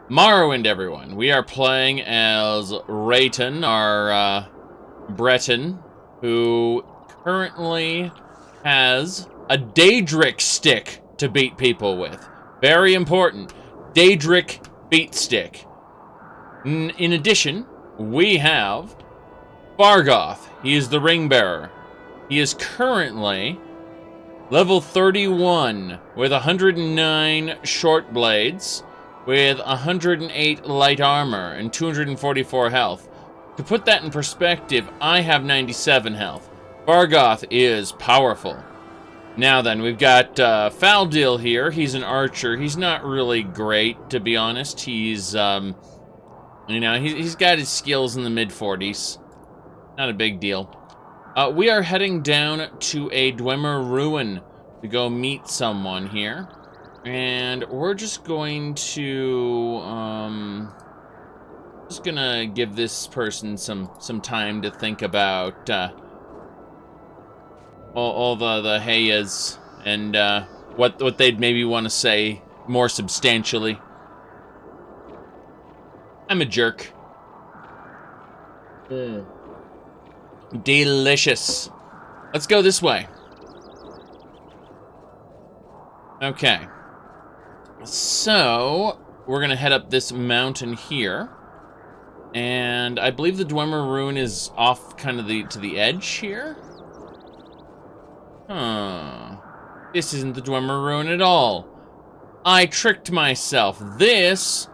Morrowind, everyone. We are playing as Retcon, our Breton, who currently has a Daedric stick to beat people with. Very important. Daedric beat stick. In addition, we have Fargoth. He is the ring bearer. He is currently level 31 with 109 short blades, with 108 light armor and 244 health. To put that in perspective, I have 97 health. Fargoth is powerful. Now then, we've got Faldil here. He's an archer. He's not really great, to be honest. He's, he's got his skills in the mid-40s. Not a big deal. We are heading down to a Dwemer ruin to go meet someone here. And we're just going to, just gonna give this person some time to think about, all the heyas and, what they'd maybe want to say more substantially. I'm a jerk. Delicious. Let's go this way. Okay. So, we're gonna head up this mountain here. And I believe the Dwemer ruin is off kind of to the edge here. Huh. This isn't the Dwemer ruin at all. I tricked myself. This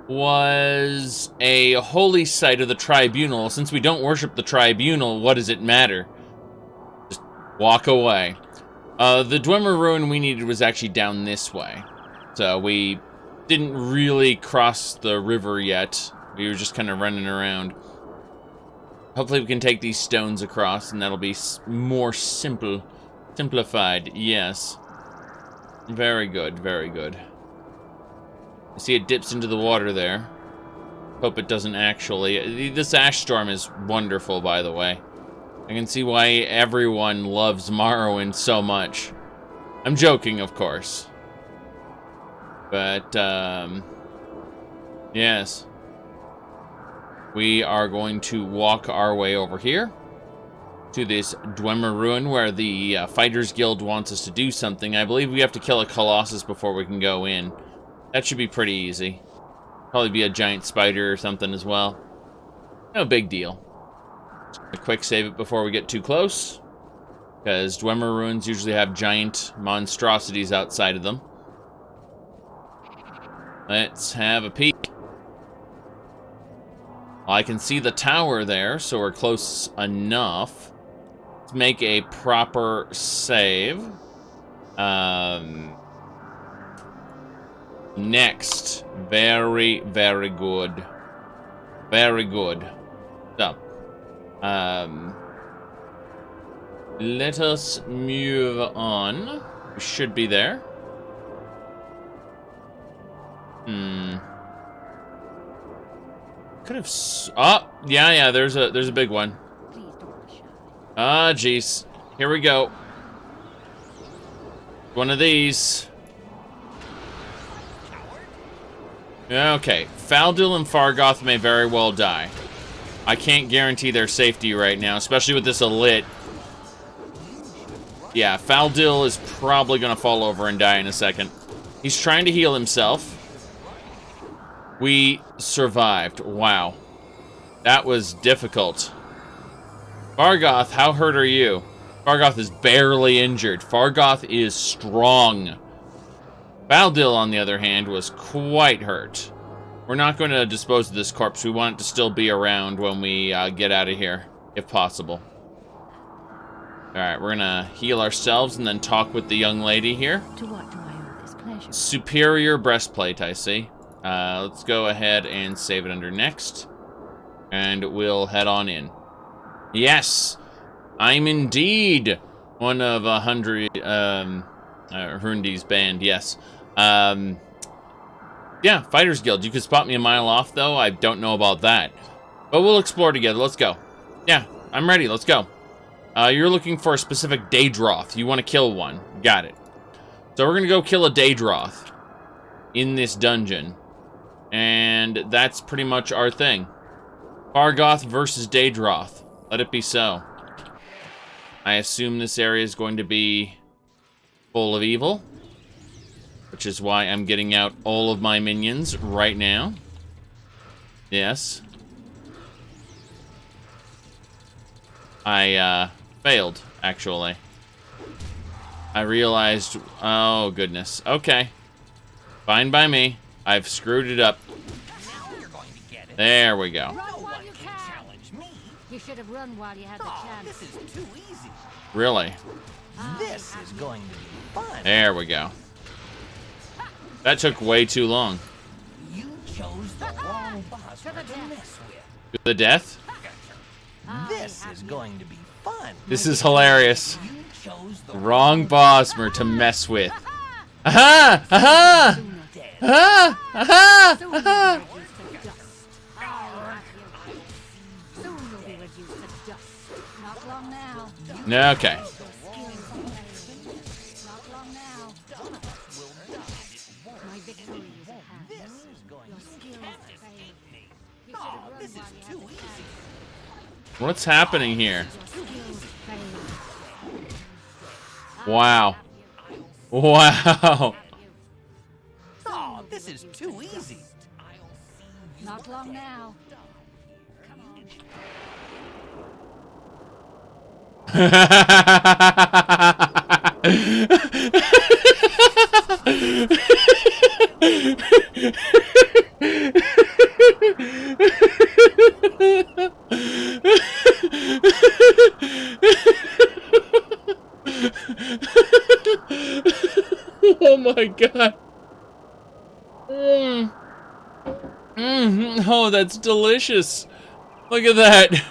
was a holy site of the tribunal. Since we don't worship the tribunal, what does it matter? Just walk away. The Dwemer ruin we needed was actually down this way. So we didn't really cross the river yet. We were just kind of running around. Hopefully we can take these stones across and that'll be more simplified. Yes. Very good, very good. I see it dips into the water there. Hope it doesn't actually. This ash storm is wonderful, by the way. I can see why everyone loves Morrowind so much. I'm joking, of course. But, yes. We are going to walk our way over here to this Dwemer ruin where the Fighters Guild wants us to do something. I believe we have to kill a Colossus before we can go in. That should be pretty easy. Probably be a giant spider or something as well. No big deal. Just gonna quick save it before we get too close, because Dwemer ruins usually have giant monstrosities outside of them. Let's have a peek. Well, I can see the tower there, so we're close enough. Let's make a proper save. Next. Very, very good. Very good. So, let us move on. We should be there. Could have. Oh, yeah. There's a big one. Ah, jeez. Here we go. One of these. Okay, Faldil and Fargoth may very well die. I can't guarantee their safety right now, especially with this Elite. Yeah, Faldil is probably gonna fall over and die in a second. He's trying to heal himself. We survived. Wow. That was difficult. Fargoth, how hurt are you? Fargoth is barely injured. Fargoth is strong. Faldil, on the other hand, was quite hurt. We're not going to dispose of this corpse. We want it to still be around when we get out of here, if possible. Alright, we're going to heal ourselves and then talk with the young lady here. To what do I owe this pleasure? Superior breastplate, I see. Let's go ahead and save it under next. And we'll head on in. Yes! I'm indeed one of 100... Hrundi's band, yes. Yeah, Fighters Guild. You could spot me a mile off, though. I don't know about that. But we'll explore together. Let's go. Yeah, I'm ready. Let's go. You're looking for a specific Daedroth. You want to kill one. Got it. So we're going to go kill a Daedroth in this dungeon. And that's pretty much our thing. Fargoth versus Daedroth. Let it be so. I assume this area is going to be full of evil, which is why I'm getting out all of my minions right now. Yes. I failed, actually. I realized, oh goodness. Okay. Fine by me. I've screwed it up. There we go. Run while you can. You should have run while you had the chance. This is too easy. Really? This is going to be fun. There we go. That took way too long. You chose the wrong boss to mess with. To the death? This is going to be fun. This is hilarious. You chose the Wrong Bosmer to mess with. Aha! Aha! Aha! Aha! Aha! Soon you'll be reduced to dust. Not long now. Okay. Not long now. My victory is at hand. This is going Your to skills fail. You should have Oh, run this is while you too had the easy. chance. What's happening here? Your skills fail. Wow. Wow. Oh, this is too easy. Not long now. Oh my god. Oh, that's delicious. Look at that.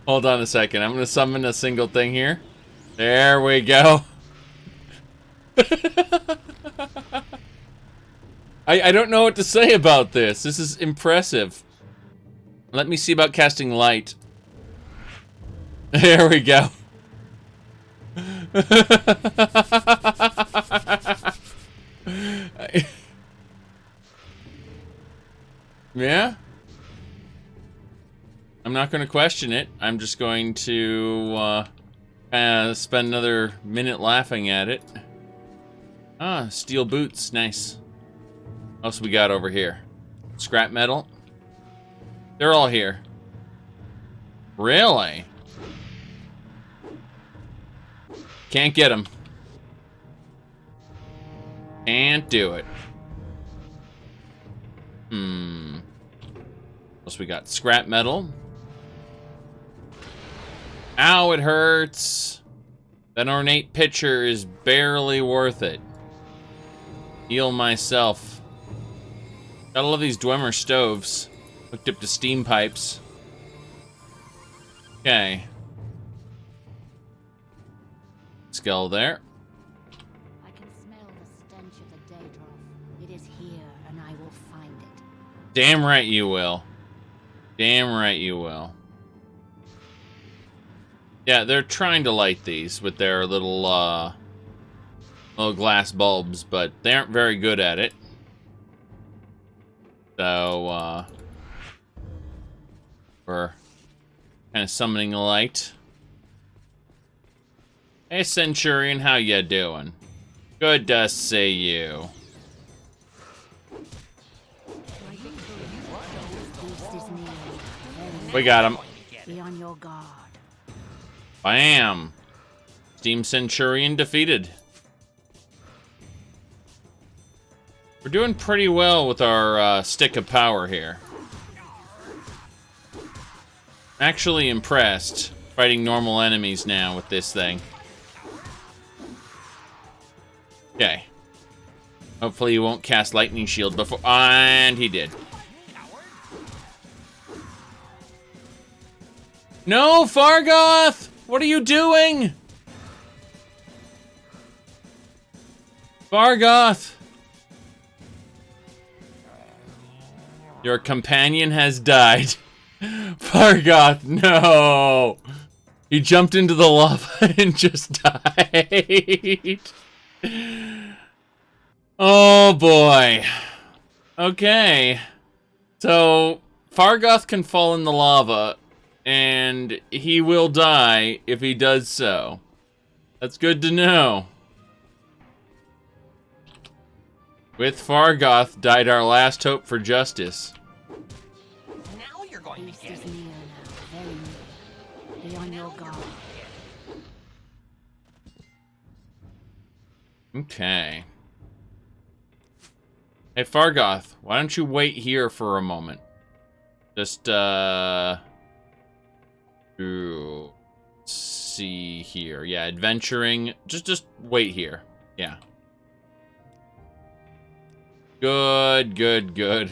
Hold on a second. I'm going to summon a single thing here. There we go. I don't know what to say about this. This is impressive. Let me see about casting light. There we go. Yeah? I'm not going to question it. I'm just going to spend another minute laughing at it. Ah, steel boots. Nice. What else we got over here? Scrap metal. They're all here. Really? Can't get them. Can't do it. What else we got? Scrap metal. Ow, it hurts. That ornate pitcher is barely worth it. Heal myself. Gotta love these dwemer stoves. Hooked up to steam pipes. Okay. Skull there. I can smell the stench of the Daedroth. It is here, and I will find it. Damn right you will. Damn right you will. Yeah, they're trying to light these with their little glass bulbs, but they aren't very good at it. So, we're kind of summoning a light. Hey, Centurion, how ya doing? Good to see you. My victory beast is near. We got him. Be on your guard. Bam! Steam Centurion defeated. We're doing pretty well with our stick of power here. Actually impressed fighting normal enemies now with this thing. Okay. Hopefully he won't cast Lightning Shield before... And he did. No, Fargoth! What are you doing? Fargoth! Your companion has died. Fargoth, no! He jumped into the lava and just died. Oh boy. Okay. So, Fargoth can fall in the lava, and he will die if he does so. That's good to know. With Fargoth died our last hope for justice. Now you're going Beast to get is it. near now, very near. Be on your guard. Okay. Hey, Fargoth, why don't you wait here for a moment? Just, see here. Yeah, adventuring. Just wait here. Yeah. Good, good, good.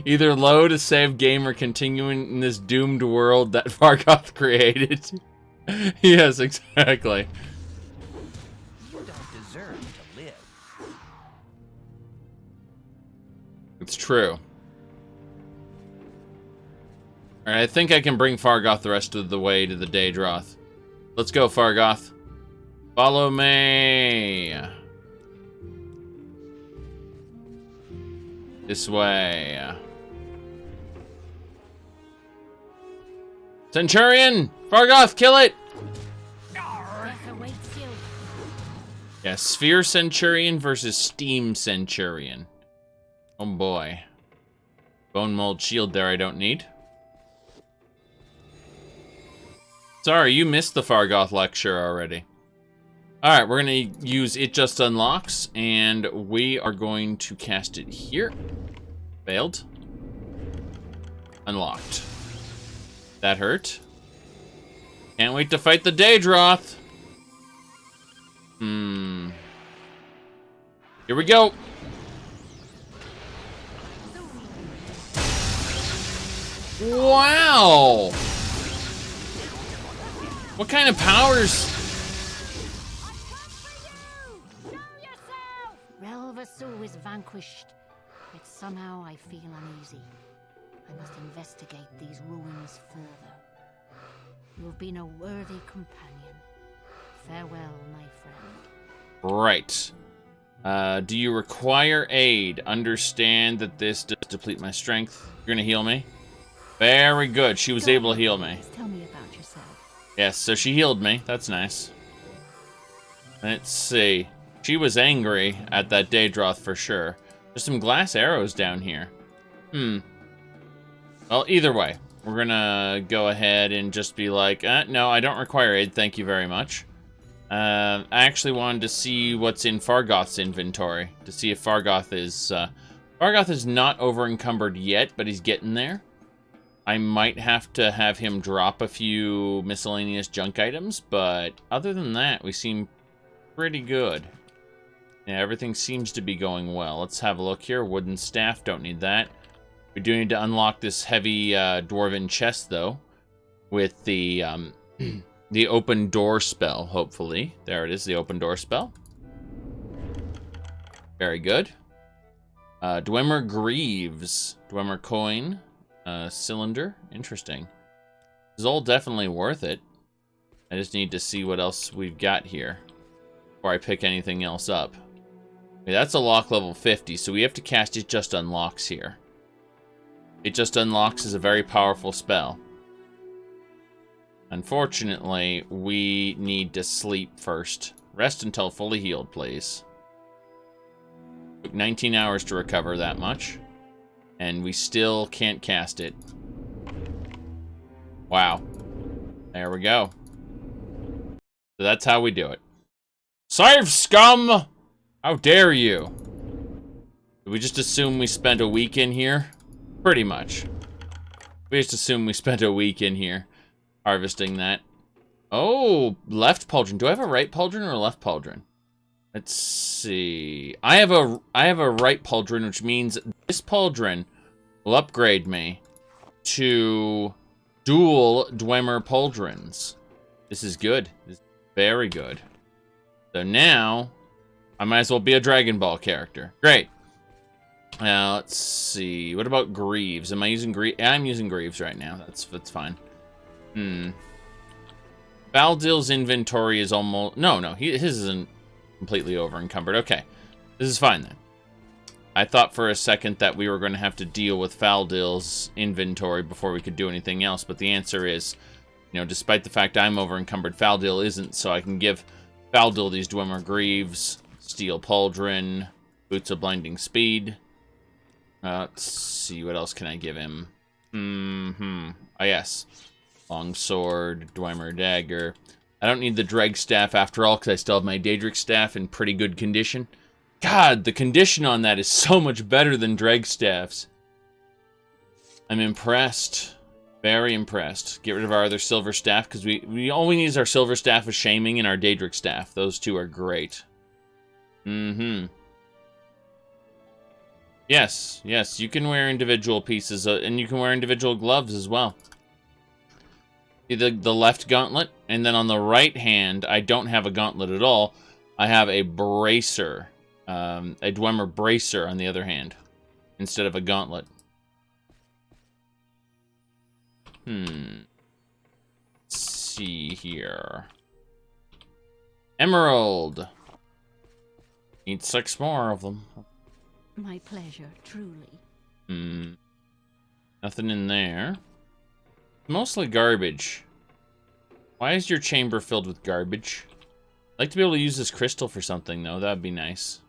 Either load a save game or continue in this doomed world that Fargoth created. Yes, exactly. You don't deserve to live. It's true. Alright, I think I can bring Fargoth the rest of the way to the Daedroth. Let's go, Fargoth. Follow me. This way. Centurion! Fargoth, kill it! Death awaits you. Yeah, Sphere Centurion versus Steam Centurion. Oh boy. Bone mold shield there I don't need. Sorry, you missed the Fargoth lecture already. Alright, we're gonna use It Just Unlocks, and we are going to cast it here. Failed. Unlocked. That hurt. Can't wait to fight the Daedroth. Here we go. Wow! What kind of powers? Relvasu is vanquished, yet somehow I feel uneasy. I must investigate these ruins further. You have been a worthy companion. Farewell, my friend. Right. Do you require aid? Understand that this does deplete my strength. You're gonna heal me? Very good. She was able to heal me. Tell me about yourself. Yes, so she healed me. That's nice. Let's see. She was angry at that Daedroth for sure. There's some glass arrows down here. Well, either way, we're gonna go ahead and just be like, no, I don't require aid, thank you very much. I actually wanted to see what's in Fargoth's inventory, to see if Fargoth is, Fargoth is not over-encumbered yet, but he's getting there. I might have to have him drop a few miscellaneous junk items, but other than that, we seem pretty good. Yeah, everything seems to be going well. Let's have a look here. Wooden staff, don't need that. We do need to unlock this heavy dwarven chest, though, with the the open door spell, hopefully. There it is, the open door spell. Very good. Dwemer Greaves. Dwemer coin. Cylinder. Interesting. This is all definitely worth it. I just need to see what else we've got here before I pick anything else up. Okay, that's a lock level 50, so we have to cast It Just Unlocks here. It Just Unlocks is a very powerful spell. Unfortunately, we need to sleep first. Rest until fully healed, please. Took 19 hours to recover that much, and we still can't cast it. Wow. There we go. So that's how we do it. Save, scum! How dare you? Did we just assume we spent a week in here? Pretty much. We just assume we spent a week in here harvesting that. Oh, left pauldron. Do I have a right pauldron or a left pauldron? Let's see. I have a right pauldron, which means this pauldron will upgrade me to dual dwemer pauldrons. This is good. This is very good. So now I might as well be a Dragon Ball character. Great. Let's see. What about Greaves? Am I using Greaves? I'm using Greaves right now. That's fine. Faldil's inventory is almost... No, his isn't completely over-encumbered. Okay. This is fine, then. I thought for a second that we were going to have to deal with Faldil's inventory before we could do anything else, but the answer is, you know, despite the fact I'm over-encumbered, Faldil isn't, so I can give Faldil these Dwemer Greaves, Steel Pauldron, Boots of Blinding Speed. Let's see, what else can I give him? Oh, yes. Longsword, Dwemer Dagger. I don't need the Dreg Staff after all, because I still have my Daedric Staff in pretty good condition. God, the condition on that is so much better than Dreg Staffs. I'm impressed. Very impressed. Get rid of our other Silver Staff, because we all we need is our Silver Staff of Shaming and our Daedric Staff. Those two are great. Yes, you can wear individual pieces, and you can wear individual gloves as well. The left gauntlet, and then on the right hand, I don't have a gauntlet at all. I have a bracer. A Dwemer bracer on the other hand, instead of a gauntlet. Let's see here. Emerald. Need 6 more of them. My pleasure, truly. Nothing in there. Mostly garbage. Why is your chamber filled with garbage? I'd like to be able to use this crystal for something, though. That'd be nice.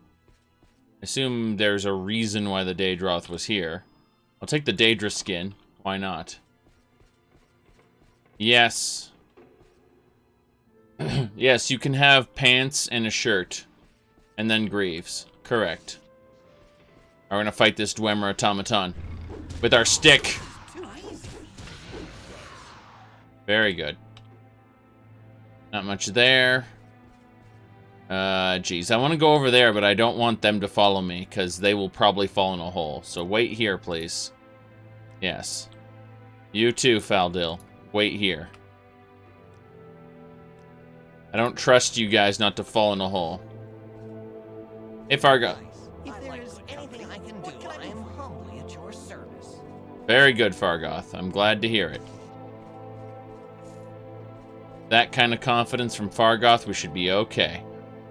I assume there's a reason why the Daedroth was here. I'll take the Daedra skin. Why not? Yes. Yes, you can have pants and a shirt. And then Greaves. Correct. We're gonna fight this Dwemer automaton. With our stick. Very good. Not much there. Geez, I want to go over there, but I don't want them to follow me, because they will probably fall in a hole. So wait here, please. Yes. You too, Faldil. Wait here. I don't trust you guys not to fall in a hole. Hey, Fargoth. If there's anything I can do, I am humbly at your service. Very good, Fargoth. I'm glad to hear it. That kind of confidence from Fargoth, we should be okay.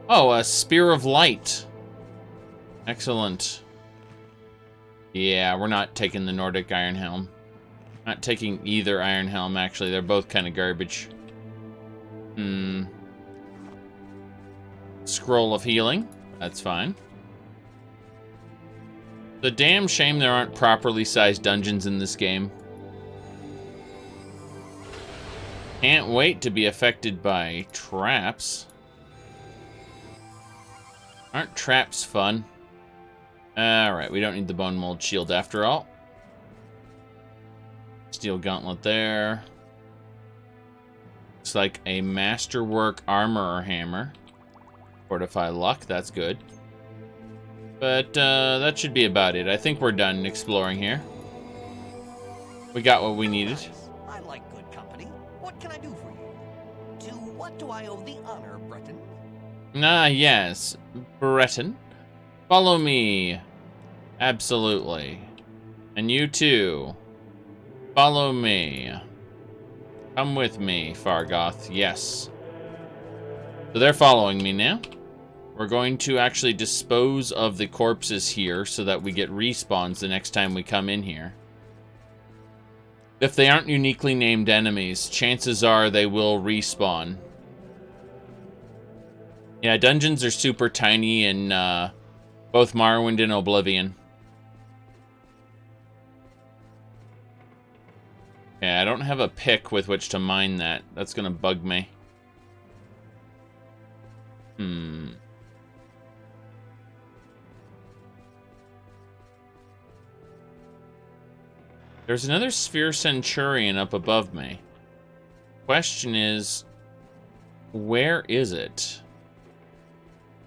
Oh, a Spear of Light. Excellent. Yeah, we're not taking the Nordic Iron Helm. Not taking either Iron Helm, actually. They're both kind of garbage. Scroll of Healing. That's fine. The damn shame there aren't properly sized dungeons in this game. Can't wait to be affected by traps. Aren't traps fun? Alright, we don't need the Bone Mold Shield after all. Steel Gauntlet there. Looks like a Masterwork Armorer Hammer. Fortify Luck, that's good. But that should be about it. I think we're done exploring here. We got what we needed. I like good company. What can I do for you? To what do I owe the honor, Breton? Ah, yes. Breton. Follow me. Absolutely. And you too. Follow me. Come with me, Fargoth. Yes. So they're following me now. We're going to actually dispose of the corpses here so that we get respawns the next time we come in here. If they aren't uniquely named enemies, chances are they will respawn. Yeah, dungeons are super tiny in both Morrowind and Oblivion. Yeah, I don't have a pick with which to mine that. That's gonna bug me. There's another Sphere Centurion up above me. Question is, where is it?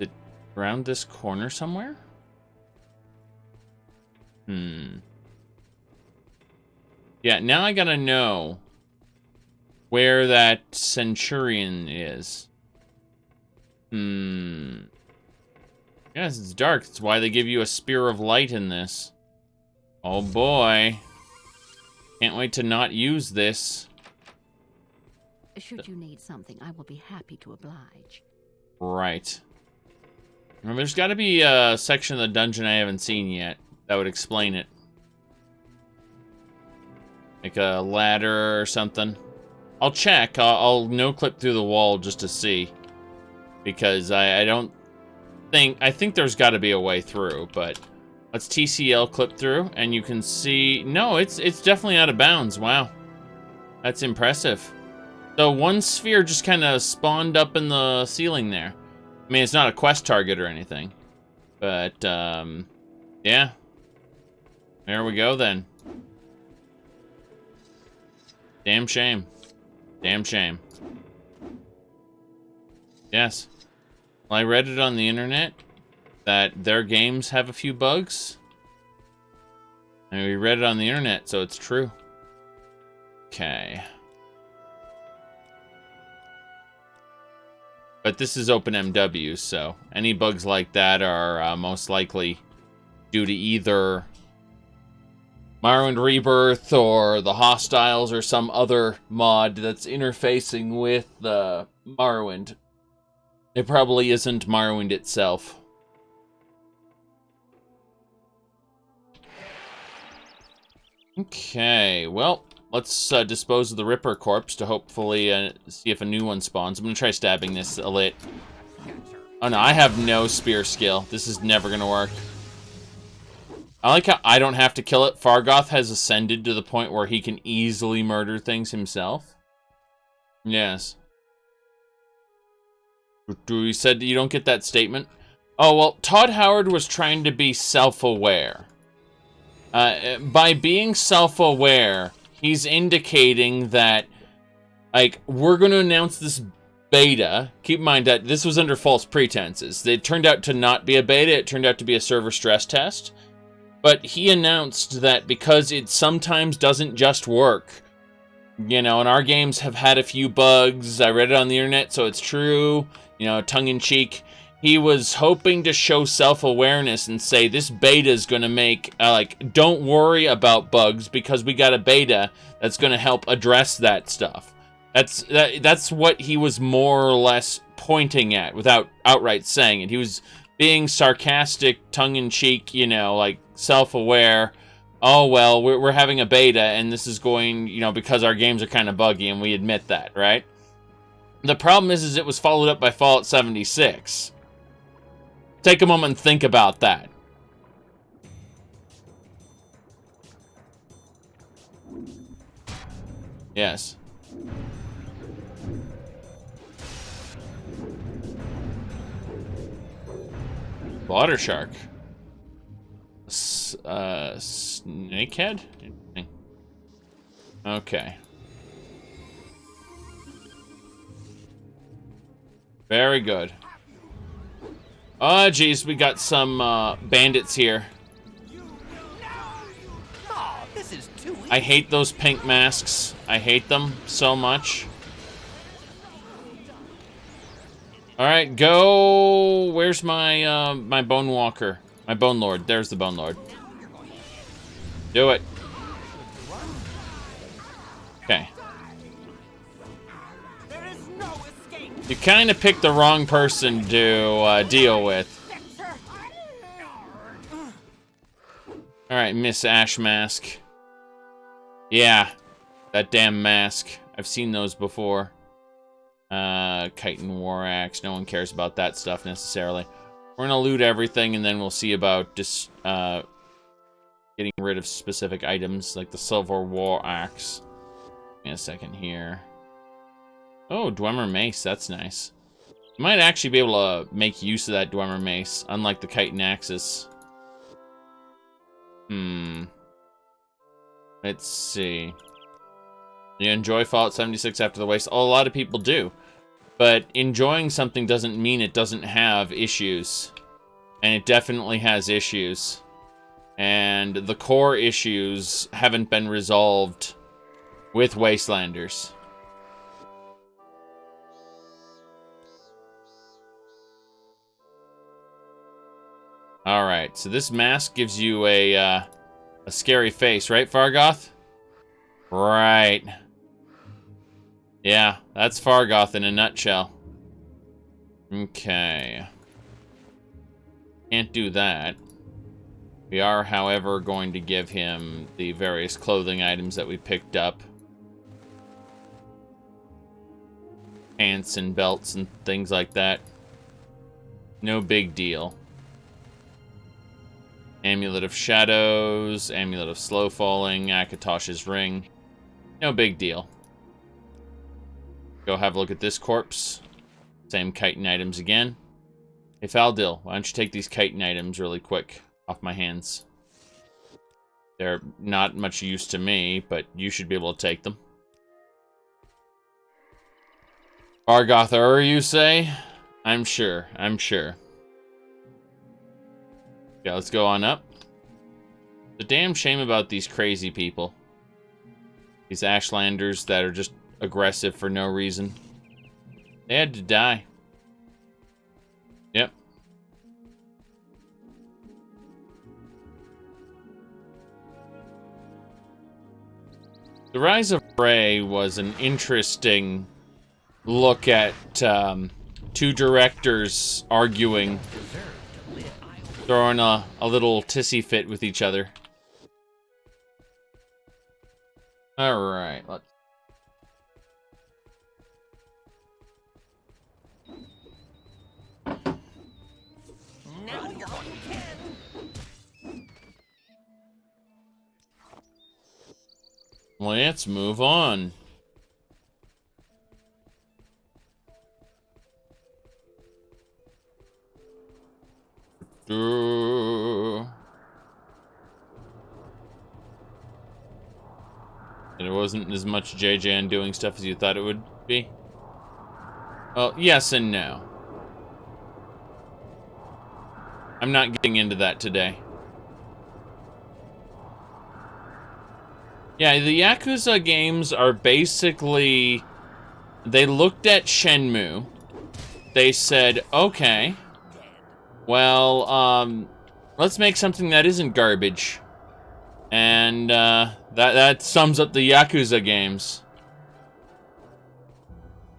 Is it around this corner somewhere? Yeah, now I gotta know where that Centurion is. Yes, it's dark. That's why they give you a Spear of Light in this. Oh boy. Can't wait to not use this. Should you need something, I will be happy to oblige. Right. Remember, there's got to be a section of the dungeon I haven't seen yet that would explain it. Like a ladder or something. I'll check. I'll no-clip through the wall just to see. Because I don't think... I think there's got to be a way through, but... Let's TCL clip through, and you can see... No, it's definitely out of bounds. Wow. That's impressive. So one sphere just kind of spawned up in the ceiling there. I mean, it's not a quest target or anything. But, yeah. There we go, then. Damn shame. Damn shame. Yes. Well, I read it on the internet that their games have a few bugs. And we read it on the internet, so it's true. Okay. But this is OpenMW, so any bugs like that are most likely due to either Morrowind Rebirth or the Hostiles or some other mod that's interfacing with Morrowind. It probably isn't Morrowind itself. Okay, well, let's dispose of the Ripper corpse to hopefully see if a new one spawns. I'm gonna try stabbing this a lit. Oh no, I have no spear skill. This is never gonna work. I like how I don't have to kill it. Fargoth has ascended to the point where he can easily murder things himself. Yes. We said you don't get that statement. Oh, well, Todd Howard was trying to be self-aware. By being self-aware, he's indicating that, like, we're going to announce this beta. Keep in mind that this was under false pretenses. It turned out to not be a beta. It turned out to be a server stress test. But he announced that because it sometimes doesn't just work, you know, and our games have had a few bugs. I read it on the internet, so it's true, you know, tongue-in-cheek. He was hoping to show self-awareness and say, this beta is going to make, like, don't worry about bugs because we got a beta that's going to help address that stuff. That's what he was more or less pointing at without outright saying it. He was being sarcastic, tongue-in-cheek, you know, like, self-aware. Oh, well, we're having a beta, and this is going, you know, because our games are kind of buggy, and we admit that, right? The problem is it was followed up by Fallout 76. Take a moment and think about that. Yes. Water shark. Snakehead? Okay. Very good. Oh, geez, we got some bandits here. Oh, this is too easy. I hate those pink masks. I hate them so much. All right, go. Where's my my bone walker? My bone lord. There's the bone lord. Do it. Okay. You kind of picked the wrong person to deal with. All right, Miss Ash Mask. Yeah, that damn mask. I've seen those before. Chitin War Axe. No one cares about that stuff necessarily. We're gonna loot everything, and then we'll see about just getting rid of specific items, like the Silver War Axe. Give me a second here. Oh, dwemer mace. That's nice. You might actually be able to make use of that dwemer mace, unlike the chitin axes. Let's see. You enjoy Fallout 76 after the waste? Oh, a lot of people do. But enjoying something doesn't mean it doesn't have issues. And it definitely has issues. And the core issues haven't been resolved with Wastelanders. Alright, so this mask gives you a A scary face, right, Fargoth? Right. Yeah, that's Fargoth in a nutshell. Okay. Can't do that. We are, however, going to give him the various clothing items that we picked up. Pants and belts and things like that. No big deal. Amulet of Shadows, Amulet of Slow Falling, Akatosh's Ring. No big deal. Go have a look at this corpse. Same chitin items again. Hey, Faldil, why don't you take these chitin items really quick off my hands? They're not much use to me, but you should be able to take them. Fargoth, you say? I'm sure, I'm sure. Yeah, let's go on up. It's a damn shame about these crazy people. These Ashlanders that are just aggressive for no reason. They had to die. Yep. The Rise of Ray was an interesting look at two directors arguing, throwing a little tissy fit with each other. Alright, let's... Now you're on 10. Let's move on. And it wasn't as much JJ doing stuff as you thought it would be? Well, yes and no. I'm not getting into that today. Yeah, the Yakuza games are basically... They looked at Shenmue. They said, okay, well, let's make something that isn't garbage. And that sums up the Yakuza games.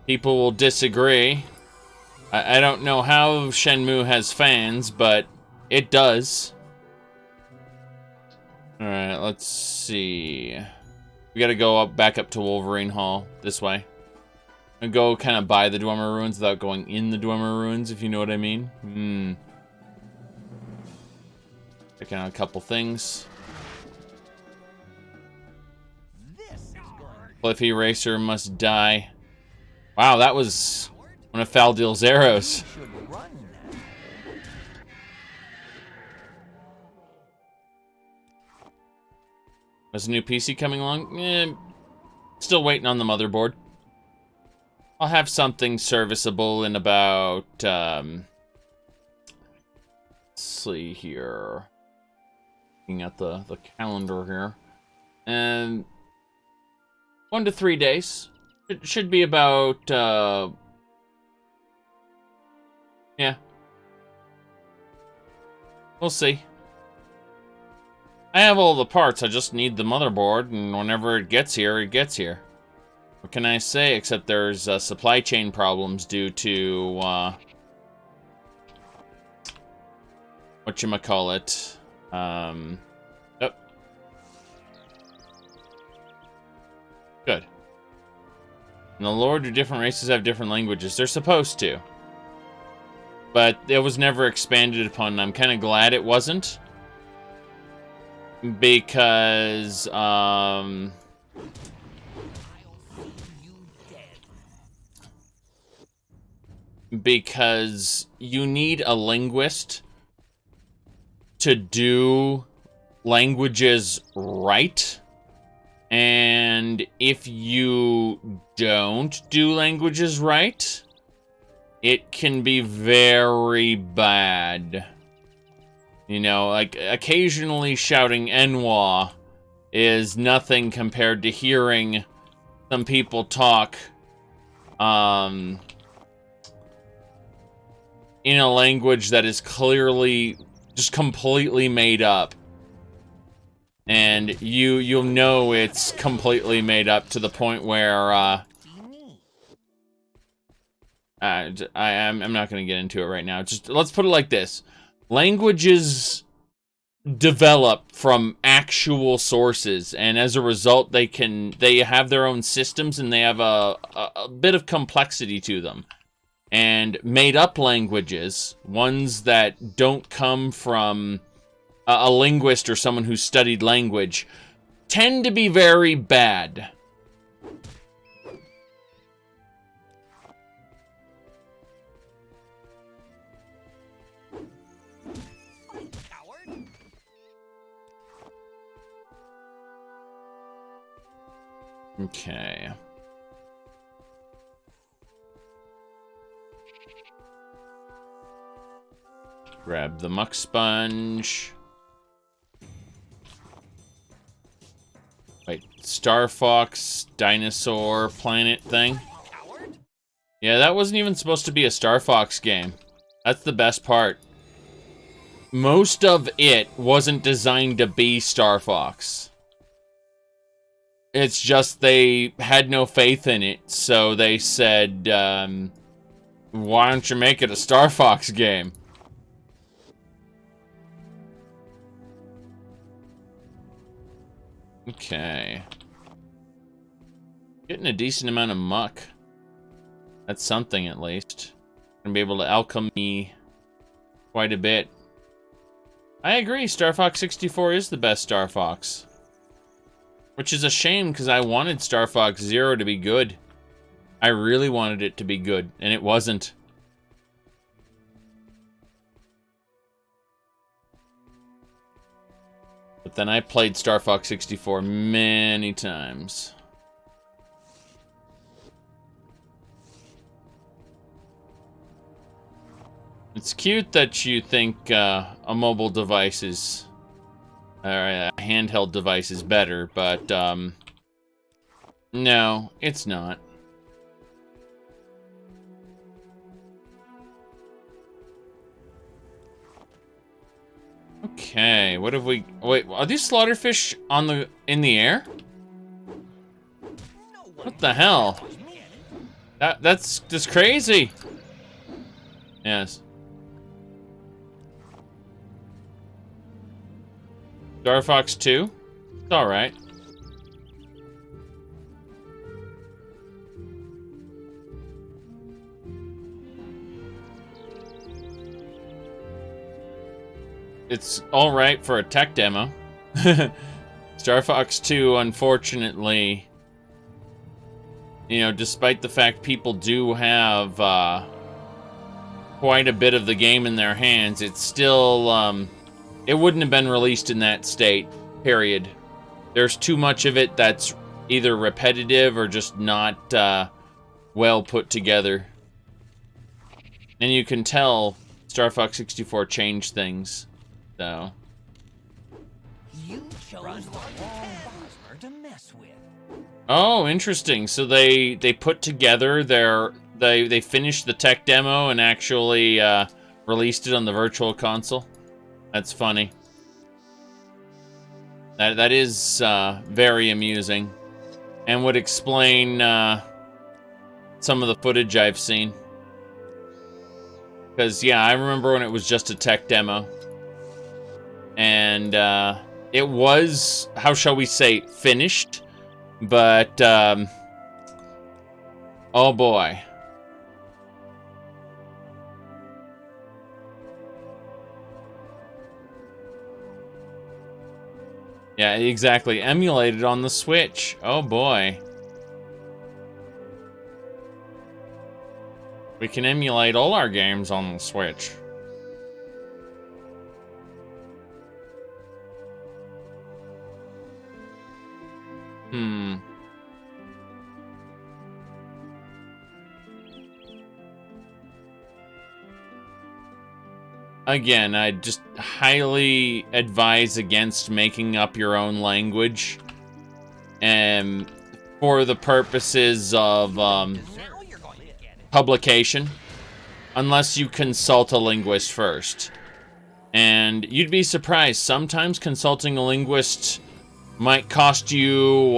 People will disagree. I don't know how Shenmue has fans, but it does. Alright, let's see. We gotta go back up to Wolverine Hall, this way. And go kind of by the Dwemer Ruins without going in the Dwemer Ruins, if you know what I mean. Checking out a couple things. Cliffy Racer must die. Wow, that was one of Faldil's arrows. There's a new PC coming along? Still waiting on the motherboard. I'll have something serviceable in about, let's see here. Looking at the calendar here. And 1 to 3 days. It should be about, yeah. We'll see. I have all the parts, I just need the motherboard, and whenever it gets here, it gets here. What can I say, except there's supply chain problems due to, whatchamacallit, oh. Good. In the lore, do different races have different languages? They're supposed to. But it was never expanded upon, and I'm kind of glad it wasn't. Because, because you need a linguist to do languages right. And if you don't do languages right, it can be very bad. You know, like, occasionally shouting Enwa is nothing compared to hearing some people talk, in a language that is clearly just completely made up. And you'll know it's completely made up to the point where I'm not going to get into it right now. Just let's put it like this: languages develop from actual sources, and as a result, they have their own systems, and they have a bit of complexity to them. And made up languages, ones that don't come from a linguist or someone who studied language, tend to be very bad. Okay. Grab the muck sponge. Wait, Star Fox dinosaur planet thing? Yeah, that wasn't even supposed to be a Star Fox game. That's the best part. Most of it wasn't designed to be Star Fox. It's just they had no faith in it, so they said, why don't you make it a Star Fox game? Okay. Getting a decent amount of muck. That's something, at least. Gonna be able to alchemy quite a bit. I agree, Star Fox 64 is the best Star Fox. Which is a shame, because I wanted Star Fox Zero to be good. I really wanted it to be good, and it wasn't. But then I played Star Fox 64 many times. It's cute that you think a mobile device is, or a handheld device is better, but no, it's not. Okay, what have we... Wait, are these slaughterfish in the air? What the hell? That's just crazy. Yes. Star Fox 2? It's alright. It's alright for a tech demo. Star Fox 2, unfortunately, you know, despite the fact people do have quite a bit of the game in their hands, it's still, it wouldn't have been released in that state, period. There's too much of it that's either repetitive or just not well put together. And you can tell Star Fox 64 changed things. So. You chose the wrong Bosmer to mess with. Oh, interesting. So they put together they finished the tech demo and actually released it on the virtual console. That's funny. That is very amusing, and would explain some of the footage I've seen. Because yeah, I remember when it was just a tech demo. And it was, how shall we say, finished, but oh boy. Yeah, exactly. Emulated on the Switch. Oh boy. We can emulate all our games on the Switch. Again, I just highly advise against making up your own language, and for the purposes of publication, unless you consult a linguist first. And you'd be surprised, sometimes consulting a linguist might cost you,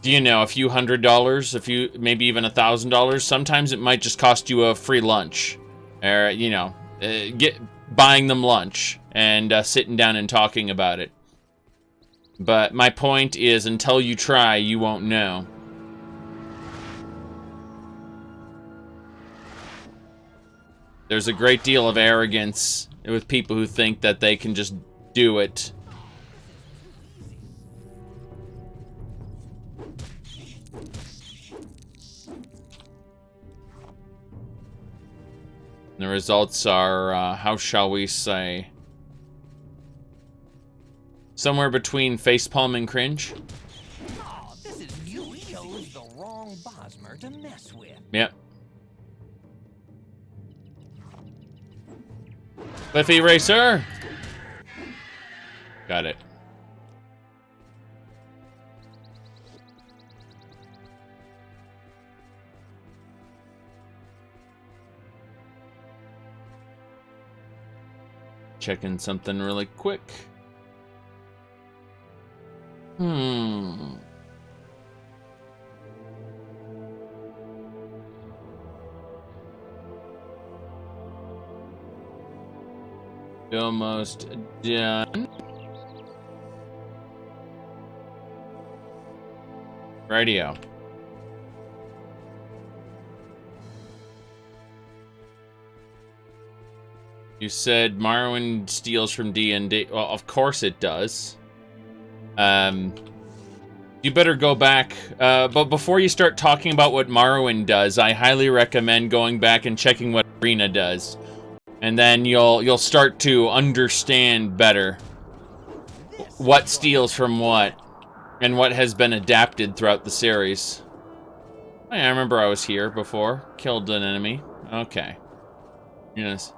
you know, a few $100s, maybe even $1,000. Sometimes it might just cost you a free lunch, or you know, buying them lunch and sitting down and talking about it. But my point is, until you try, you won't know. There's a great deal of arrogance with people who think that they can just do it. The results are, how shall we say, somewhere between facepalm and cringe. Oh, this is you chose the wrong Bosmer to mess with. Yep. Cliffy Racer! Got it. Checking something really quick. Almost done. Radio. You said Morrowind steals from D&D. Well, of course it does. You better go back. But before you start talking about what Morrowind does, I highly recommend going back and checking what Arena does. And then you'll start to understand better what steals from what, and what has been adapted throughout the series. Oh, yeah, I remember I was here before. Killed an enemy. Okay. Yes.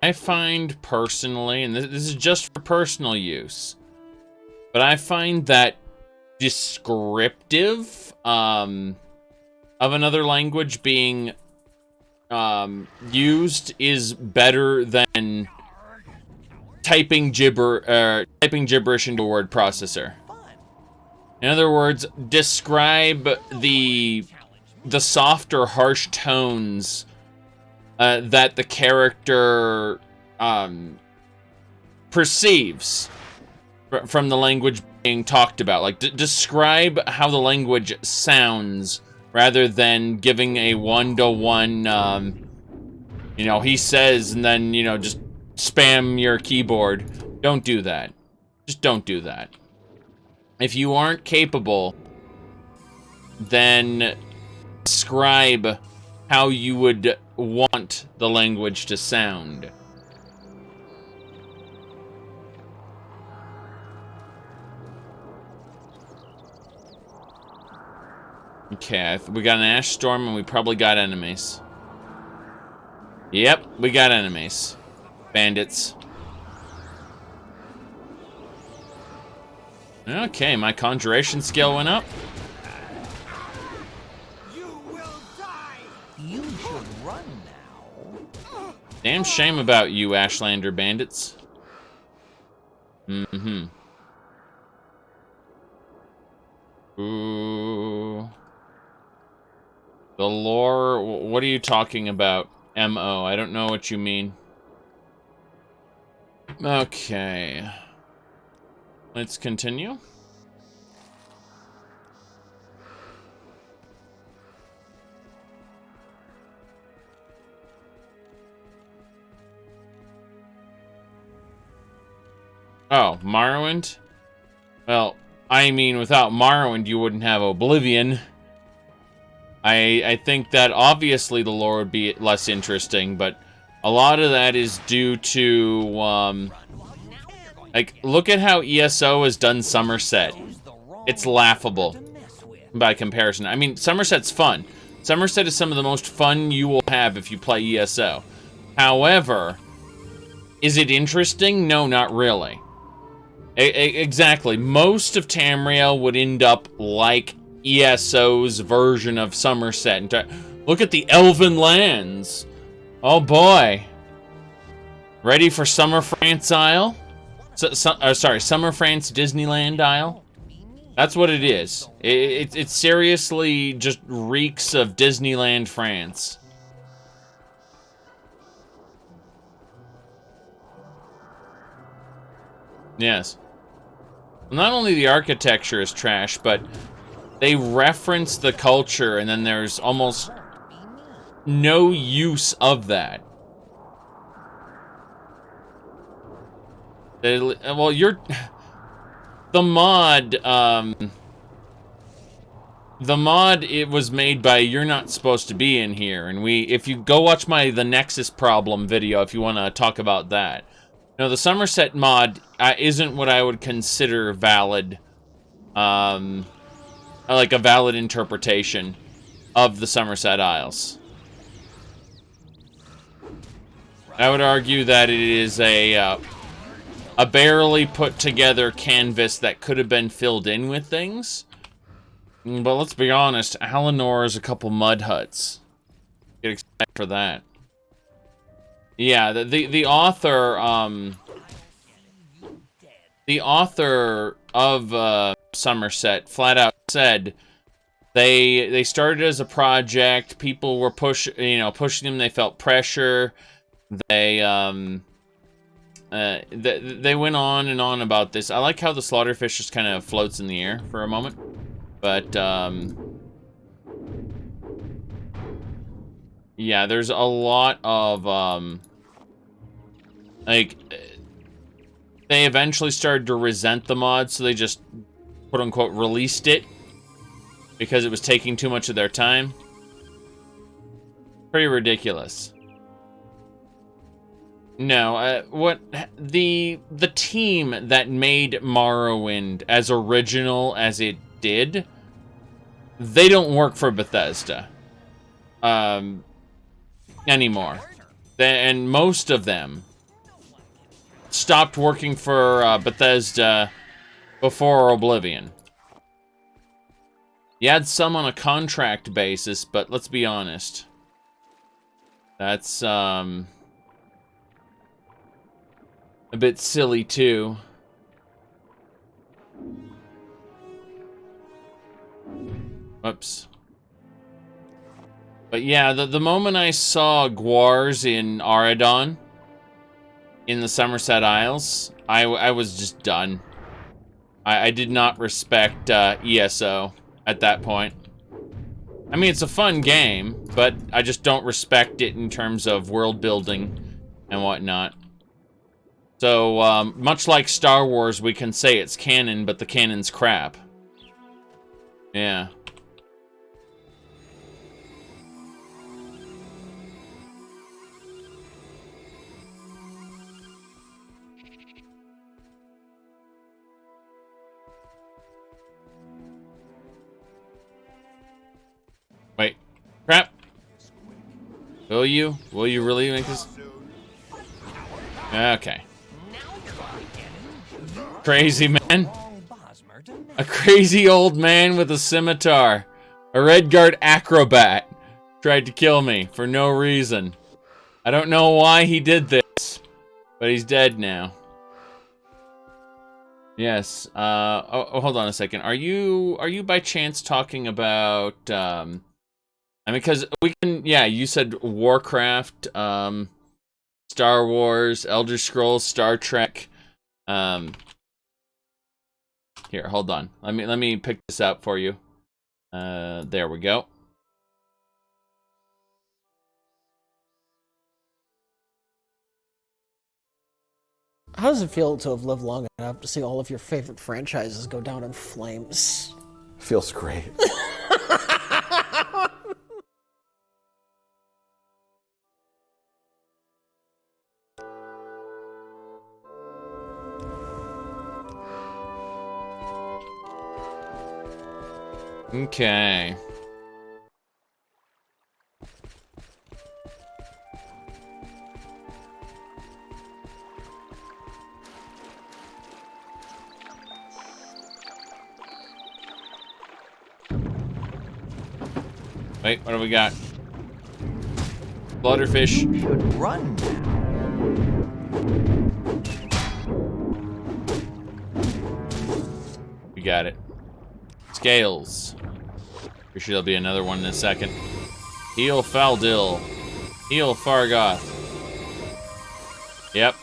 I find personally, and this is just for personal use, but I find that descriptive of another language being used is better than typing gibberish into a word processor. In other words, describe the soft or harsh tones that the character perceives from the language being talked about. Like, describe how the language sounds rather than giving a one-to-one, you know, he says, and then, you know, just spam your keyboard. Don't do that. Just don't do that. If you aren't capable, then describe how you would want the language to sound. Okay, we got an ash storm and we probably got enemies. Yep, we got enemies. Bandits. Okay, my conjuration skill went up. You should run now. Damn shame about you, Ashlander bandits. Mm-hmm. Ooh. The lore, what are you talking about? MO, I don't know what you mean. Okay. Let's continue. Oh, Morrowind? Well, I mean, without Morrowind, you wouldn't have Oblivion. I think that obviously the lore would be less interesting, but a lot of that is due to, like, look at how ESO has done Somerset. It's laughable. by comparison. I mean, Somerset's fun. Somerset is some of the most fun you will have if you play ESO. However, is it interesting? No, not really. Exactly. Most of Tamriel would end up like ESO's version of Somerset. Look at the Elven lands. Oh boy. Ready for Summer France Isle? Sorry, Summer France Disneyland Isle? That's what it is. It seriously just reeks of Disneyland France. Yes. Not only the architecture is trash, but they reference the culture, and then there's almost no use of that. Well, the mod, it was made by You're Not Supposed to Be in Here, and if you go watch the Nexus problem video, if you want to talk about that. No, the Somerset mod isn't what I would consider valid, like a valid interpretation of the Somerset Isles. I would argue that it is a barely put together canvas that could have been filled in with things. But let's be honest, Alinor is a couple mud huts. Get excited for that. Yeah, the author of Somerset flat out said they started as a project. People were pushing them. They felt pressure. They went on and on about this. I like how the slaughterfish just kind of floats in the air for a moment, but yeah, there's a lot of like, they eventually started to resent the mod, so they just quote-unquote released it because it was taking too much of their time. Pretty ridiculous. No, what the team that made Morrowind as original as it did, they don't work for Bethesda anymore. And most of them stopped working for Bethesda before Oblivion. You had some on a contract basis, but let's be honest. That's a bit silly too. Whoops. But yeah, the moment I saw Guars in Aradon, in the Somerset Isles, I was just done. I did not respect ESO at that point. I mean, it's a fun game, but I just don't respect it in terms of world building and whatnot. So, much like Star Wars, we can say it's canon, but the canon's crap. Yeah. Wait. Crap. Will you? Will you really make this? Okay. Crazy man. A crazy old man with a scimitar. A Redguard acrobat tried to kill me for no reason. I don't know why he did this, but he's dead now. Yes. Oh, hold on a second. Are you by chance talking about I mean, because we can, yeah, you said Warcraft, Star Wars, Elder Scrolls, Star Trek. Here, hold on. Let me pick this up for you. There we go. How does it feel to have lived long enough to see all of your favorite franchises go down in flames? Feels great. Okay. Wait, what do we got? Blutterfish. You should run now. We got it. Scales. Pretty sure there'll be another one in a second. Heal Faldil. Heal Fargoth. Yep.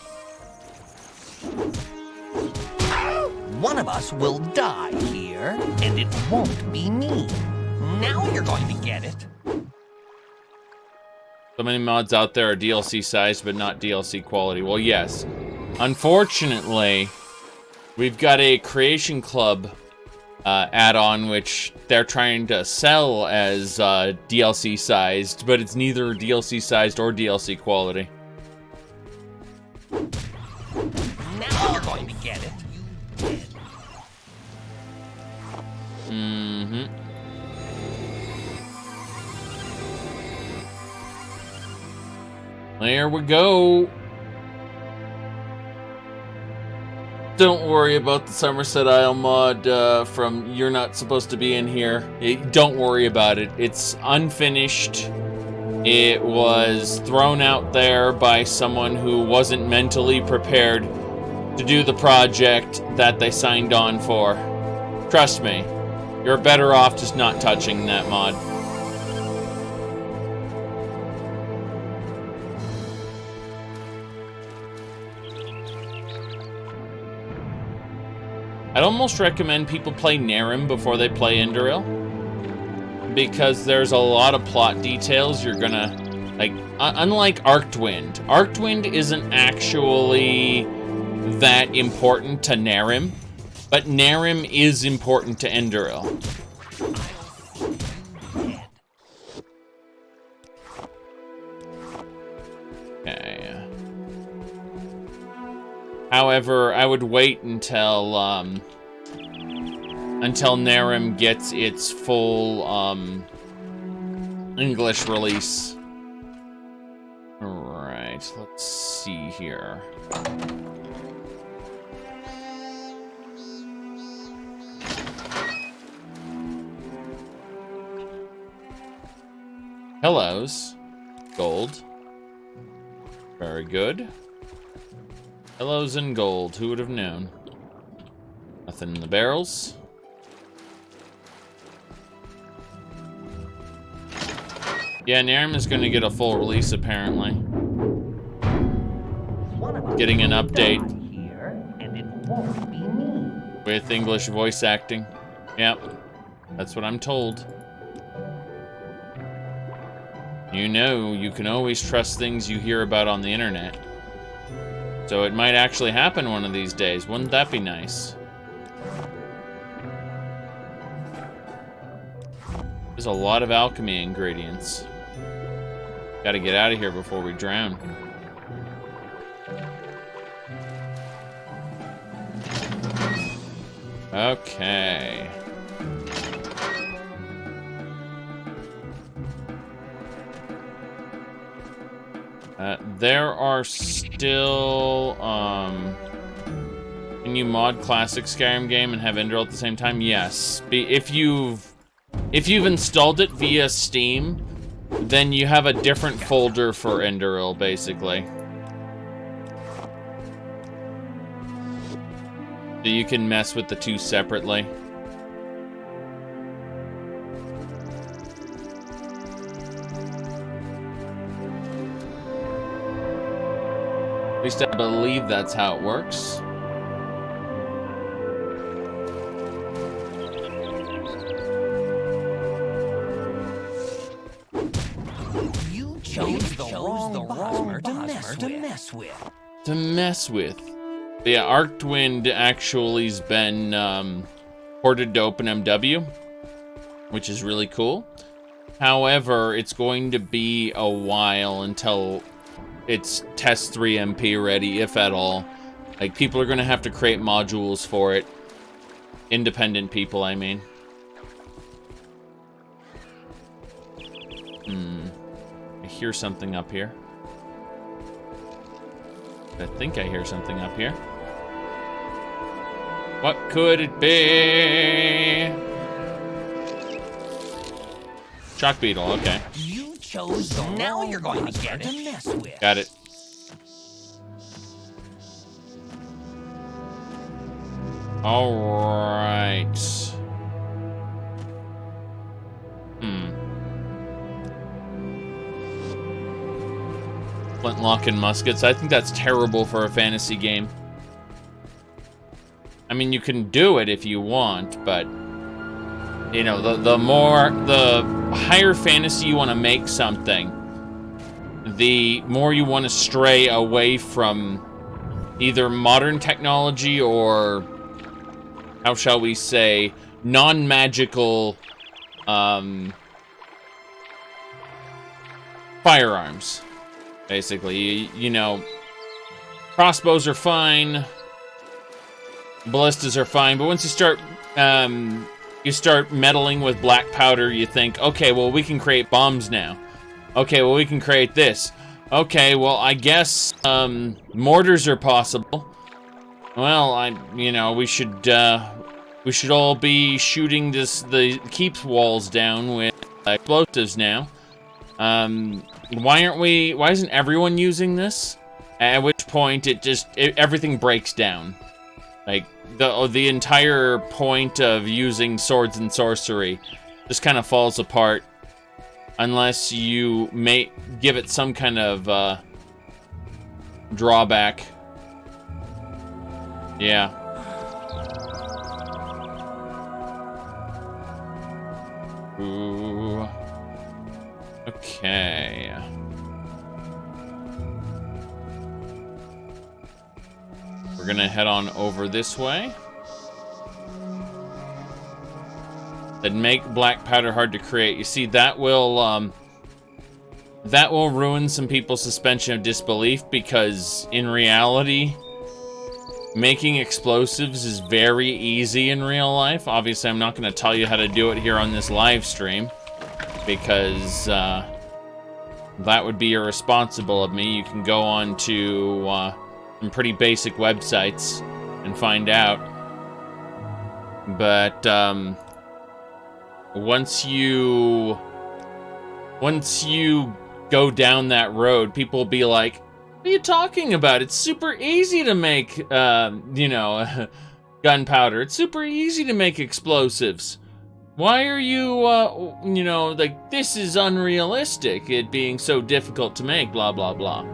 One of us will die here, and it won't be me. Now you're going to get it. So many mods out there are DLC sized, but not DLC quality. Well, yes. Unfortunately, we've got a Creation Club add-on, which they're trying to sell as DLC sized, but it's neither DLC sized or DLC quality. Now you're going to get it. You did. Mm-hmm. There we go. Don't worry about the Somerset Isle mod from You're Not Supposed to Be in Here. Don't worry about it. It's unfinished. It was thrown out there by someone who wasn't mentally prepared to do the project that they signed on for. Trust me, you're better off just not touching that mod. I'd almost recommend people play Nehrim before they play Indoril, because there's a lot of plot details you're gonna, like, unlike Arctwind. Arctwind isn't actually that important to Nehrim, but Nehrim is important to Indoril. Okay. However, I would wait until Nehrim gets its full English release. Alright, let's see here. Hellos. Gold. Very good. Hellos and gold. Who would have known? Nothing in the barrels. Yeah, Nehrim is going to get a full release, apparently. Getting an update. With English voice acting. Yep. That's what I'm told. You know, you can always trust things you hear about on the internet. So it might actually happen one of these days. Wouldn't that be nice? There's a lot of alchemy ingredients. Gotta get out of here before we drown. Okay. There are still, can you mod classic Skyrim game and have Indoril at the same time? Yes. If you've installed it via Steam, then you have a different folder for Indoril, basically. So you can mess with the two separately. At least I believe that's how it works. You chose the wrong Bosmer to mess with. To mess with. But yeah, Arctwind actually's been ported to OpenMW, which is really cool. However, it's going to be a while until it's TES 3 MP ready, if at all. Like, people are going to have to create modules for it. Independent people, I mean. I hear something up here. I think I hear something up here. What could it be? Shock beetle, okay. You chose the now you're going to get to mess with. Got it. Alright. Flintlock and muskets. I think that's terrible for a fantasy game. I mean, you can do it if you want, but you know, the higher fantasy you want to make something, the more you want to stray away from either modern technology or, how shall we say, non-magical firearms. Basically, you know, crossbows are fine, ballistas are fine, but once you start meddling with black powder, you think, okay, well, we can create bombs now. Okay, well, we can create this. Okay, well, I guess mortars are possible. Well, you know, we should all be shooting the keep walls down with explosives now. Why isn't everyone using this? At which point everything breaks down. Like, the entire point of using swords and sorcery just kind of falls apart unless you give it some kind of drawback. Yeah. Ooh. Okay. We're gonna head on over this way. That make black powder hard to create. You see, that will ruin some people's suspension of disbelief, because in reality, making explosives is very easy in real life. Obviously, I'm not going to tell you how to do it here on this live stream, because that would be irresponsible of me. You can go on to some pretty basic websites and find out. But once you go down that road, people will be like, what are you talking about? It's super easy to make, you know, gunpowder. It's super easy to make explosives. Why are you, you know, like, this is unrealistic, it being so difficult to make, blah, blah, blah.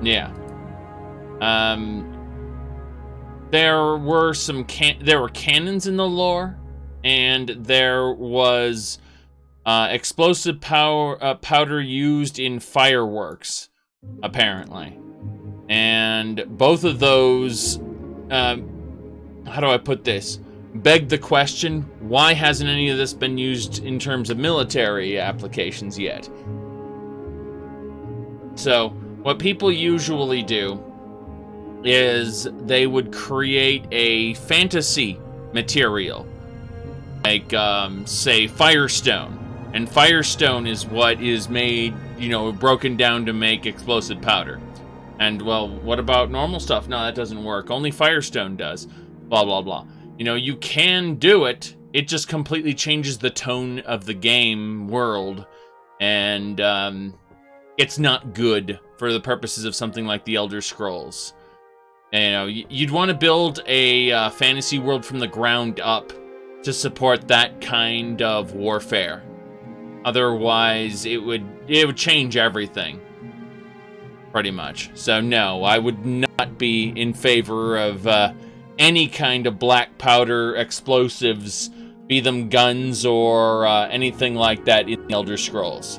Yeah. There were cannons in the lore, and there was explosive powder used in fireworks, apparently. And both of those, how do I put this? Beg the question, why hasn't any of this been used in terms of military applications yet? So, what people usually do is they would create a fantasy material, like, say, Firestone. And Firestone is what is made, you know, broken down to make explosive powder. And, well, what about normal stuff? No, that doesn't work. Only Firestone does. Blah, blah, blah. You know, you can do it. It just completely changes the tone of the game world. And, it's not good for the purposes of something like the Elder Scrolls. You know, you'd want to build a fantasy world from the ground up to support that kind of warfare. Otherwise, it would change everything, pretty much. So no, I would not be in favor of any kind of black powder explosives, be them guns or anything like that in the Elder Scrolls,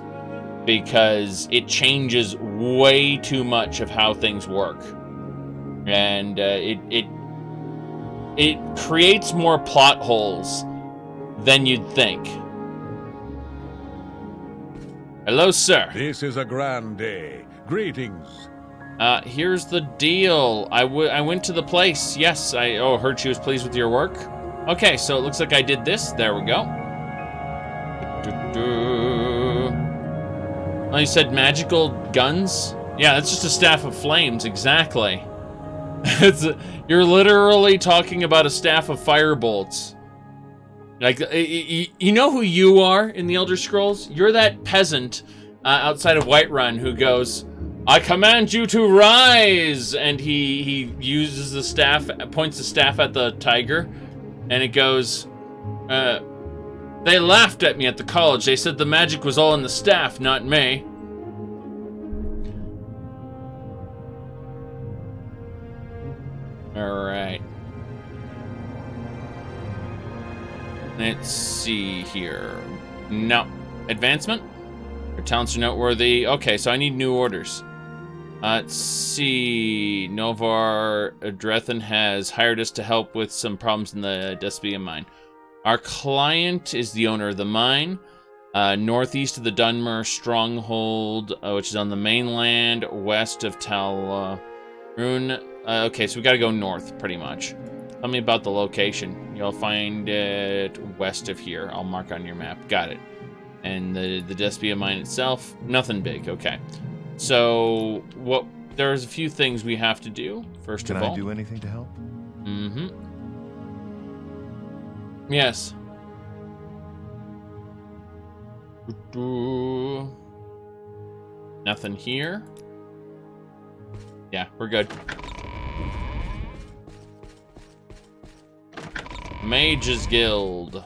because it changes way too much of how things work. And it creates more plot holes than you'd think. Hello, sir. This is a grand day. Greetings. Here's the deal. I went to the place. Yes, heard she was pleased with your work. Okay, so it looks like I did this. There we go. Oh, you said magical guns? Yeah, that's just a staff of flames, exactly. You're literally talking about a staff of firebolts. Like, you know who you are in the Elder Scrolls? You're that peasant outside of Whiterun who goes, I command you to rise! And he uses the staff, points the staff at the tiger, and it goes, they laughed at me at the college. They said the magic was all in the staff, not me. Alright. Let's see here. No. Advancement? Your talents are noteworthy. Okay, so I need new orders. Let's see. Novar Drethan has hired us to help with some problems in the Despia mine. Our client is the owner of the mine. Northeast of the Dunmer stronghold, which is on the mainland, west of Talrune. Okay, so we gotta go north, pretty much. Tell me about the location. You'll find it west of here. I'll mark on your map. Got it. And the Despia mine itself, nothing big. Okay. So, there's a few things we have to do, first of all. Can I do anything to help? Mm-hmm. Yes. Nothing here. Yeah, we're good. Mage's Guild.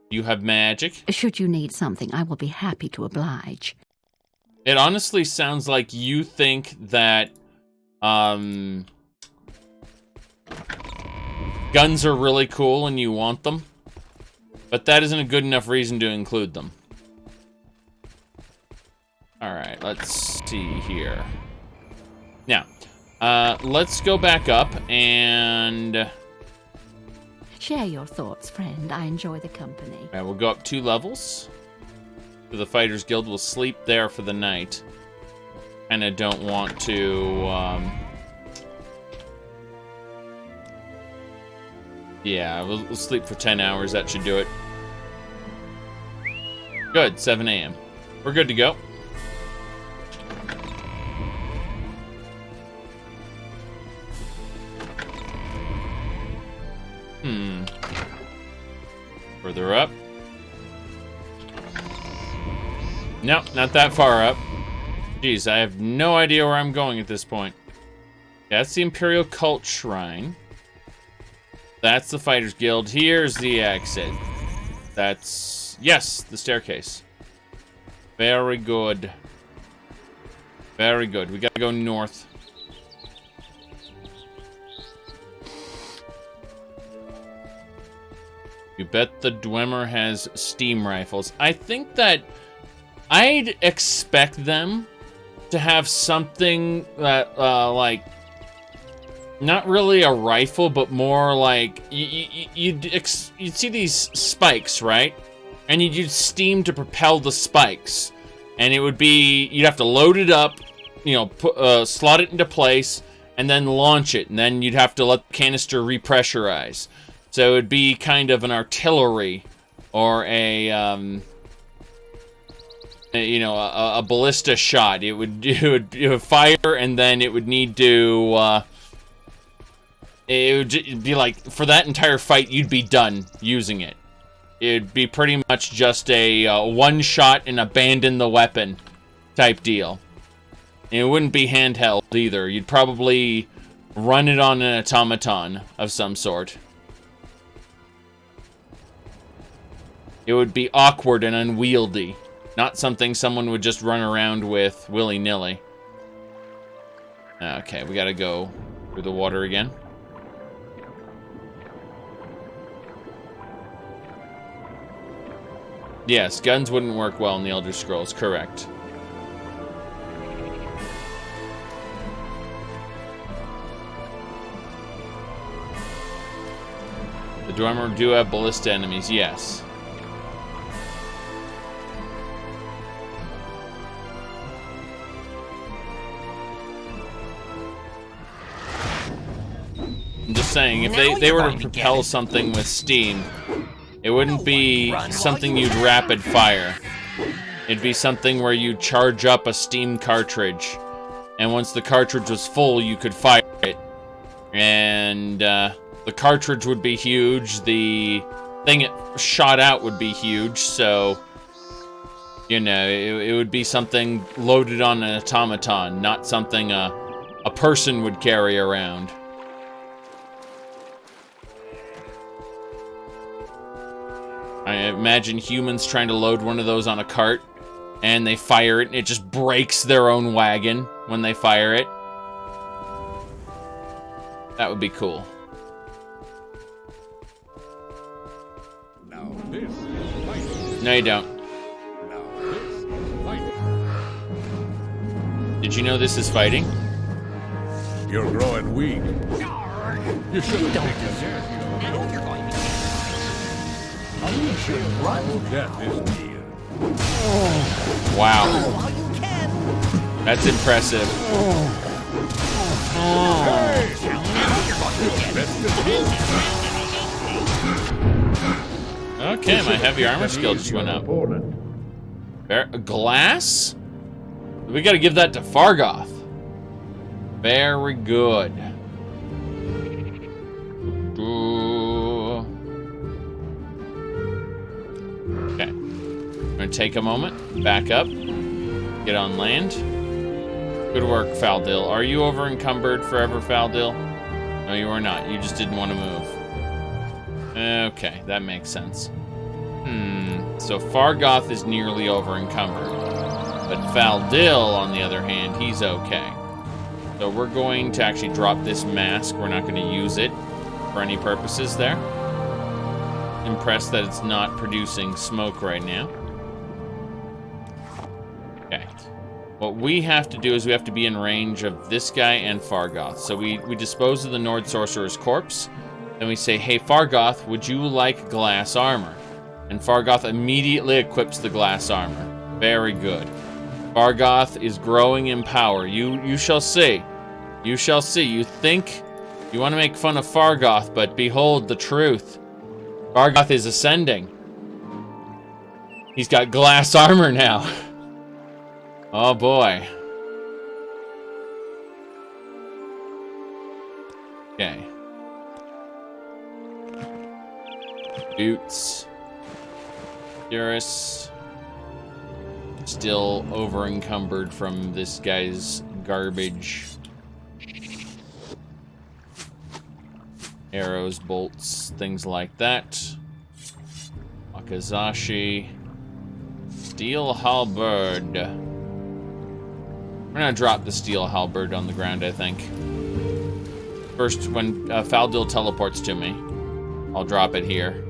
You have magic? Should you need something, I will be happy to oblige. It honestly sounds like you think that, guns are really cool and you want them, but that isn't a good enough reason to include them. Alright, let's see here. Now, let's go back up and... Share your thoughts, friend. I enjoy the company. Alright, we'll go up 2 levels. The Fighters Guild will sleep there for the night. Kinda don't want to, yeah, we'll sleep for 10 hours. That should do it. Good, 7 a.m. We're good to go. Further up. Nope, not that far up. Jeez, I have no idea where I'm going at this point. That's the Imperial Cult Shrine. That's the Fighters Guild. Here's the exit. That's... yes, the staircase. Very good. Very good. We gotta go north. You bet the dwemer has steam rifles. I think that I'd expect them to have something that, like, not really a rifle, but more like, you'd see these spikes, right? And you'd use steam to propel the spikes. And it would be, you'd have to load it up, you know, slot it into place, and then launch it. And then you'd have to let the canister repressurize. So it would be kind of an artillery or a, you know, a ballista shot. It would fire, and then it would need to, it would be like, for that entire fight, you'd be done using it. It'd be pretty much just a one shot and abandon the weapon type deal. And it wouldn't be handheld either. You'd probably run it on an automaton of some sort. It would be awkward and unwieldy. Not something someone would just run around with willy-nilly. Okay, we gotta go through the water again. Yes, guns wouldn't work well in the Elder Scrolls, correct. The Dwemer do have ballista enemies, yes. saying, if they were to propel something with steam, it wouldn't be something you'd rapid fire. It'd be something where you charge up a steam cartridge, and once the cartridge was full, you could fire it. And the cartridge would be huge, the thing it shot out would be huge, so, you know, it would be something loaded on an automaton, not something a person would carry around. I imagine humans trying to load one of those on a cart, and they fire it, and it just breaks their own wagon when they fire it. That would be cool. Now this is fighting. No, you don't. Now this is fighting. Did you know this is fighting? You're growing weak. You should have Don't taken deserve care it. Now you're going to get it. You should run Death is near. Wow. while you can. That's impressive. Now you're going to get it. Okay, my heavy armor skill just went up. Glass? We gotta give that to Fargoth. Very good. Okay. I'm gonna take a moment, back up, get on land. Good work, Faldil. Are you over encumbered forever, Faldil? No, you are not. You just didn't want to move. Okay, that makes sense. So Fargoth is nearly over encumbered. But Faldil, on the other hand, he's okay. So we're going to actually drop this mask. We're not going to use it for any purposes there. Impressed that it's not producing smoke right now. Okay. What we have to do is we have to be in range of this guy and Fargoth. So we dispose of the Nord Sorcerer's corpse. Then we say, hey, Fargoth, would you like glass armor? And Fargoth immediately equips the glass armor. Very good. Fargoth is growing in power. You shall see. You shall see. You think you want to make fun of Fargoth, but behold the truth. Fargoth is ascending. He's got glass armor now. Oh boy. Okay. Boots. Eurus. Still over encumbered from this guy's garbage. Arrows, bolts, things like that. Wakazashi. Steel halberd. We're gonna drop the steel halberd on the ground, I think. First, when Faldil teleports to me, I'll drop it here.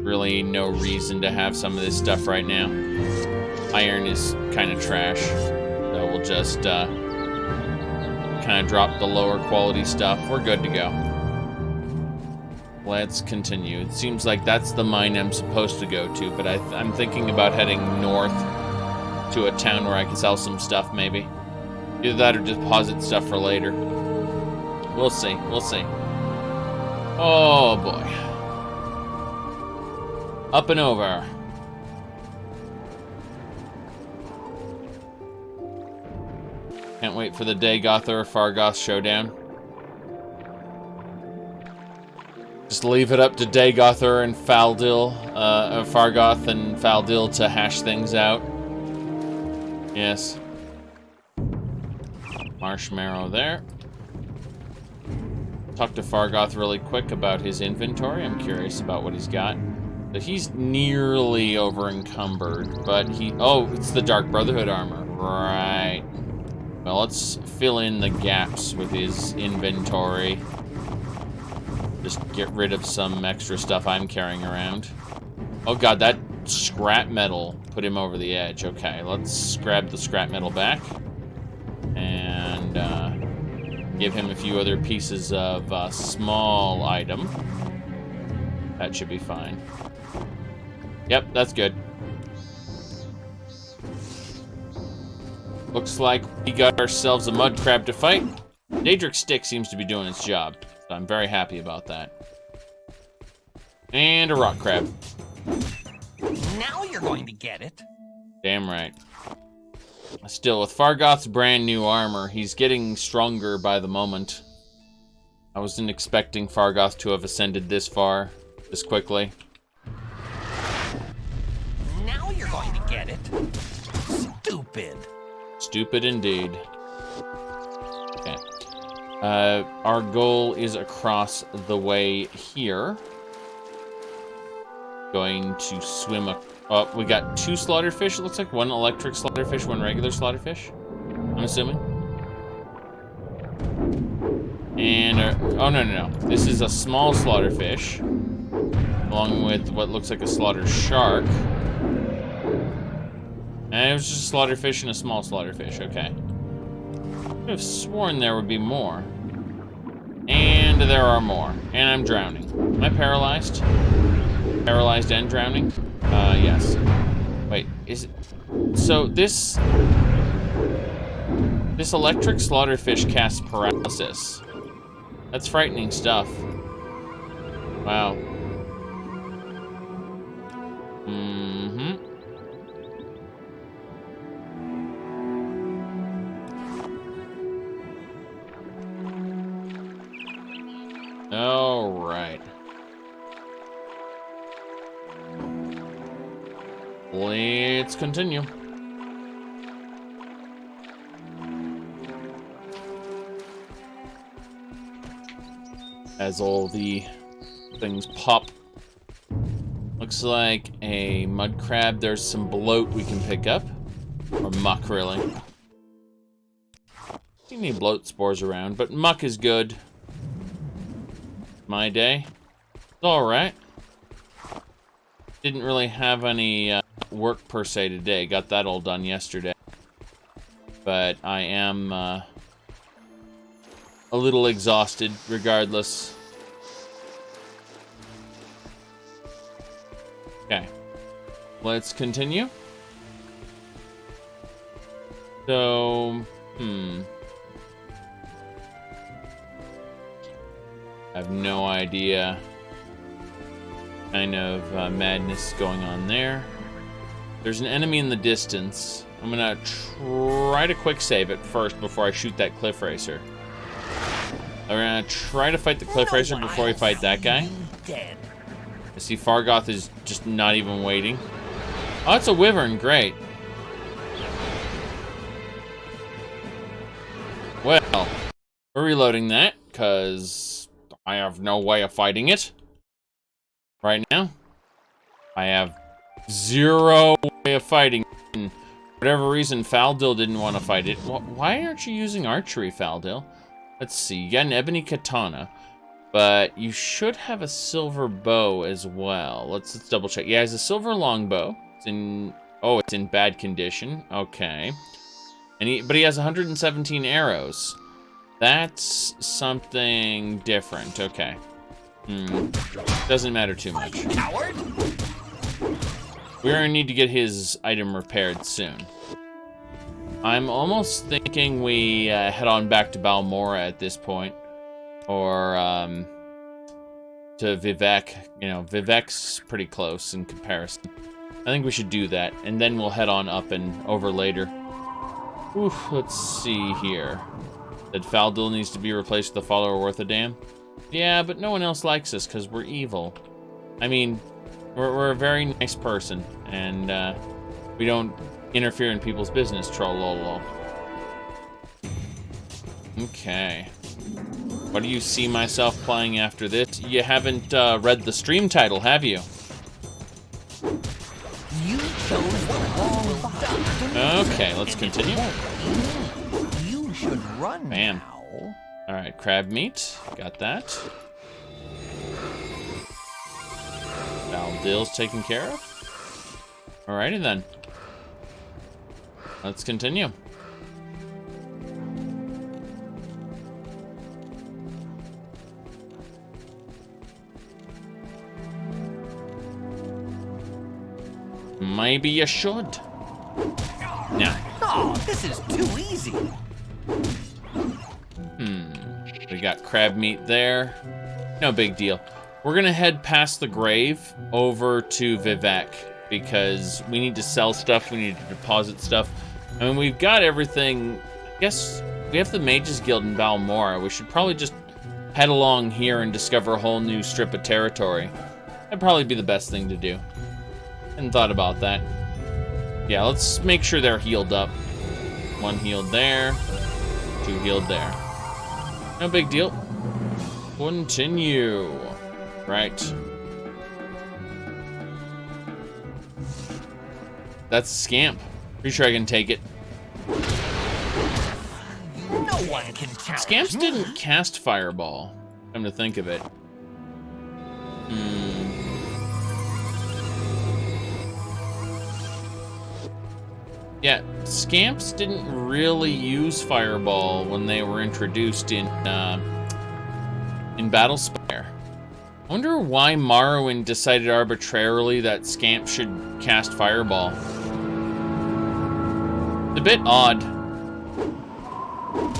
Really no reason to have some of this stuff right now. Iron is kind of trash, so we'll just kind of drop the lower quality stuff. We're good to go. Let's continue. It seems like that's the mine I'm supposed to go to, but I'm thinking about heading north to a town where I can sell some stuff, maybe. Either that or deposit stuff for later. We'll see. We'll see. Oh, boy. Up and over. Can't wait for the Dagoth or Fargoth showdown. Just leave it up to Dagoth and Faldil, Fargoth and Faldil to hash things out. Yes. Marshmallow there. Talk to Fargoth really quick about his inventory. I'm curious about what he's got. But he's nearly over encumbered, but oh, it's the Dark Brotherhood armor. Right. Well, let's fill in the gaps with his inventory. Just get rid of some extra stuff I'm carrying around. Oh god, that scrap metal put him over the edge. Okay, let's grab the scrap metal back. And give him a few other pieces of small item. That should be fine. Yep, that's good. Looks like we got ourselves a mud crab to fight. Daedric stick seems to be doing its job. So I'm very happy about that. And a rock crab. Now you're going to get it. Damn right. Still, with Fargoth's brand new armor, he's getting stronger by the moment. I wasn't expecting Fargoth to have ascended this far, this quickly. Now you're going to get it. Stupid. Stupid indeed. Okay. Our goal is across the way here. Going to swim up. Oh, we got 2 slaughterfish, it looks like. 1 electric slaughterfish, 1 regular slaughterfish. I'm assuming. And, oh, no. This is a small slaughterfish. Along with what looks like a slaughter shark. And it was just a slaughterfish and a small slaughterfish, okay. I would have sworn there would be more. And there are more. And I'm drowning. Am I paralyzed? Paralyzed and drowning? Yes. Wait, is it... So this electric slaughterfish casts paralysis. That's frightening stuff. Wow. All right. Let's continue. As all the things pop. Looks like a mud crab. There's some bloat we can pick up. Or muck, really. See any bloat spores around, but muck is good. My day. It's alright. Didn't really have any work per se today. Got that all done yesterday. But I am a little exhausted regardless. Okay. Let's continue. So, I have no idea. Kind of madness going on there. There's an enemy in the distance. I'm gonna try to quick save it first before I shoot that cliff racer. I'm gonna try to fight the cliff racer before we fight that guy. I see Fargoth is just not even waiting. Oh, it's a wyvern, great. Well, we're reloading that, because I have no way of fighting it. Right now, I have zero way of fighting it. And for whatever reason, Faldil didn't want to fight it. Why aren't you using archery, Faldil? Let's see, you got an ebony katana, but you should have a silver bow as well. Let's double check. Yeah, he has a silver longbow. It's in bad condition. Okay. But he has 117 arrows. That's something different. Okay. Doesn't matter too much. We're gonna need to get his item repaired soon. I'm almost thinking we head on back to Balmora at this point. Or to Vivec. You know, Vivec's pretty close in comparison. I think we should do that, and then we'll head on up and over later. Oof, let's see here. That Faldil needs to be replaced with a follower worth a damn. Yeah, but no one else likes us because we're evil. I mean, we're a very nice person, and we don't interfere in people's business, trollolol. Okay. What do you see myself playing after this? You haven't read the stream title, have you? You chose the wrong fight. Okay, let's continue. You should run Bam. now. Alright, crab meat. Got that. Faldil's taken care of. Alrighty then. Let's continue. Maybe you should. No. Oh, this is too easy. We got crab meat there. No big deal. We're gonna head past the grave over to Vivec because we need to sell stuff, we need to deposit stuff. I mean, we've got everything. I guess we have the Mages Guild in Balmora. We should probably just head along here and discover a whole new strip of territory. That'd probably be the best thing to do. Hadn't thought about that. Yeah, let's make sure they're healed up. 1 healed there, 2 healed there. No big deal. Continue. Right. That's a scamp. Pretty sure I can take it. No one can challenge Scamps me. didn't cast Fireball. Come to think of it. Yeah, Scamps didn't really use Fireball when they were introduced in Battlespire. I wonder why Morrowind decided arbitrarily that Scamps should cast Fireball. It's a bit odd.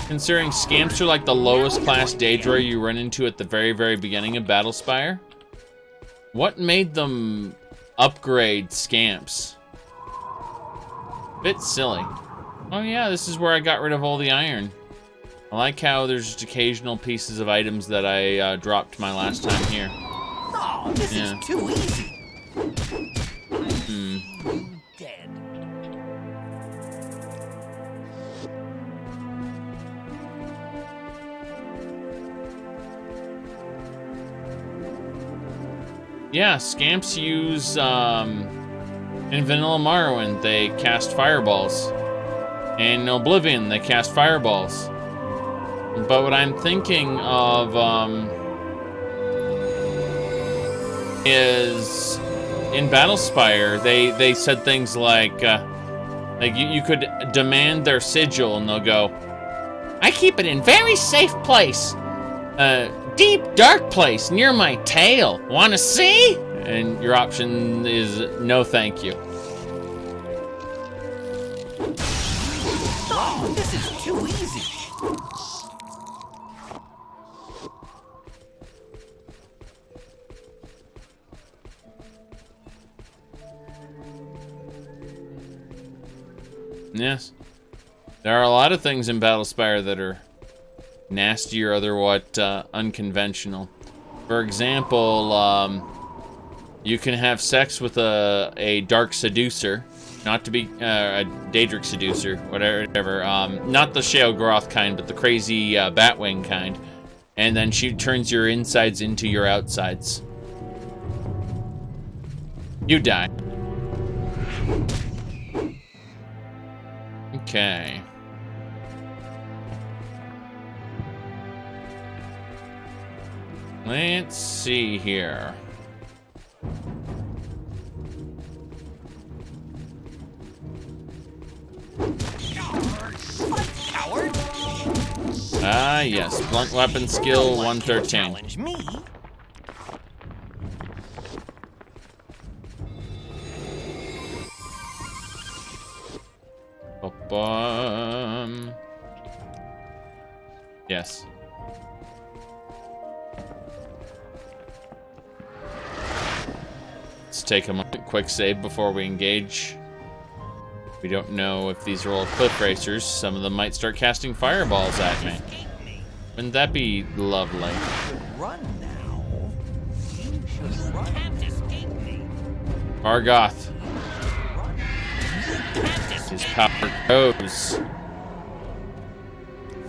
Considering Scamps are like the lowest class Daedra you run into at the very, very beginning of Battlespire. What made them upgrade Scamps? Bit silly. Oh yeah, this is where I got rid of all the iron. I like how there's just occasional pieces of items that I dropped my last time here. Oh, this is too easy. You dead. Yeah, Scamps use, in Vanilla Morrowind, they cast fireballs. In Oblivion, they cast fireballs. But what I'm thinking of, is in Battlespire, they said things like you could demand their sigil and they'll go, I keep it in very safe place. Deep, dark place near my tail. Wanna see? And your option is no thank you. Oh, this is too easy. Yes. There are a lot of things in Battlespire that are nasty or otherwise unconventional. For example, you can have sex with a dark seducer, not to be a Daedric seducer, whatever. Not the Sheogorath kind, but the crazy Batwing kind. And then she turns your insides into your outsides. You die. Okay. Let's see here. Coward. Ah, yes. Blunt weapon skill 113. Challenge me. Yes. Let's take a quick save before we engage. We don't know if these are all cliff racers. Some of them might start casting fireballs at me. Wouldn't that be lovely? Run now. You should run. Can't escape me. Fargoth. His power goes.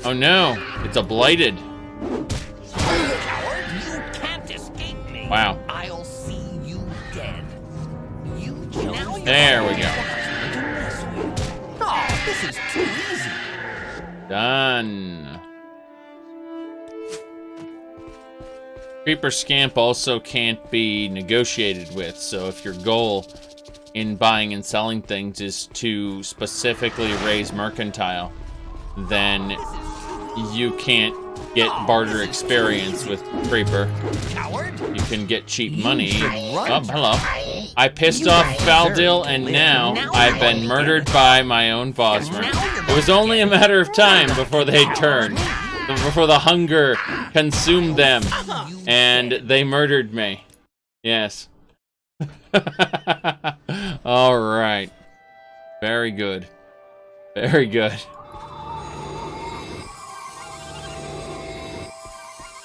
Oh no, it's a blighted. Coward, you can't escape me. Wow. I'll see you dead. You now There we go. Oh, this is too easy. Done. Creeper Scamp also can't be negotiated with, so if your goal in buying and selling things is to specifically raise mercantile, then you can't get barter experience with Creeper. Coward. You can get cheap money. run. Oh, hello. I pissed off Faldil, and now I've been murdered by my own Bosmer. It was only a matter of time before they turned. Before the hunger consumed them, and they murdered me. Yes. All right. Very good. Very good.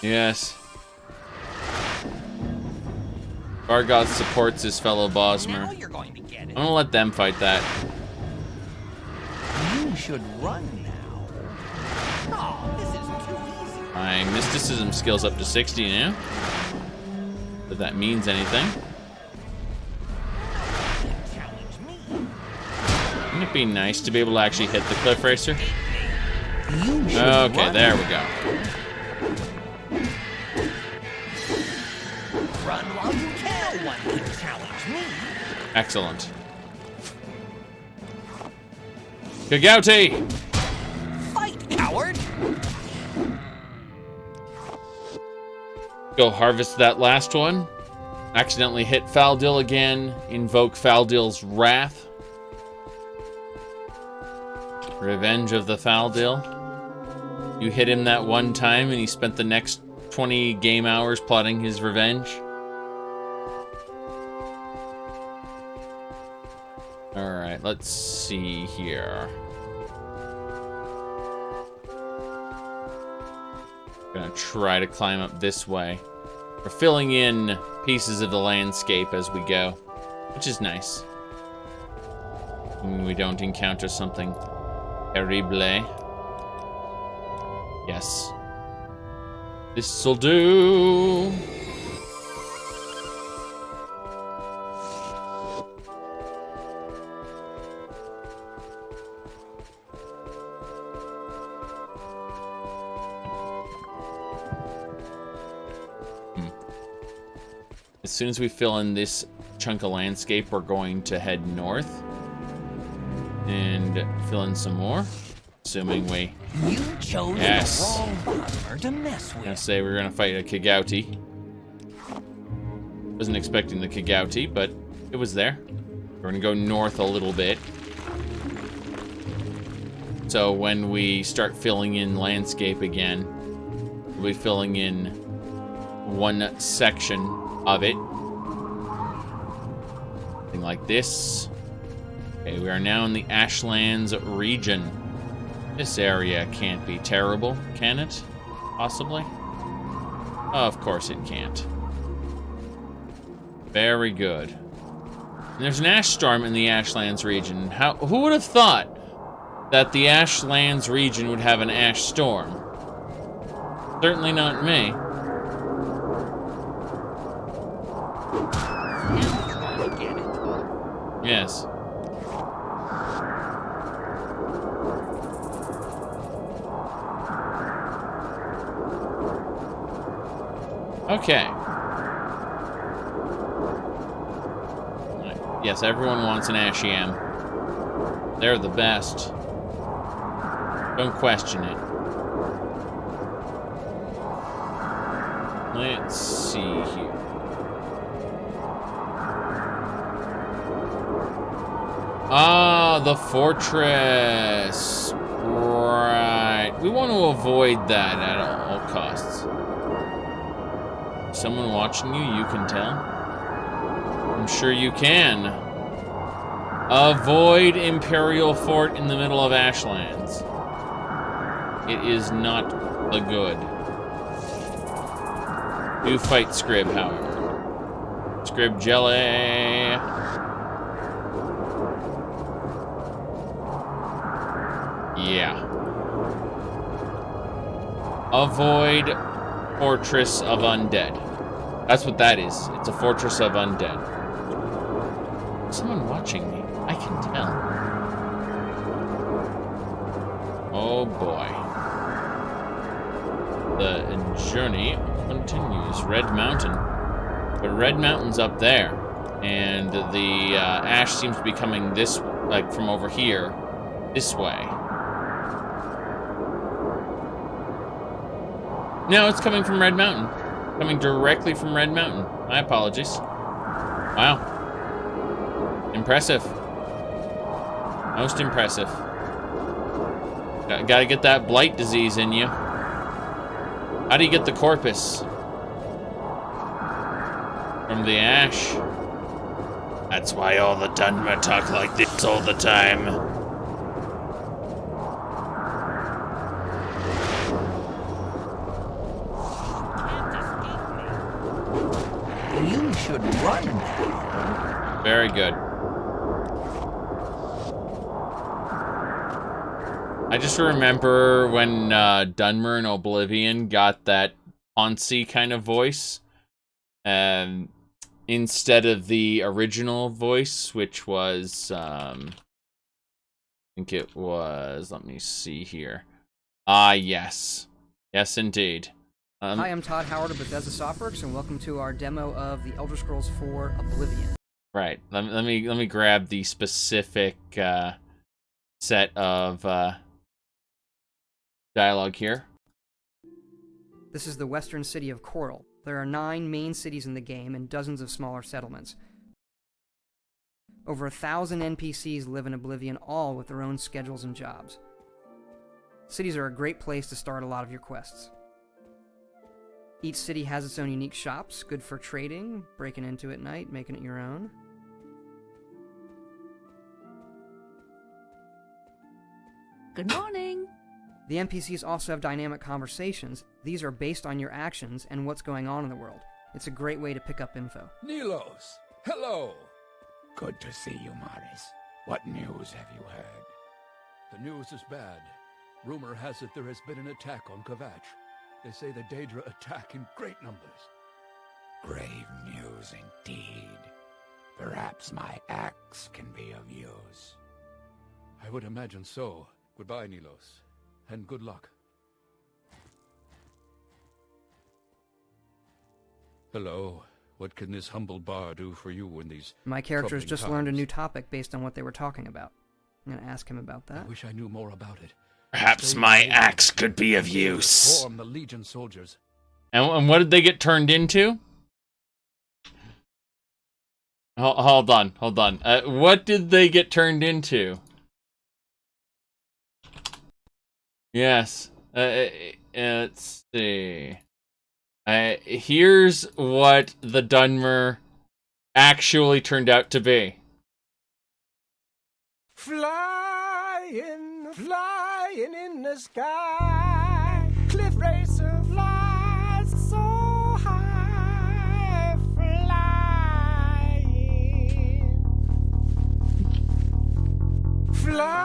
Yes. Fargoth supports his fellow Bosmer. Now you're going to get I'm it. gonna let them fight that. You should run now. Oh, this is too easy. My mysticism skill's up to 60 now. If that means anything. Challenge me. Wouldn't it be nice to be able to actually hit the cliff racer? You should Okay, run. there we go. Run while you can. No one can challenge me. Excellent. Kagouti! Fight, coward. Go harvest that last one. Accidentally hit Faldil again. Invoke Faldil's wrath. Revenge of the Faldil. You hit him that one time and he spent the next 20 game hours plotting his revenge. Alright, let's see here. Gonna try to climb up this way. We're filling in pieces of the landscape as we go, which is nice. When we don't encounter something terrible. Yes. This'll do. As soon as we fill in this chunk of landscape, we're going to head north and fill in some more, assuming we... You chose Yes. the wrong Bosmer to mess I with. say we're gonna fight a Kagouti. Wasn't expecting the Kagouti, but it was there. We're gonna go north a little bit. So when we start filling in landscape again, we'll be filling in one section of it. Something like this. Okay, we are now in the Ashlands region. This area can't be terrible, can it? Possibly? Of course it can't. Very good. And there's an ash storm in the Ashlands region. Who would have thought that the Ashlands region would have an ash storm? Certainly not me. Now you're going to get it. Yes. Okay. Yes, everyone wants an Ashiam. They're the best. Don't question it. Let's see here. Ah, the fortress. Right. We want to avoid that at all costs. Someone watching you, you can tell. I'm sure you can. Avoid Imperial Fort in the middle of Ashlands. It is not the good. Do fight Scrib, however. Scrib jelly. Yeah. Avoid Fortress of Undead. That's what that is. It's a Fortress of Undead. Someone watching me. I can tell. Oh boy. The journey continues. Red Mountain. But Red Mountain's up there. And the ash seems to be coming this, like from over here, this way. No, it's coming from Red Mountain. Coming directly from Red Mountain. My apologies. Wow. Impressive. Most impressive. Gotta get that blight disease in you. How do you get the corpus? From the ash. That's why all the dwemer talk like this all the time. You should run now. Very good. I just remember when Dwemer and Oblivion got that Ponzi kind of voice. Instead of the original voice, which was, I think it was, let me see here. Yes. Yes, indeed. Hi, I'm Todd Howard of Bethesda Softworks, and welcome to our demo of the Elder Scrolls 4 Oblivion. Right. Let me grab the specific set of dialogue here. This is the western city of Coral. There are 9 main cities in the game and dozens of smaller settlements. Over 1,000 NPCs live in Oblivion, all with their own schedules and jobs. Cities are a great place to start a lot of your quests. Each city has its own unique shops, good for trading, breaking into it at night, making it your own. Good morning. The NPCs also have dynamic conversations. These are based on your actions and what's going on in the world. It's a great way to pick up info. Nilos, hello. Good to see you, Morris. What news have you heard? The news is bad. Rumor has it there has been an attack on Kavach. They say the Daedra attack in great numbers. Grave news indeed. Perhaps my axe can be of use. I would imagine so. Goodbye, Nilos. And good luck. Hello. What can this humble bar do for you in these My characters troubling just learned a times? new topic based on what they were talking about. I'm going to ask him about I that. wish I knew more about it. Perhaps Stay my away. axe could be of use. Form the Legion soldiers. And what did they get turned into? Hold on. What did they get turned into? Yes. Let's see. Here's what the Dwemer actually turned out to be. Flying in the sky, cliff racer flies so high, flying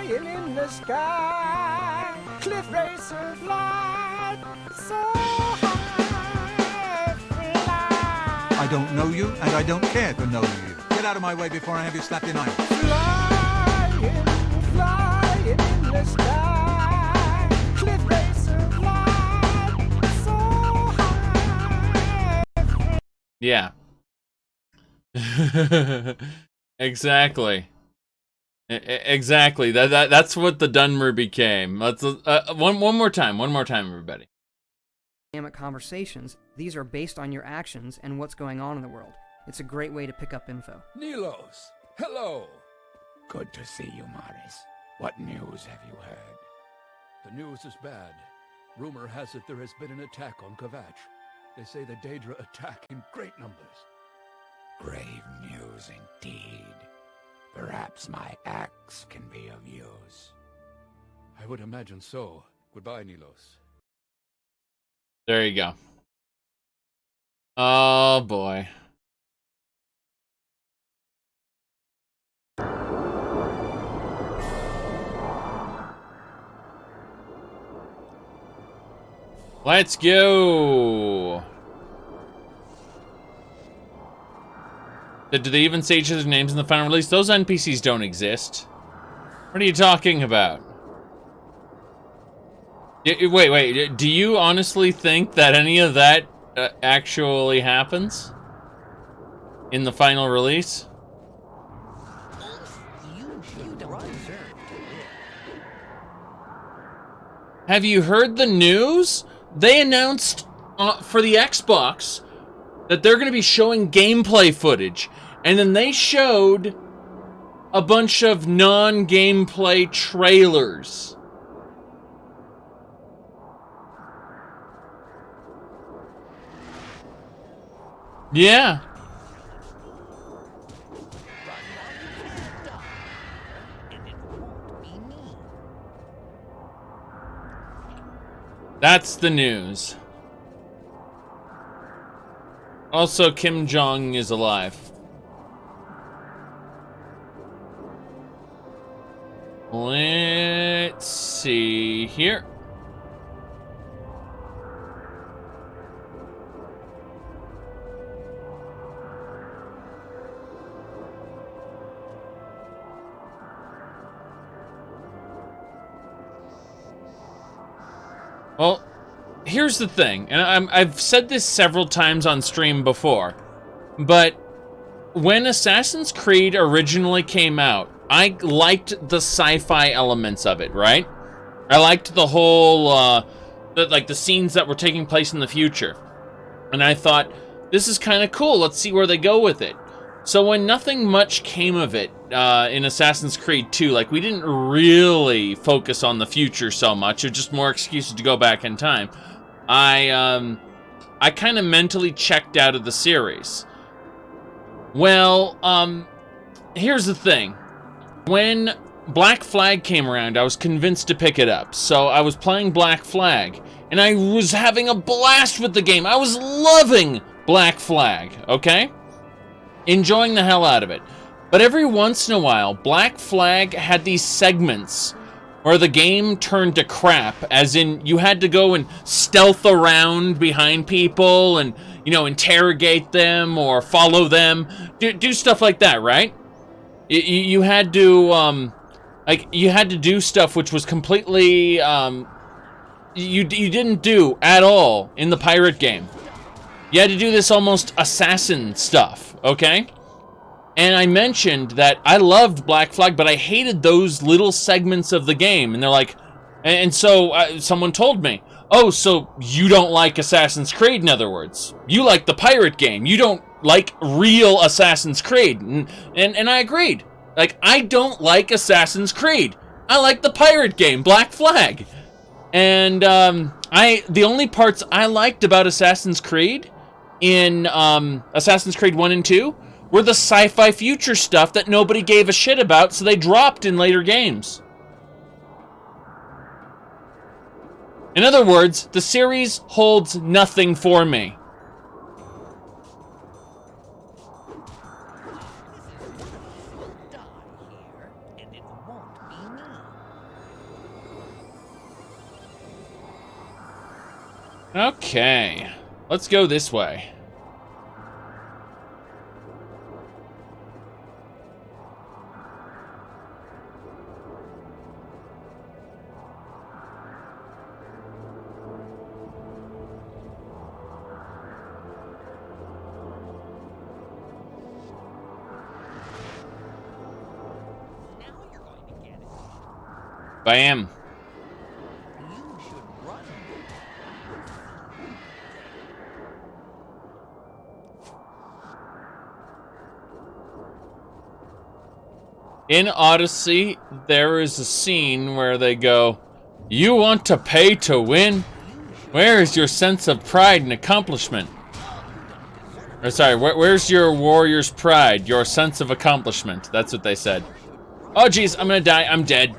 in the sky, cliff racer flies so high, I don't know you, and I don't care to know you. Get out of my way before I have you slapped in iron. Flying in the sky, cliff racer fly so high. Yeah. Exactly. Exactly. That's what the Dwemer became. Let's one more time, everybody. Dynamic conversations. These are based on your actions and what's going on in the world. It's a great way to pick up info. Nilos, hello. Good to see you, Morris. What news have you heard? The news is bad. Rumor has it there has been an attack on Kavach. They say the Daedra attack in great numbers. Grave news indeed. Perhaps my axe can be of use. I would imagine so. Goodbye, Nilos. There you go. Oh boy. Let's go. Did they even say each other's names in the final release? Those NPCs don't exist. What are you talking about? Wait. Do you honestly think that any of that actually happens in the final release? You don't deserve to live. Have you heard the news? They announced for the Xbox that they're going to be showing gameplay footage. And then they showed a bunch of non-gameplay trailers. Yeah. That's the news. Also, Kim Jong is alive. Let's see here. Well, here's the thing, and I've said this several times on stream before, but when Assassin's Creed originally came out, I liked the sci-fi elements of it, right? I liked the whole, the scenes that were taking place in the future. And I thought, this is kind of cool, let's see where they go with it. So when nothing much came of it in Assassin's Creed 2, like, we didn't really focus on the future so much, it was just more excuses to go back in time, I kind of mentally checked out of the series. Well, here's the thing. When Black Flag came around, I was convinced to pick it up. So I was playing Black Flag, and I was having a blast with the game. I was loving Black Flag, okay? Enjoying the hell out of it. But every once in a while, Black Flag had these segments where the game turned to crap, as in you had to go and stealth around behind people and, you know, interrogate them or follow them, do stuff like that, right? You had to, you had to do stuff which was completely, you didn't do at all in the pirate game. You had to do this almost assassin stuff, okay? And I mentioned that I loved Black Flag, but I hated those little segments of the game. And they're like, and so someone told me, oh, so you don't like Assassin's Creed, in other words. You like the pirate game. You don't like real Assassin's Creed. And I agreed. Like, I don't like Assassin's Creed. I like the pirate game, Black Flag. And the only parts I liked about Assassin's Creed in Assassin's Creed 1 and 2 were the sci-fi future stuff that nobody gave a shit about, so they dropped in later games. In other words, the series holds nothing for me. Okay, let's go this way. Bam. In Odyssey, there is a scene where they go, "You want to pay to win? Where is your sense of pride and accomplishment?" Or sorry, where's your warrior's pride, your sense of accomplishment? That's what they said. Oh geez, I'm gonna die, I'm dead.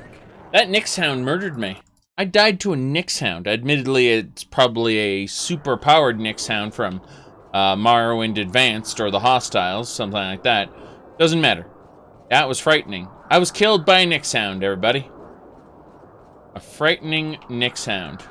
That Nyx Hound murdered me. I died to a Nyx Hound. Admittedly, it's probably a super-powered Nyx Hound from Morrowind Advanced or the Hostiles, something like that. Doesn't matter. That was frightening. I was killed by a Nyx Hound, everybody. A frightening Nyx Hound.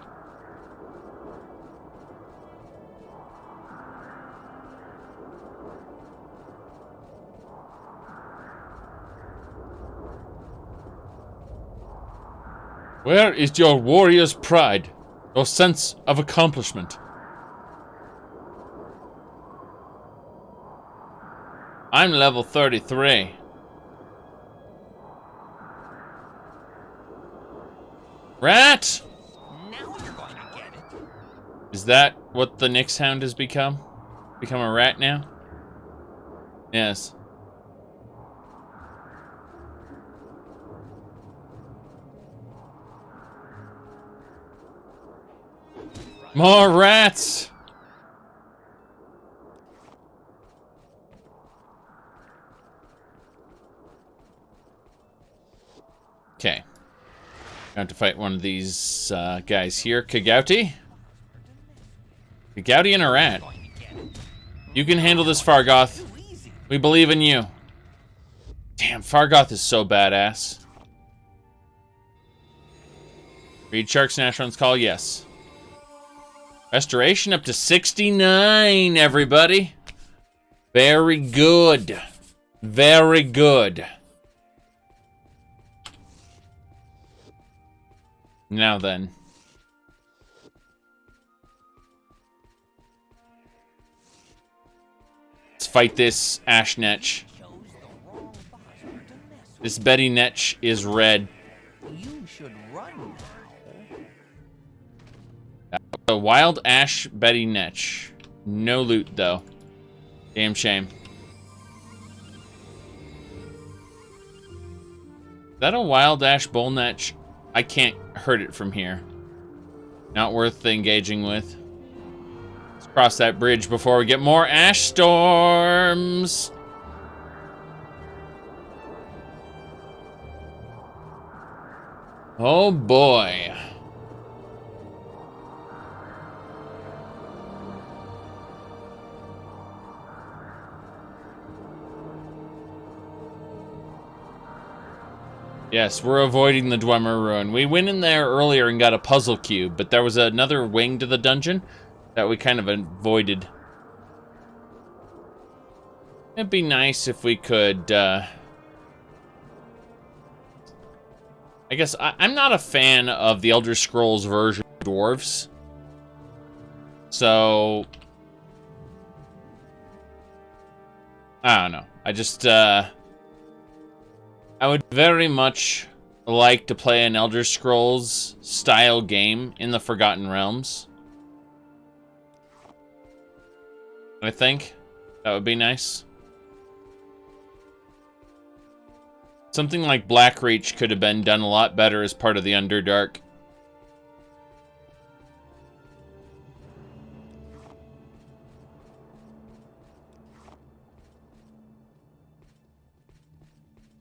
Where is your warrior's pride? Your sense of accomplishment? I'm level 33. Rat! Now you're going to get it. Is that what the Nyx Hound has become? Become a rat now? Yes. More rats! Okay. I have to fight one of these guys here. Kagouti? Kagouti and a rat. You can handle this, Fargoth. We believe in you. Damn, Fargoth is so badass. Read Sharks and Ashlands call, yes. Restoration up to 69, everybody. Very good. Very good. Now then. Let's fight this Ashnetch. This Betty Netch is red. You should run now. A wild ash Betty Netch. No loot though. Damn shame. Is that a wild ash bull netch? I can't hurt it from here. Not worth engaging with. Let's cross that bridge before we get more ash storms. Oh boy. Yes, we're avoiding the Dwemer ruin. We went in there earlier and got a puzzle cube, but there was another wing to the dungeon that we kind of avoided. It'd be nice if we could, I guess I'm not a fan of the Elder Scrolls version of dwarves. So I don't know. I just I would very much like to play an Elder Scrolls style game in the Forgotten Realms. I think that would be nice. Something like Blackreach could have been done a lot better as part of the Underdark.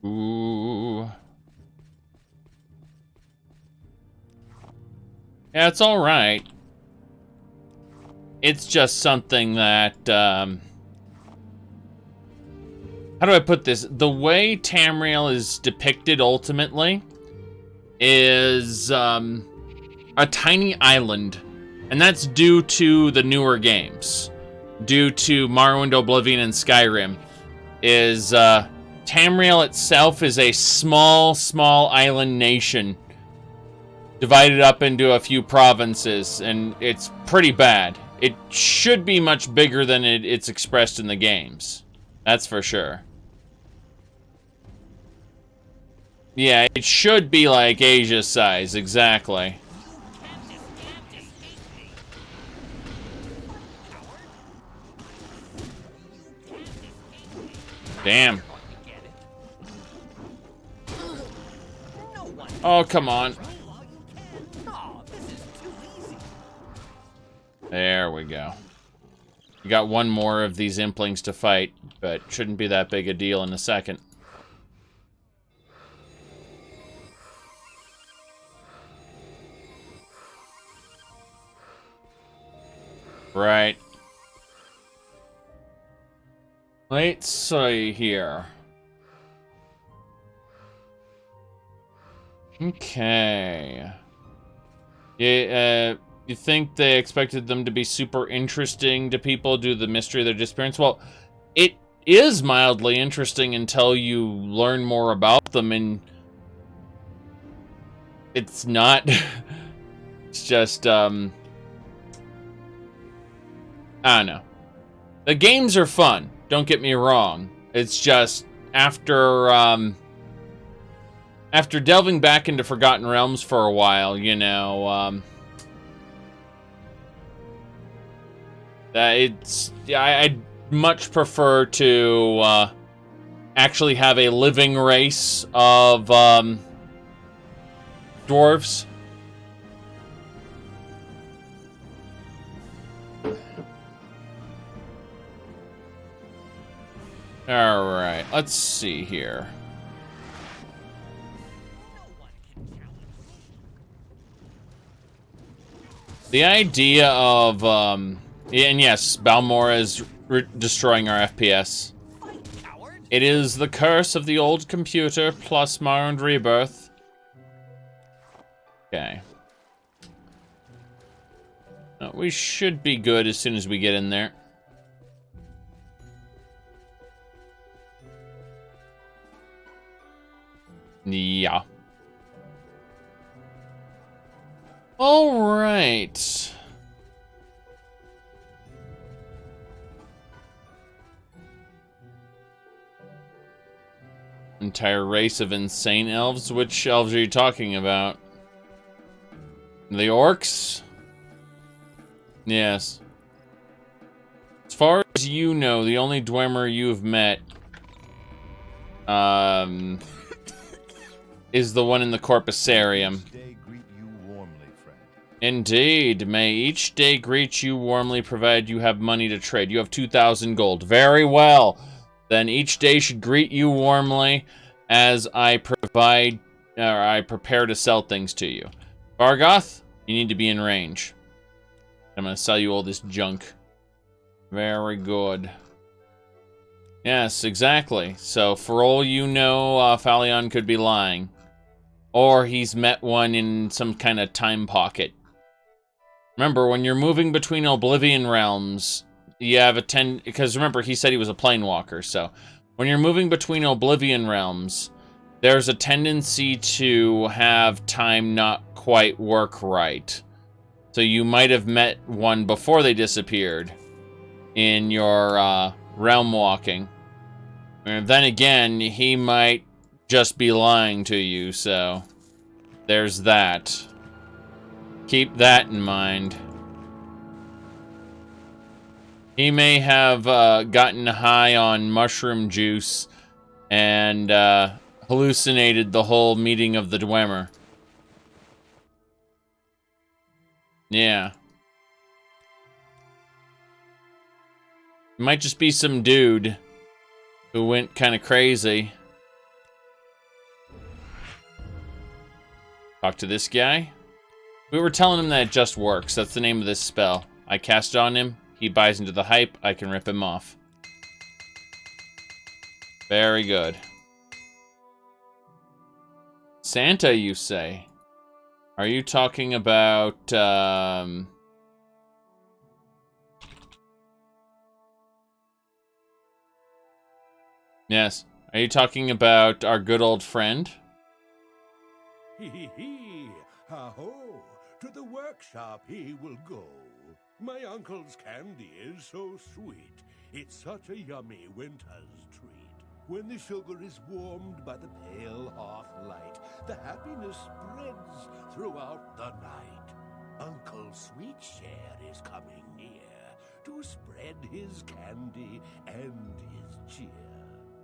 Ooh. Yeah, it's all right. It's just something that, how do I put this? The way Tamriel is depicted ultimately is a tiny island. And that's due to the newer games. Due to Morrowind, Oblivion, and Skyrim. Is, Tamriel itself is a small island nation divided up into a few provinces, and it's pretty bad. It should be much bigger than it's expressed in the games. That's for sure. Yeah, it should be like Asia size, exactly. Damn. Oh, come on. There we go. We got one more of these implings to fight, but shouldn't be that big a deal in a second. Right. Let's see here. Okay. Yeah, you think they expected them to be super interesting to people due to the mystery of their disappearance? Well, it is mildly interesting until you learn more about them, and it's not. It's just, I don't know. The games are fun, don't get me wrong. It's just, after delving back into Forgotten Realms for a while, you know, I'd much prefer to actually have a living race of dwarves. All right, let's see here. The idea of, and yes, Balmora is destroying our FPS. It is the curse of the old computer plus Morrowind Rebirth. Okay. We should be good as soon as we get in there. Yeah. All right. Entire race of insane elves? Which elves are you talking about? The orcs? Yes. As far as you know, the only dwemer you've met is the one in the Corpusarium. Indeed, may each day greet you warmly, provided you have money to trade. You have 2,000 gold. Very well. Then each day should greet you warmly as I prepare to sell things to you. Fargoth, you need to be in range. I'm gonna sell you all this junk. Very good. Yes, exactly. So for all you know, Falion could be lying. Or he's met one in some kind of time pocket. Remember, when you're moving between Oblivion realms, you have a because remember, he said he was a planewalker, so when you're moving between Oblivion realms, there's a tendency to have time not quite work right. So you might have met one before they disappeared in your realm walking. And then again, he might just be lying to you, so there's that. Keep that in mind. He may have gotten high on mushroom juice and hallucinated the whole meeting of the dwemer. Yeah. It might just be some dude who went kind of crazy. Talk to this guy. We were telling him that it just works. That's the name of this spell. I cast it on him. He buys into the hype. I can rip him off. Very good. Santa, you say? Are you talking about, Yes. Are you talking about our good old friend? Hee hee hee! Ha-ho! To the workshop he will go. My uncle's candy is so sweet. It's such a yummy winter's treat. When the sugar is warmed by the pale hearth light, the happiness spreads throughout the night. Uncle Sweetshare is coming near to spread his candy and his cheer.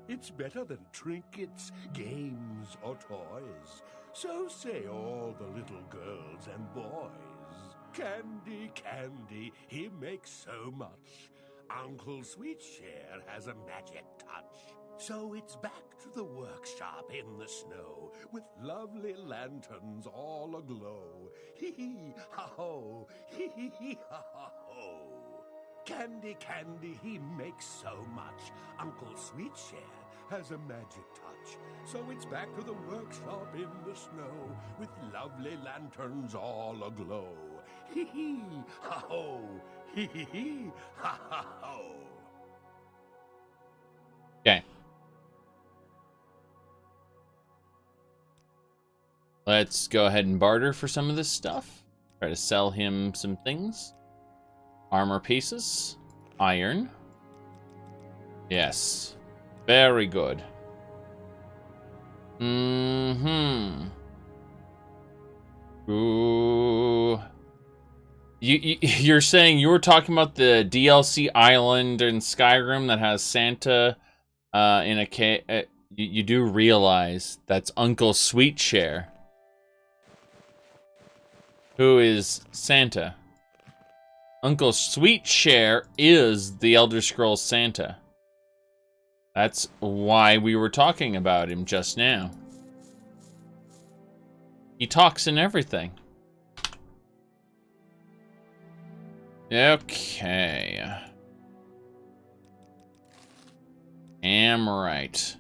It's better than trinkets, games, or toys. So say all the little girls and boys. Candy, candy, he makes so much. Uncle Sweetshare has a magic touch. So it's back to the workshop in the snow, with lovely lanterns all aglow. Hee-hee, ha-ho, hee-hee, ha-ha-ho. Candy, candy, he makes so much. Uncle Sweetshare has a magic touch. So it's back to the workshop in the snow, with lovely lanterns all aglow. Hee-hee, ha-ho, hee-hee, ha-ha-ho. Okay. Let's go ahead and barter for some of this stuff. Try to sell him some things. Armor pieces. Iron. Yes. Very good. Mm-hmm. Ooh. You're saying you were talking about the DLC island in Skyrim that has Santa in a cave. You do realize that's Uncle Sweetshare. Who is Santa? Uncle Sweetshare is the Elder Scrolls Santa. That's why we were talking about him just now. He talks in everything. Okay. Am right.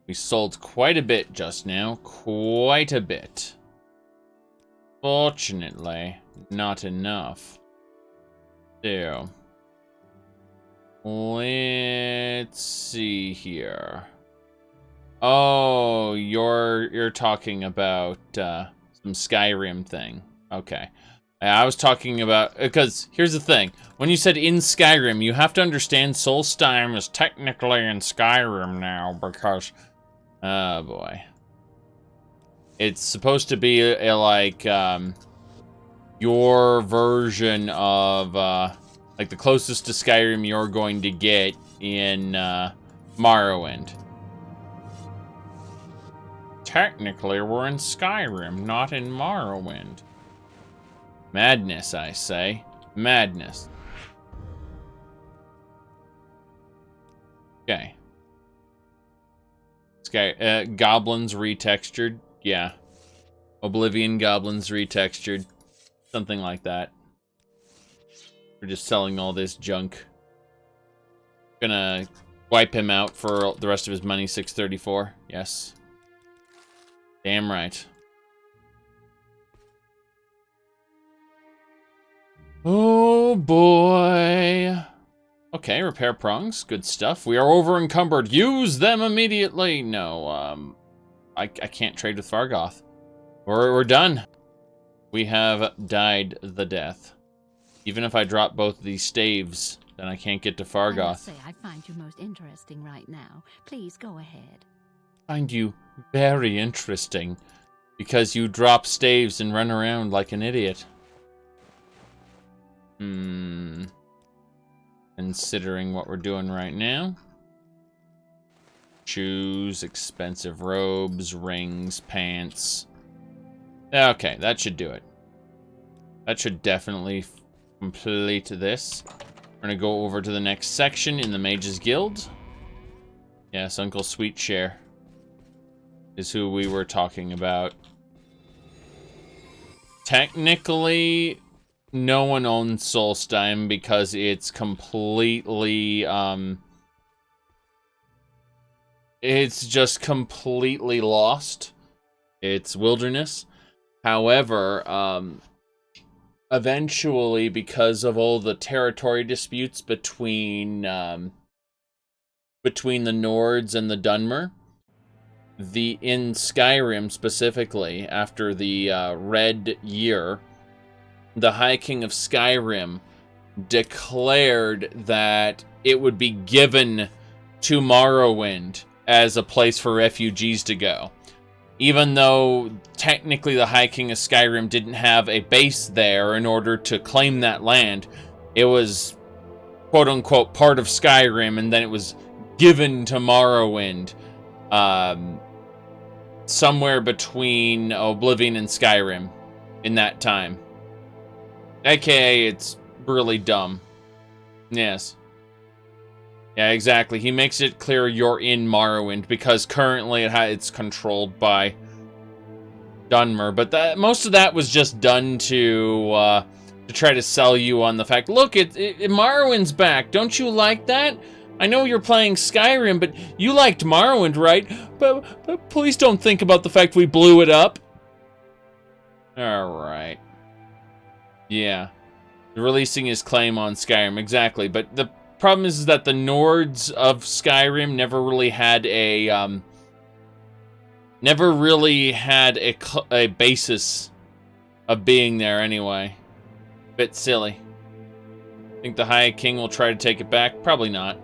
We sold quite a bit just now. Quite a bit. Fortunately, not enough. So, let's see here. Oh, you're talking about some Skyrim thing. Okay. I was talking about, because here's the thing. When you said in Skyrim, you have to understand Solstheim is technically in Skyrim now because, oh boy. It's supposed to be like your version of like the closest to Skyrim you're going to get in Morrowind. Technically, we're in Skyrim, not in Morrowind. Madness, I say. Madness. Okay. Goblins retextured. Yeah. Oblivion goblins retextured. Something like that. We're just selling all this junk. Gonna wipe him out for the rest of his money, 634. Yes. Damn right. Oh boy. Okay, repair prongs. Good stuff. We are over encumbered. Use them immediately. No, I can't trade with Fargoth. We're done. We have died the death. Even if I drop both these staves, then I can't get to I must Fargoth. say, I find you most interesting right now. Please go ahead. Find you very interesting because you drop staves and run around like an idiot. Considering what we're doing right now. Shoes, expensive robes, rings, pants. Okay, that should do it. That should definitely complete this. We're gonna go over to the next section in the Mages Guild. Yes, Uncle Sweetshare is who we were talking about. Technically, no one owns Solstheim because it's completely, it's just completely lost. It's wilderness. However, eventually, because of all the territory disputes between the Nords and the Dunmer, in Skyrim specifically, after the Red Year, the High King of Skyrim declared that it would be given to Morrowind as a place for refugees to go. Even though technically the High King of Skyrim didn't have a base there in order to claim that land, it was quote-unquote part of Skyrim, and then it was given to Morrowind somewhere between Oblivion and Skyrim in that time. AKA, it's really dumb. Yes. Yeah, exactly. He makes it clear you're in Morrowind because currently it's controlled by Dunmer. But most of that was just done to try to sell you on the fact, look, Morrowind's back. Don't you like that? I know you're playing Skyrim, but you liked Morrowind, right? But please don't think about the fact we blew it up. All right. Yeah. Releasing his claim on Skyrim, exactly. But the problem is that the Nords of Skyrim never really had a basis of being there anyway. Bit silly. Think the High King will try to take it back? Probably not.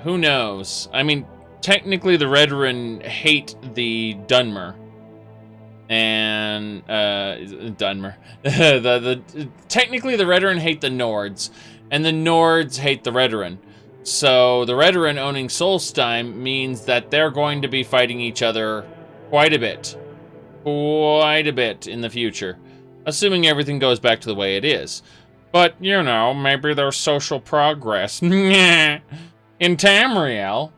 Who knows? I mean, technically the Redaran hate the Dunmer. And Dunmer. Technically the Redaran hate the Nords, and the Nords hate the Redaran. So the Redaran owning Solstheim means that they're going to be fighting each other quite a bit in the future, assuming everything goes back to the way it is. But you know, maybe there's social progress. In Tamriel,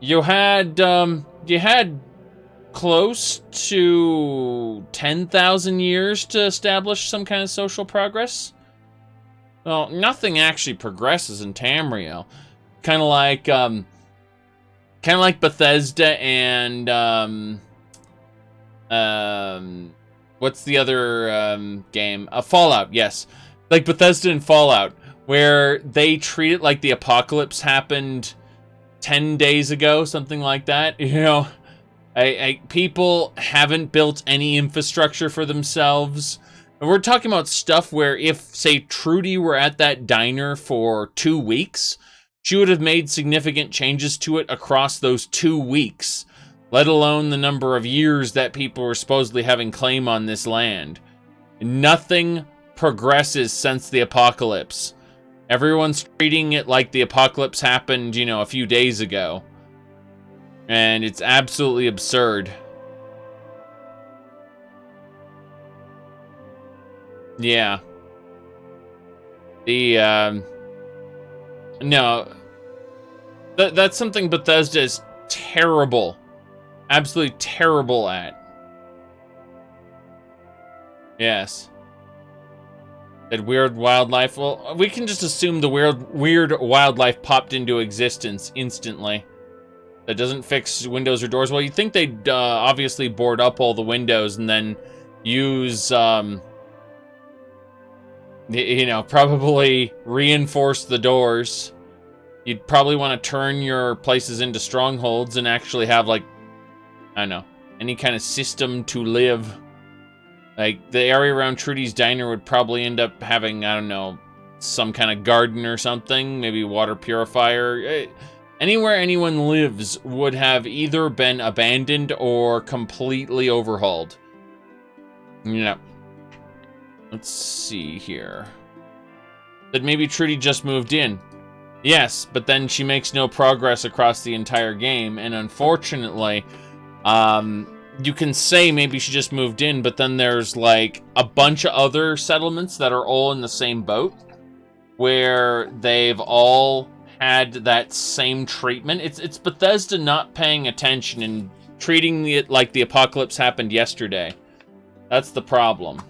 you had close to 10,000 years to establish some kind of social progress. Well, nothing actually progresses in Tamriel. Kind of like Bethesda and what's the other game? Fallout. Yes, like Bethesda and Fallout, where they treat it like the apocalypse happened 10 days ago, something like that. You know, people haven't built any infrastructure for themselves. And we're talking about stuff where if, say, Trudy were at that diner for 2 weeks, she would have made significant changes to it across those 2 weeks, let alone the number of years that people were supposedly having claim on this land. Nothing progresses since the apocalypse. Everyone's treating it like the apocalypse happened, you know, a few days ago. And it's absolutely absurd. Yeah. No. That's something Bethesda is terrible. Absolutely terrible at. Yes. That weird wildlife. Well, we can just assume the weird wildlife popped into existence instantly. That doesn't fix windows or doors. Well, you'd think they'd obviously board up all the windows and then use, you know, probably reinforce the doors. You'd probably want to turn your places into strongholds and actually have, like, I don't know, any kind of system to live. Like, the area around Trudy's Diner would probably end up having, I don't know, some kind of garden or something, maybe water purifier. Anywhere anyone lives would have either been abandoned or completely overhauled. Yeah. Let's see here. That maybe Trudy just moved in. Yes, but then she makes no progress across the entire game, and unfortunately, you can say maybe she just moved in, but then there's like a bunch of other settlements that are all in the same boat, where they've all had that same treatment. It's Bethesda not paying attention and treating it like the apocalypse happened yesterday. That's the problem.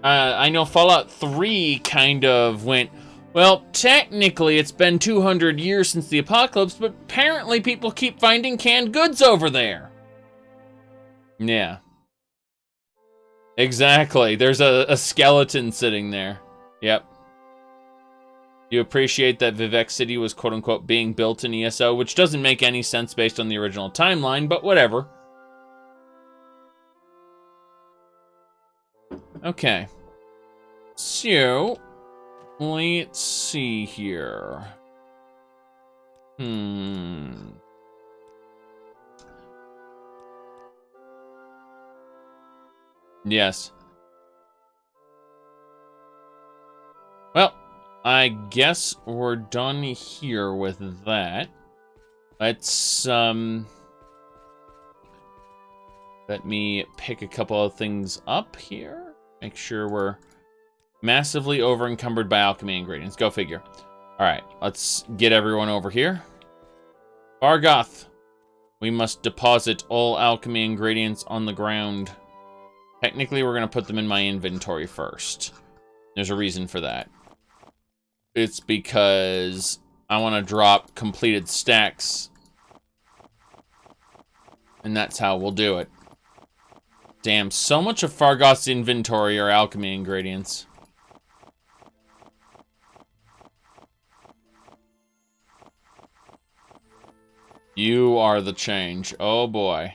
I know Fallout 3 kind of went, well, technically it's been 200 years since the apocalypse, but apparently people keep finding canned goods over there. Yeah. Exactly. There's a skeleton sitting there. Yep. You appreciate that Vivec City was quote-unquote being built in ESO, which doesn't make any sense based on the original timeline, but whatever. Okay. So, let's see here. Yes. Well, I guess we're done here with that. Let's, let me pick a couple of things up here. Make sure we're massively over-encumbered by alchemy ingredients. Go figure. Alright, let's get everyone over here. Fargoth. We must deposit all alchemy ingredients on the ground. Technically, we're going to put them in my inventory first. There's a reason for that. It's because I want to drop completed stacks. And that's how we'll do it. Damn, so much of Fargoth's inventory are alchemy ingredients. You are the change. Oh boy.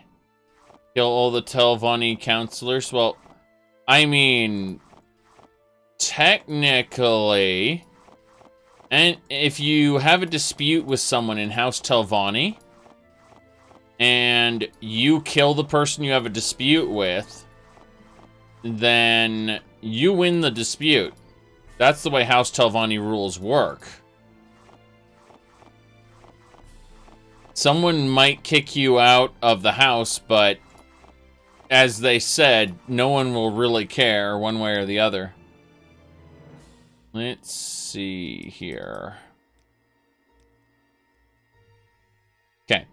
Kill all the Telvanni counselors. Well, I mean, technically, and if you have a dispute with someone in House Telvanni, and you kill the person you have a dispute with, then you win the dispute. That's the way House Telvanni rules work. Someone might kick you out of the house, but as they said, no one will really care one way or the other. Let's see here. Okay.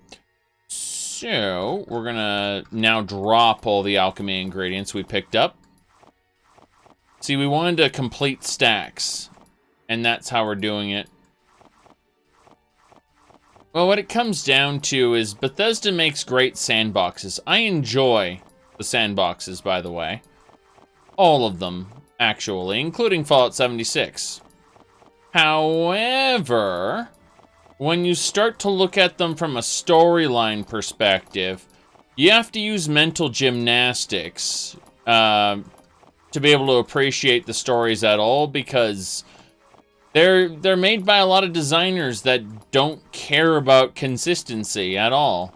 So, we're gonna now drop all the alchemy ingredients we picked up. See, we wanted to complete stacks, and that's how we're doing it. Well, what it comes down to is Bethesda makes great sandboxes. I enjoy the sandboxes, by the way. All of them, actually, including Fallout 76. However, when you start to look at them from a storyline perspective, you have to use mental gymnastics to be able to appreciate the stories at all, because they're made by a lot of designers that don't care about consistency at all.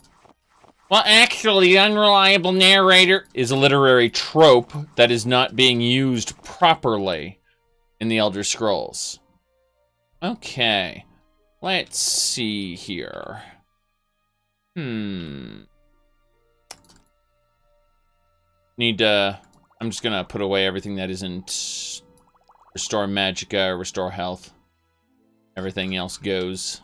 Well, actually, unreliable narrator is a literary trope that is not being used properly in the Elder Scrolls. Okay, let's see here. I'm just gonna put away everything that isn't restore magicka, restore health. Everything else goes.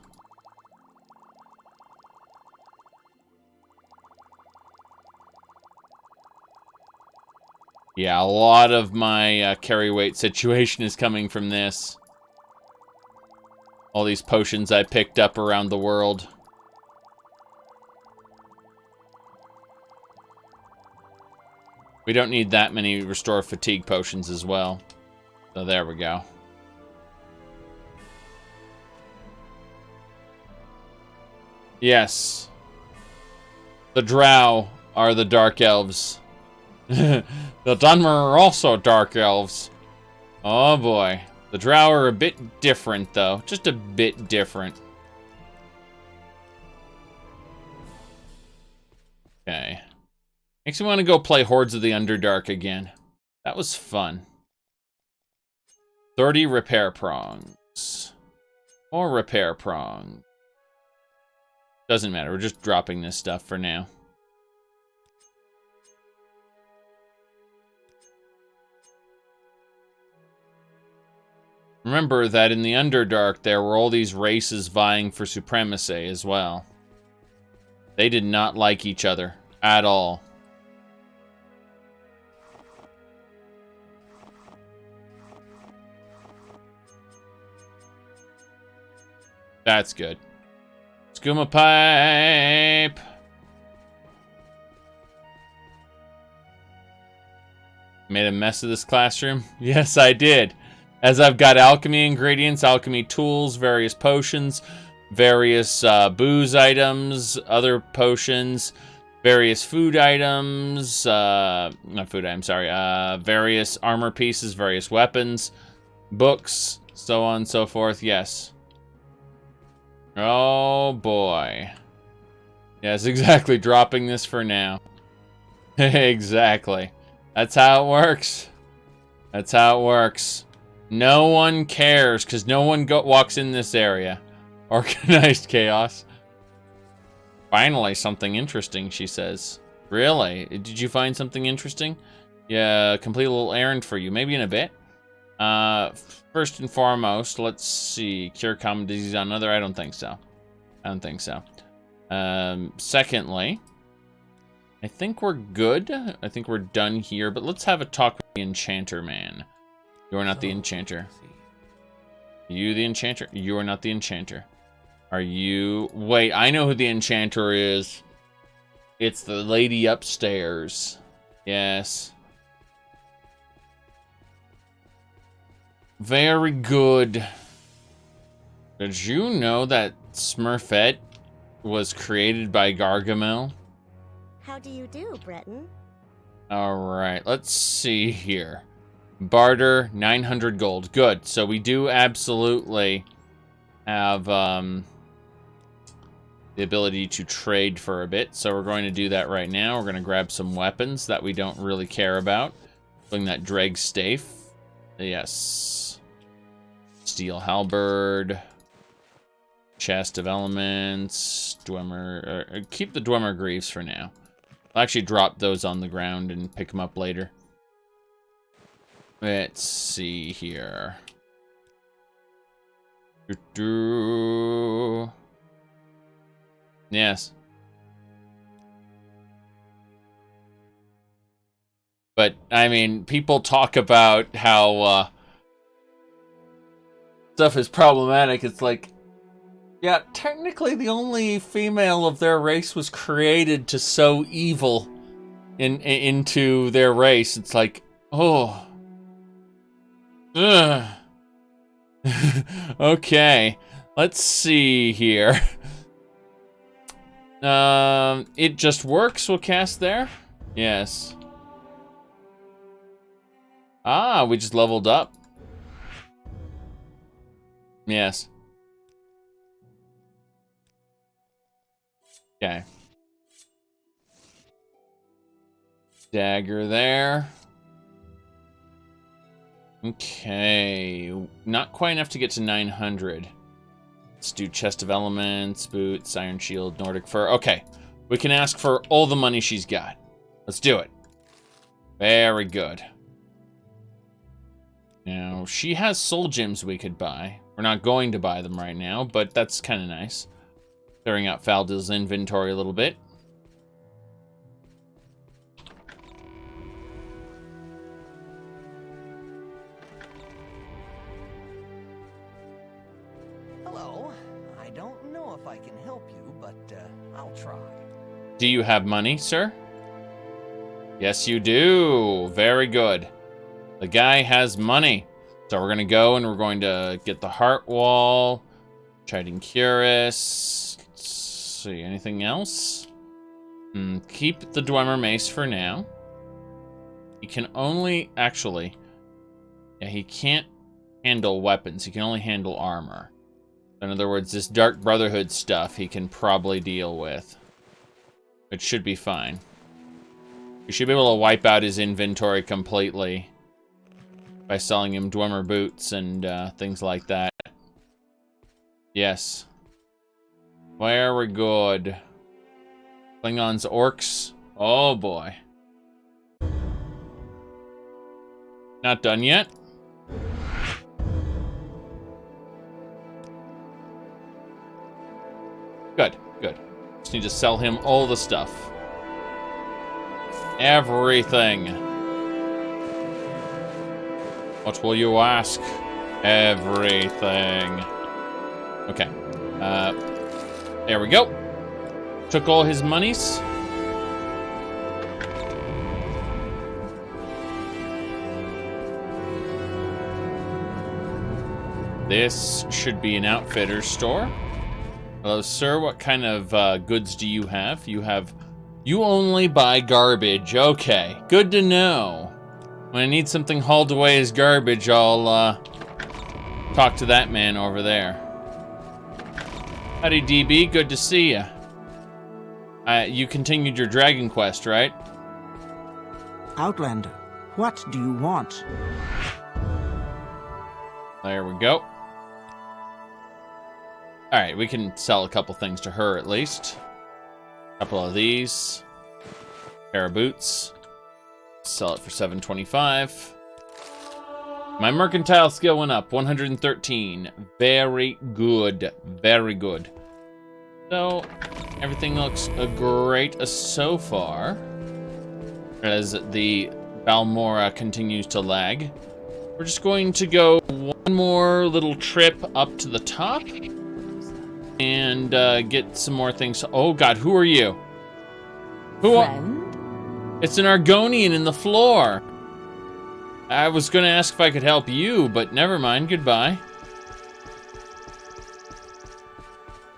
Yeah, a lot of my carry weight situation is coming from this. All these potions I picked up around the world. We don't need that many restore fatigue potions as well. So there we go. Yes. The drow are the dark elves. The dwemer are also dark elves. Oh boy. The drow are a bit different though. Just a bit different. Okay. Makes me want to go play Hordes of the Underdark again. That was fun. 30 repair prongs. Or repair prong. Doesn't matter, we're just dropping this stuff for now. Remember that in the Underdark there were all these races vying for supremacy as well. They did not like each other at all. That's good. Skooma pipe. Made a mess of this classroom? Yes, I did. As I've got alchemy ingredients, alchemy tools, various potions, various booze items, other potions, various food items, not food items, sorry, various armor pieces, various weapons, books, so on and so forth, yes. Oh boy. Yes, exactly. Dropping this for now. Exactly. That's how it works. That's how it works. No one cares, because no one walks in this area. Organized chaos. Finally, something interesting, she says. Really? Did you find something interesting? Yeah, complete a little errand for you. Maybe in a bit. First and foremost, let's see. Cure common disease on another? I don't think so. I don't think so. Secondly, I think we're good. I think we're done here, but let's have a talk with the Enchanter man. You're not the Enchanter. You the Enchanter? You are not the Enchanter. Are you... Wait, I know who the Enchanter is. It's the lady upstairs. Yes. Very good. Did you know that Smurfette was created by Gargamel? How do you do, Breton? Alright, let's see here. Barter, 900 gold. Good. So we do absolutely have the ability to trade for a bit. So we're going to do that right now. We're going to grab some weapons that we don't really care about. Including that dreg staff. Yes. Steel halberd. Chest of elements. Dwemer. Keep the dwemer greaves for now. I'll actually drop those on the ground and pick them up later. Let's see here. Yes. I mean, people talk about how stuff is problematic. It's like, yeah, technically the only female of their race was created to sow evil into their race. It's like, oh. Ugh. Okay, let's see here. It just works. We'll cast there. Yes. Ah, we just leveled up. Yes. Okay. Dagger there. Okay. Not quite enough to get to 900. Let's do Chest of Elements, Boots, Iron Shield, Nordic Fur. Okay. We can ask for all the money she's got. Let's do it. Very good. Now, she has soul gems we could buy. We're not going to buy them right now, but that's kind of nice. Clearing out Faldil's inventory a little bit. Hello. I don't know if I can help you, but I'll try. Do you have money, sir? Yes, you do. Very good. The guy has money. So we're going to go and we're going to get the Heart Wall. Chiding Cuirass. Let's see, anything else? Keep the Dwemer Mace for now. He can only, actually, yeah, he can't handle weapons. He can only handle armor. In other words, this Dark Brotherhood stuff he can probably deal with. It should be fine. We should be able to wipe out his inventory completely by selling him Dwemer boots and things like that. Yes. Very good. Klingons, orcs. Oh boy. Not done yet. Good, good. Just need to sell him all the stuff. Everything. What will you ask? Everything. Okay. There we go. Took all his monies. This should be an outfitter's store. Hello, sir. What kind of goods do you have? You only buy garbage. Okay, good to know. When I need something hauled away as garbage, I'll talk to that man over there. Howdy, DB. Good to see ya. You continued your dragon quest, right? Outlander, what do you want? There we go. Alright, we can sell a couple things to her at least. A couple of these. Pair of boots. Sell it for $7.25. My mercantile skill went up, 113. Very good. Very good. So, everything looks great so far. As the Balmora continues to lag. We're just going to go one more little trip up to the top. And get some more things. Oh god, who are you? It's an Argonian in the floor. I was gonna ask if I could help you, but never mind, goodbye.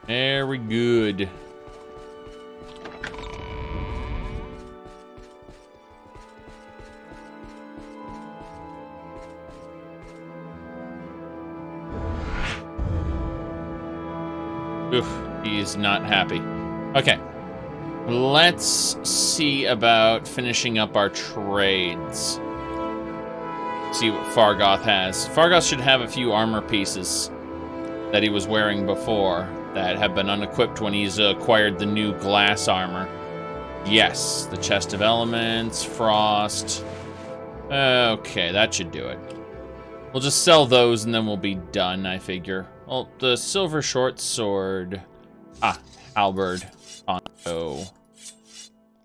Very good. Oof, he's not happy. Okay. Let's see about finishing up our trades. See what Fargoth has. Fargoth should have a few armor pieces that he was wearing before that have been unequipped when he's acquired the new glass armor. Yes, the Chest of Elements, Frost. Okay, that should do it. We'll just sell those and then we'll be done, I figure. Well, the silver short sword. Halberd. Oh.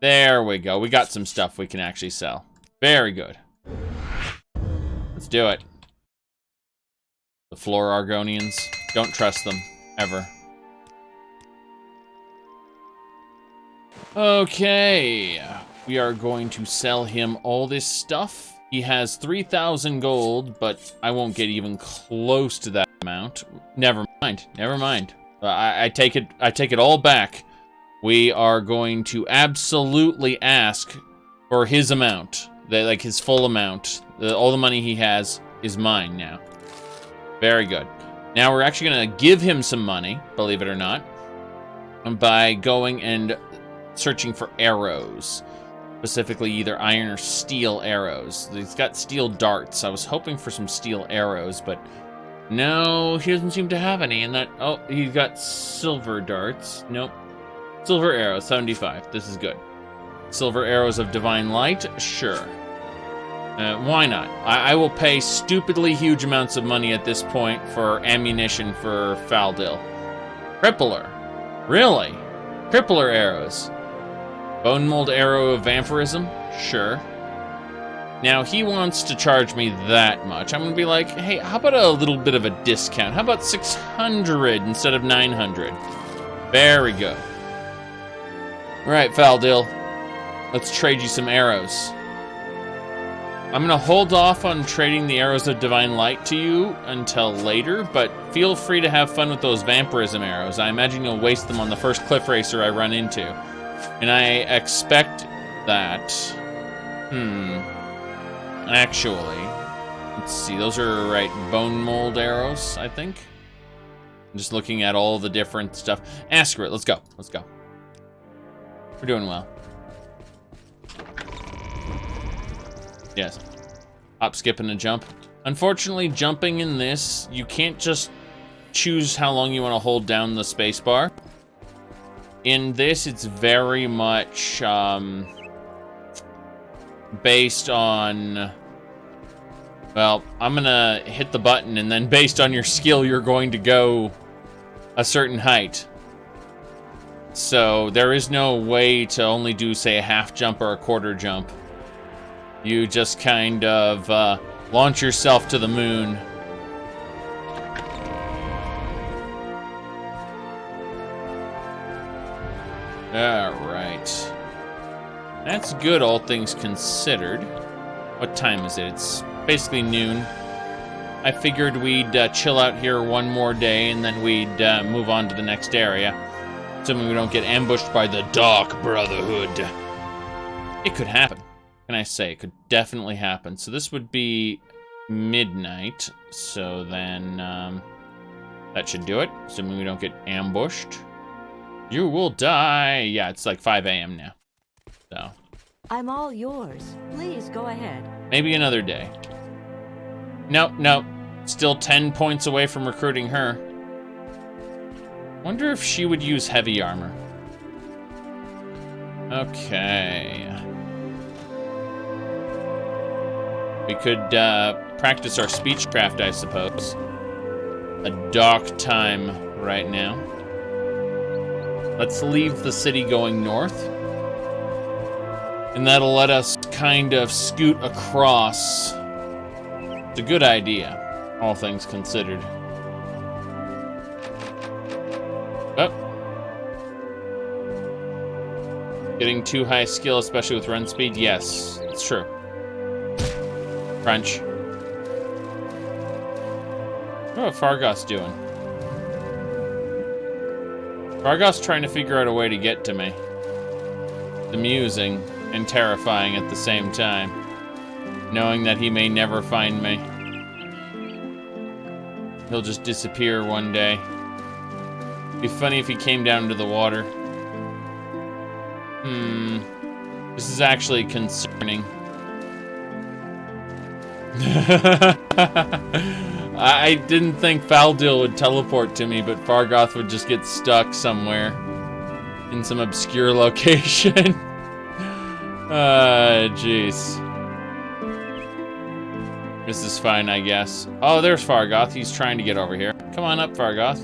There we go. We got some stuff we can actually sell. Very good. Let's do it. The floor Argonians. Don't trust them. Ever. Okay. We are going to sell him all this stuff. He has 3,000 gold, but I won't get even close to that amount. Never mind. Never mind. I take it all back. We are going to absolutely ask for his amount. Like his full amount. All the money he has is mine now. Very good. Now we're actually going to give him some money, believe it or not, by going and searching for arrows. Specifically either iron or steel arrows. He's got steel darts. I was hoping for some steel arrows, but no, he doesn't seem to have any. And that, oh, he's got silver darts. Nope. Silver arrows, 75. This is good. Silver arrows of divine light? Sure. Why not? I will pay stupidly huge amounts of money at this point for ammunition for Faldil. Crippler. Really? Crippler arrows. Bone mold arrow of vampirism? Sure. Now, he wants to charge me that much. I'm going to be like, hey, how about a little bit of a discount? How about 600 instead of 900? Very good. Right, Faldil. Let's trade you some arrows. I'm going to hold off on trading the arrows of divine light to you until later, but feel free to have fun with those vampirism arrows. I imagine you'll waste them on the first cliff racer I run into. And I expect that... Actually, let's see, those are, right, bone mold arrows, I think? I'm just looking at all the different stuff. Askeret, let's go, let's go. We're doing well. Yes. Hop, skip, and a jump. Unfortunately, jumping in this, you can't just choose how long you want to hold down the spacebar. In this, it's very much based on... Well, I'm gonna hit the button, and then based on your skill, you're going to go a certain height. So there is no way to only do, say, a half jump or a quarter jump. You just kind of launch yourself to the moon. Alright. That's good, all things considered. What time is it? It's basically noon. I figured we'd chill out here one more day, and then we'd move on to the next area. Assuming we don't get ambushed by the Dark Brotherhood. It could happen. Can I say? It could definitely happen. So this would be midnight. So then that should do it. Assuming we don't get ambushed. You will die. Yeah, it's like 5 a.m. now. So. I'm all yours. Please go ahead. Maybe another day. Nope, nope. Still 10 points away from recruiting her. Wonder if she would use heavy armor. Okay. We could practice our speechcraft, I suppose. A dark time right now. Let's leave the city going north. And that'll let us kind of scoot across. It's a good idea, all things considered. Oh. Getting too high skill, especially with run speed? Yes, it's true. Crunch. What Fargoth's doing? Fargoth's trying to figure out a way to get to me. Amusing and terrifying at the same time. Knowing that he may never find me. He'll just disappear one day. It'd be funny if he came down into the water. This is actually concerning. I didn't think Faldil would teleport to me, but Fargoth would just get stuck somewhere in some obscure location. Jeez. This is fine, I guess. Oh, there's Fargoth. He's trying to get over here. Come on up, Fargoth.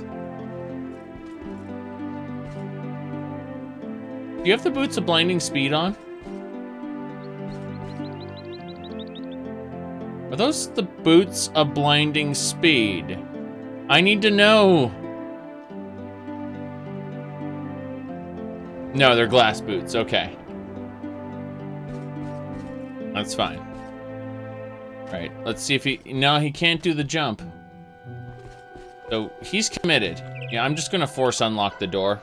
Do you have the Boots of Blinding Speed on? Are those the boots of blinding speed? I need to know. No, they're glass boots. Okay. That's fine. Alright, let's see if he... No, he can't do the jump. So, he's committed. Yeah, I'm just gonna force unlock the door.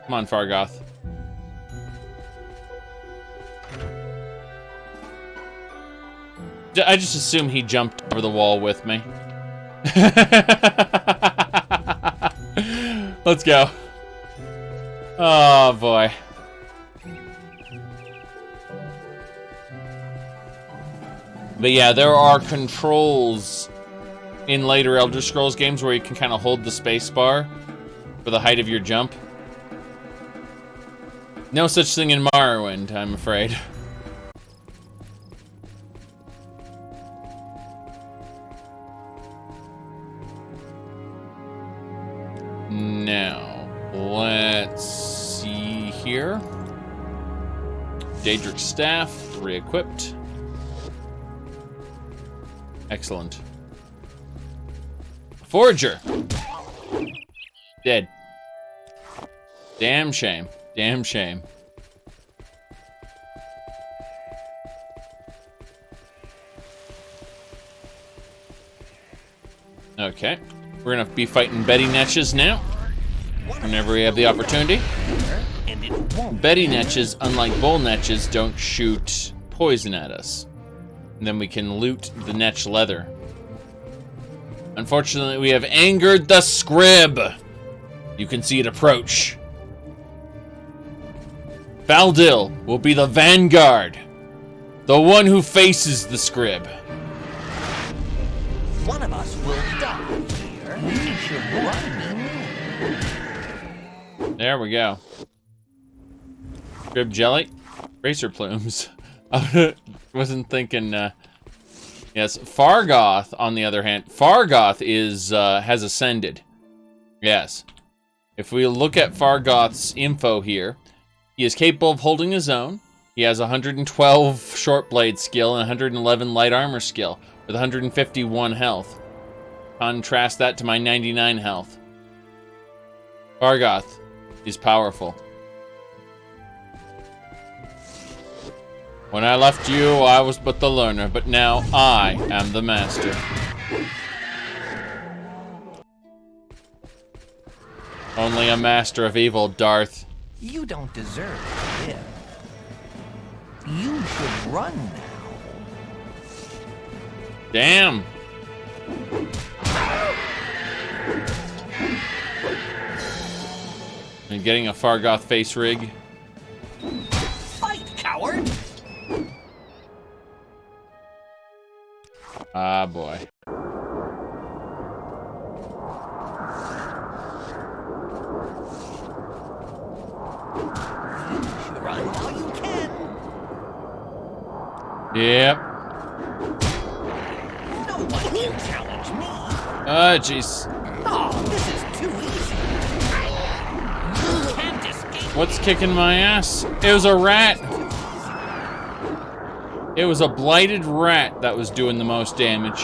Come on, Fargoth. I just assume he jumped over the wall with me. Let's go. Oh, boy. But yeah, there are controls in later Elder Scrolls games where you can kind of hold the space bar for the height of your jump. No such thing in Morrowind, I'm afraid. Now, let's see here. Daedric's staff, re-equipped. Excellent. Forager! Dead. Damn shame. Damn shame. Okay. We're gonna be fighting Betty Netches now. Whenever we have the opportunity. Betty Netches, unlike Bull Netches, don't shoot poison at us. And then we can loot the Netch leather. Unfortunately, we have angered the Scrib. You can see it approach. Faldil will be the vanguard. The one who faces the Scrib. One of us will die here. We should run. There we go. Scrib jelly. Racer plumes. I wasn't thinking, yes, Fargoth, on the other hand, Fargoth is, has ascended. Yes. If we look at Fargoth's info here, he is capable of holding his own. He has 112 short blade skill and 111 light armor skill, with 151 health. Contrast that to my 99 health. Fargoth is powerful. When I left you, I was but the learner, but now I am the master. Only a master of evil, Darth. You don't deserve to live. You should run now. Damn. I'm getting a Fargoth face rig. Fight, coward! Ah, boy. Run while you can. Yep. No one can challenge me. Ah, jeez. Oh, this is too easy. You can't escape. What's kicking my ass? It was a rat. It was a blighted rat that was doing the most damage.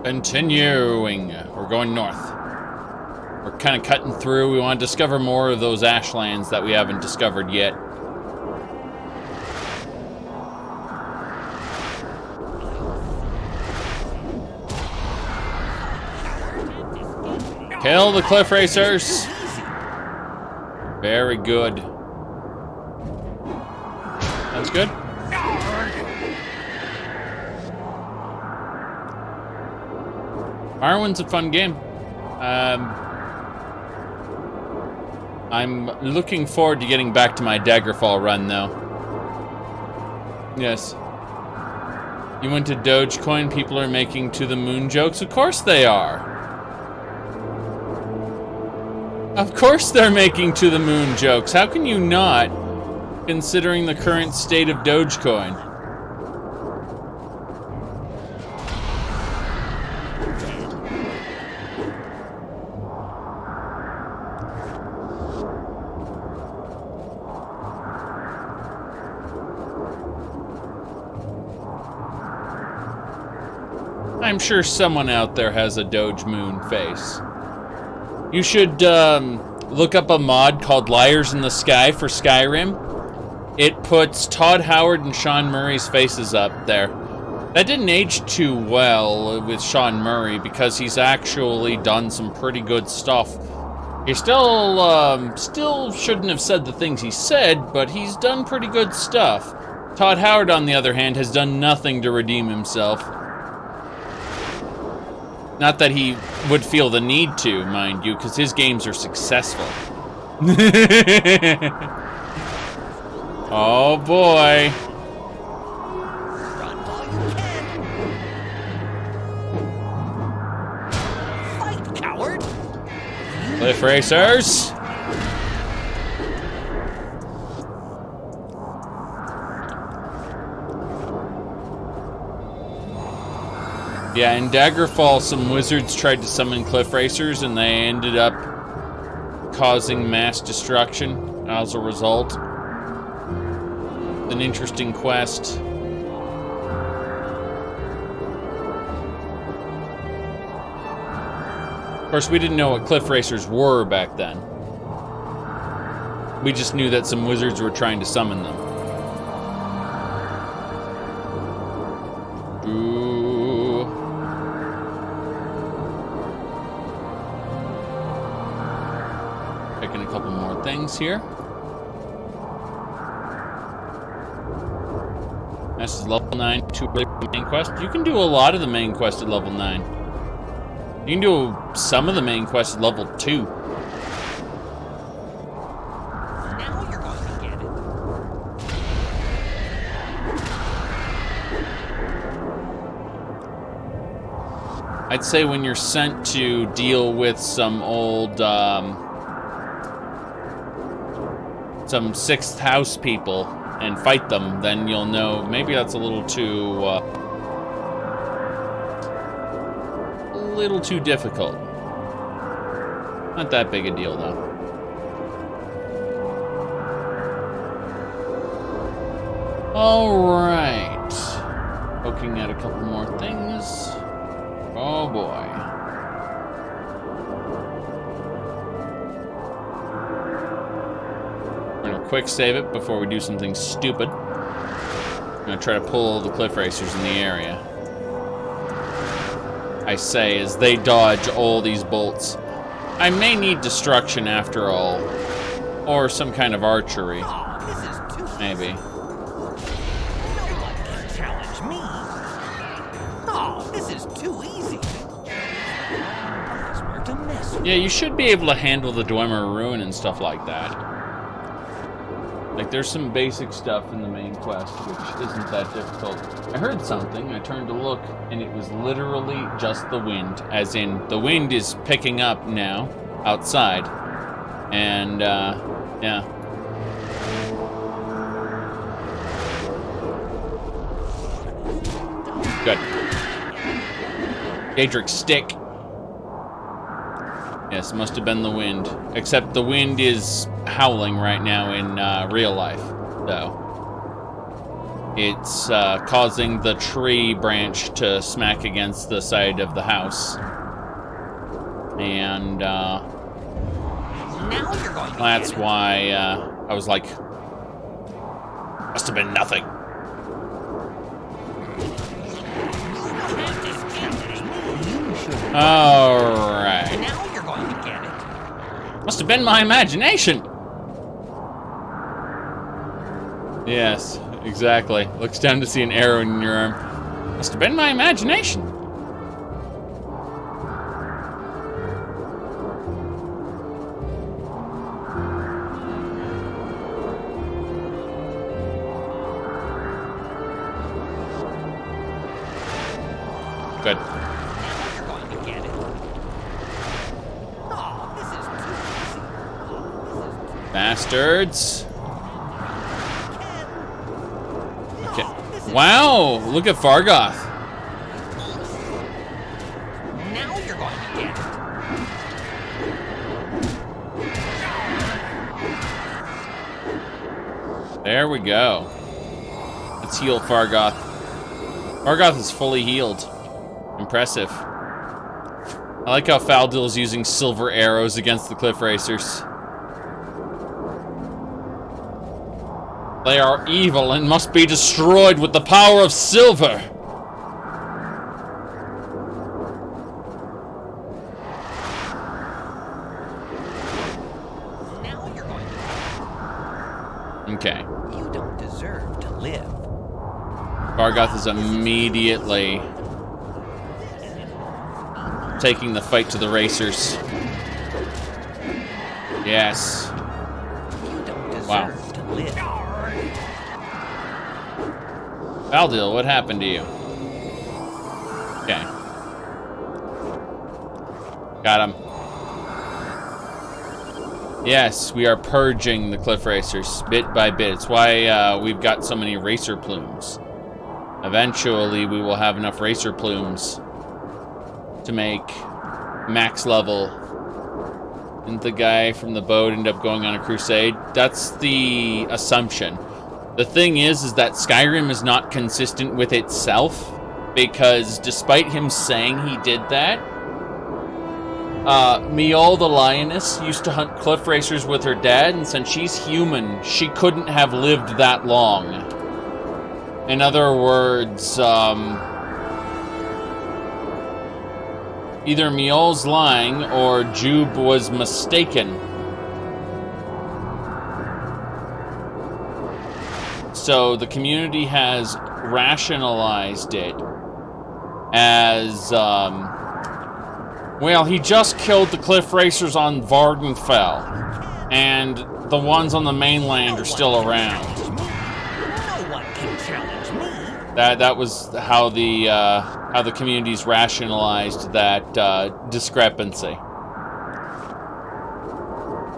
Continuing. We're going north. We're kind of cutting through. We want to discover more of those Ashlands that we haven't discovered yet. Kill the cliff racers. Very good. That's good. Morrowind's a fun game. I'm looking forward to getting back to my Daggerfall run, though. Yes. You went to Dogecoin, people are making to the moon jokes? Of course they are. Of course they're making to the moon jokes. How can you not, considering the current state of Dogecoin? I'm sure someone out there has a Doge Moon face. You should look up a mod called Liars in the Sky for Skyrim. It puts Todd Howard and Sean Murray's faces up there. That didn't age too well with Sean Murray because he's actually done some pretty good stuff. He still shouldn't have said the things he said, but he's done pretty good stuff. Todd Howard, on the other hand, has done nothing to redeem himself. Not that he would feel the need to, mind you, because his games are successful. Oh boy. Run while you can. Fight, coward. Cliff Racers. Yeah, in Daggerfall, some wizards tried to summon Cliff Racers, and they ended up causing mass destruction as a result. An interesting quest. Of course, we didn't know what Cliff Racers were back then. We just knew that some wizards were trying to summon them. Ooh. Picking a couple more things here. This is level 9, 2 main quest. You can do a lot of the main quest at level 9. You can do some of the main quest at level 2. Now you're going to get it. I'd say when you're sent to deal with some old, some 6th house people and fight them, then you'll know maybe that's a little too difficult. Not that big a deal though. All right, poking at a couple more things. Oh boy. We're gonna quick save it before we do something stupid. I'm gonna try to pull all the Cliff Racers in the area. I say as they dodge all these bolts. I may need destruction after all. Or some kind of archery. Maybe. Challenge me. Oh, this is too easy. Yeah, you should be able to handle the Dwemer Ruin and stuff like that. Like, there's some basic stuff in the main quest, which isn't that difficult. I heard something, I turned to look, and it was literally just the wind. As in, the wind is picking up now, outside. And, yeah. Good. Daedric stick. Yes, must have been the wind. Except the wind is howling right now in real life, though. It's causing the tree branch to smack against the side of the house. And that's why I was like, must have been nothing. Alright. Now you're going to get it. Must have been my imagination. Yes, exactly. Looks down to see an arrow in your arm. Must have been my imagination. Good. Bastards. Okay. Wow, look at Fargoth. Now you're going to get it. There we go. Let's heal Fargoth. Fargoth is fully healed. Impressive. I like how Faldil's using silver arrows against the cliff racers. They are evil and must be destroyed with the power of silver. Now you're going to... Okay. You don't deserve to live. Fargoth is immediately taking the fight to the racers. Yes. You don't deserve Wow. to live. Faldil, what happened to you? Okay. Got him. Yes, we are purging the cliff racers bit by bit. It's why we've got so many racer plumes. Eventually, we will have enough racer plumes to make max level. Didn't the guy from the boat end up going on a crusade? That's the assumption. The thing is that Skyrim is not consistent with itself, because despite him saying he did that, Miol the lioness used to hunt cliff racers with her dad, and since she's human, she couldn't have lived that long. In other words, either Miol's lying or Jube was mistaken. So the community has rationalized it as, well, he just killed the cliff racers on Vardenfell, and the ones on the mainland are still around. No one can challenge me. That was how the communities rationalized that discrepancy.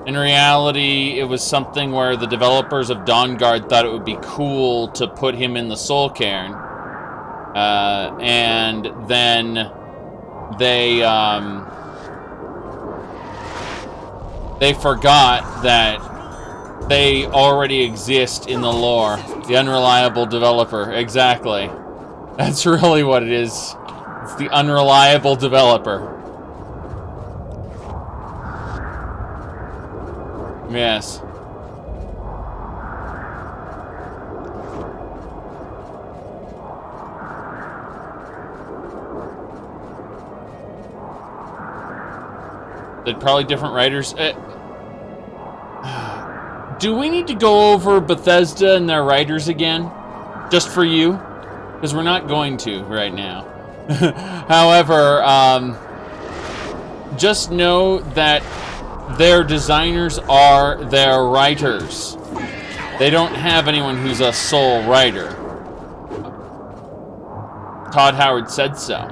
In reality, it was something where the developers of Dawnguard thought it would be cool to put him in the Soul Cairn, and then they forgot that they already exist in the lore. The unreliable developer, exactly. That's really what it is. It's the unreliable developer. Yes. They're probably different writers. Do we need to go over Bethesda and their writers again? Just for you? Because we're not going to right now. However, just know that their designers are their writers. They don't have anyone who's a sole writer. Todd Howard said so.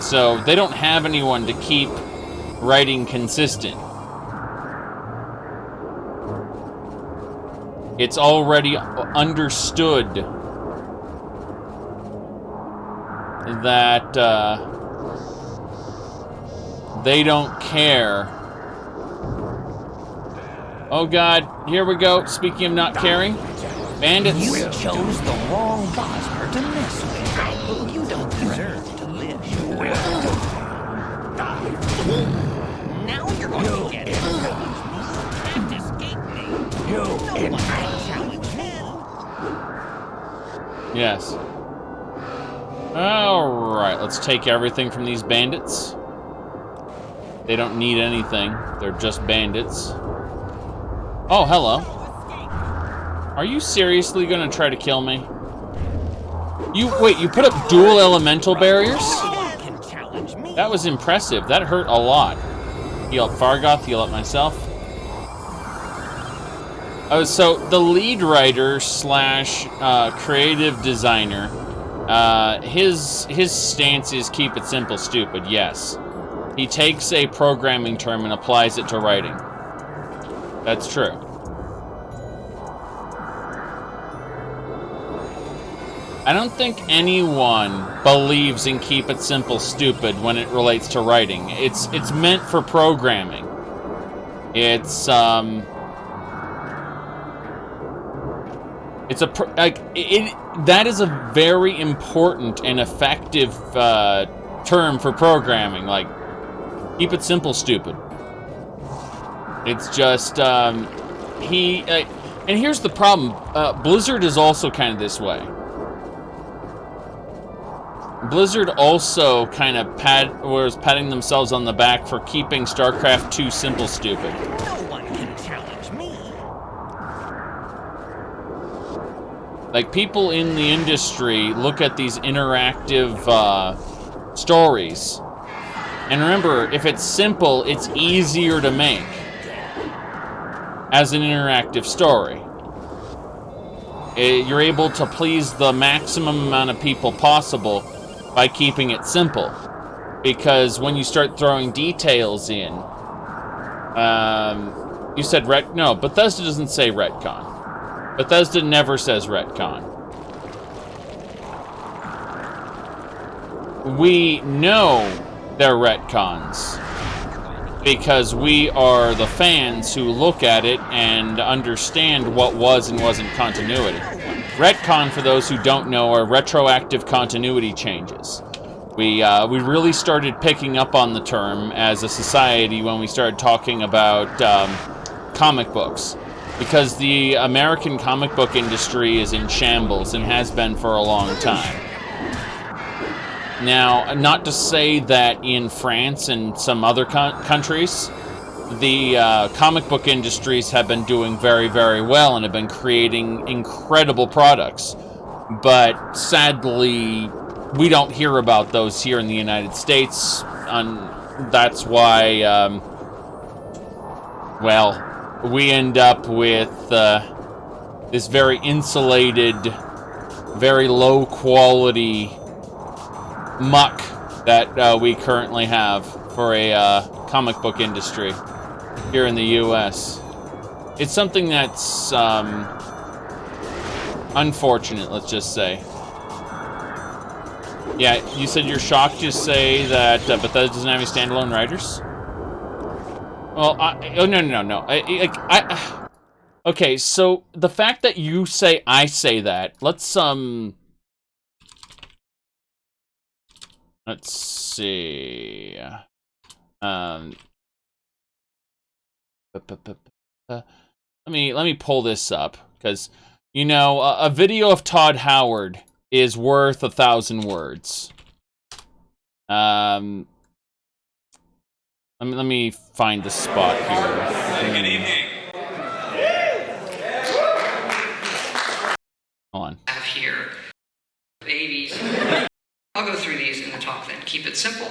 So they don't have anyone to keep writing consistent. It's already understood that they don't care. Oh god, here we go. Speaking of not caring, bandits. You chose the wrong Bosmer to mess with. You don't deserve to live. Now you're going to get it. Can't escape me. No one can challenge him. Yes. Alright, let's take everything from these bandits. They don't need anything. They're just bandits. Oh, hello. Are you seriously gonna try to kill me? Wait, you put up dual elemental barriers? That was impressive. That hurt a lot. Heal up Fargoth, heal up myself. Oh, so the lead writer slash creative designer, his stance is keep it simple, stupid, yes. He takes a programming term and applies it to writing. That's true. I don't think anyone believes in keep it simple, stupid when it relates to writing. It's meant for programming. It's that is a very important and effective term for programming. Like, keep it simple, stupid. It's just and here's the problem. Blizzard is also kind of this way. Blizzard also kind of was patting themselves on the back for keeping StarCraft 2 simple, stupid. No one can challenge me. Like, people in the industry look at these interactive stories, and remember, if it's simple, it's easier to make as an interactive story. You're able to please the maximum amount of people possible by keeping it simple. Because when you start throwing details in, you said no, Bethesda doesn't say retcon. Bethesda never says retcon. We know they're retcons because we are the fans who look at it and understand what was and wasn't continuity. Retcon, for those who don't know, are retroactive continuity changes. We really started picking up on the term as a society when we started talking about comic books, because the American comic book industry is in shambles and has been for a long time. Now, not to say that in France and some other countries, the comic book industries have been doing very, very well and have been creating incredible products. But sadly, we don't hear about those here in the United States. That's why, well, we end up with this very insulated, very low quality muck that we currently have for a comic book industry here in the US. It's something that's unfortunate, let's just say. Yeah, you said you're shocked to say that Bethesda doesn't have any standalone writers? Well, no. Okay, so the fact that you say I say that, let's see. Let me pull this up, because, you know, a video of Todd Howard is worth 1,000 words. Let me find the spot here. Good evening. Hold on. Have here, babies. I'll go through these in the talk then. Keep it simple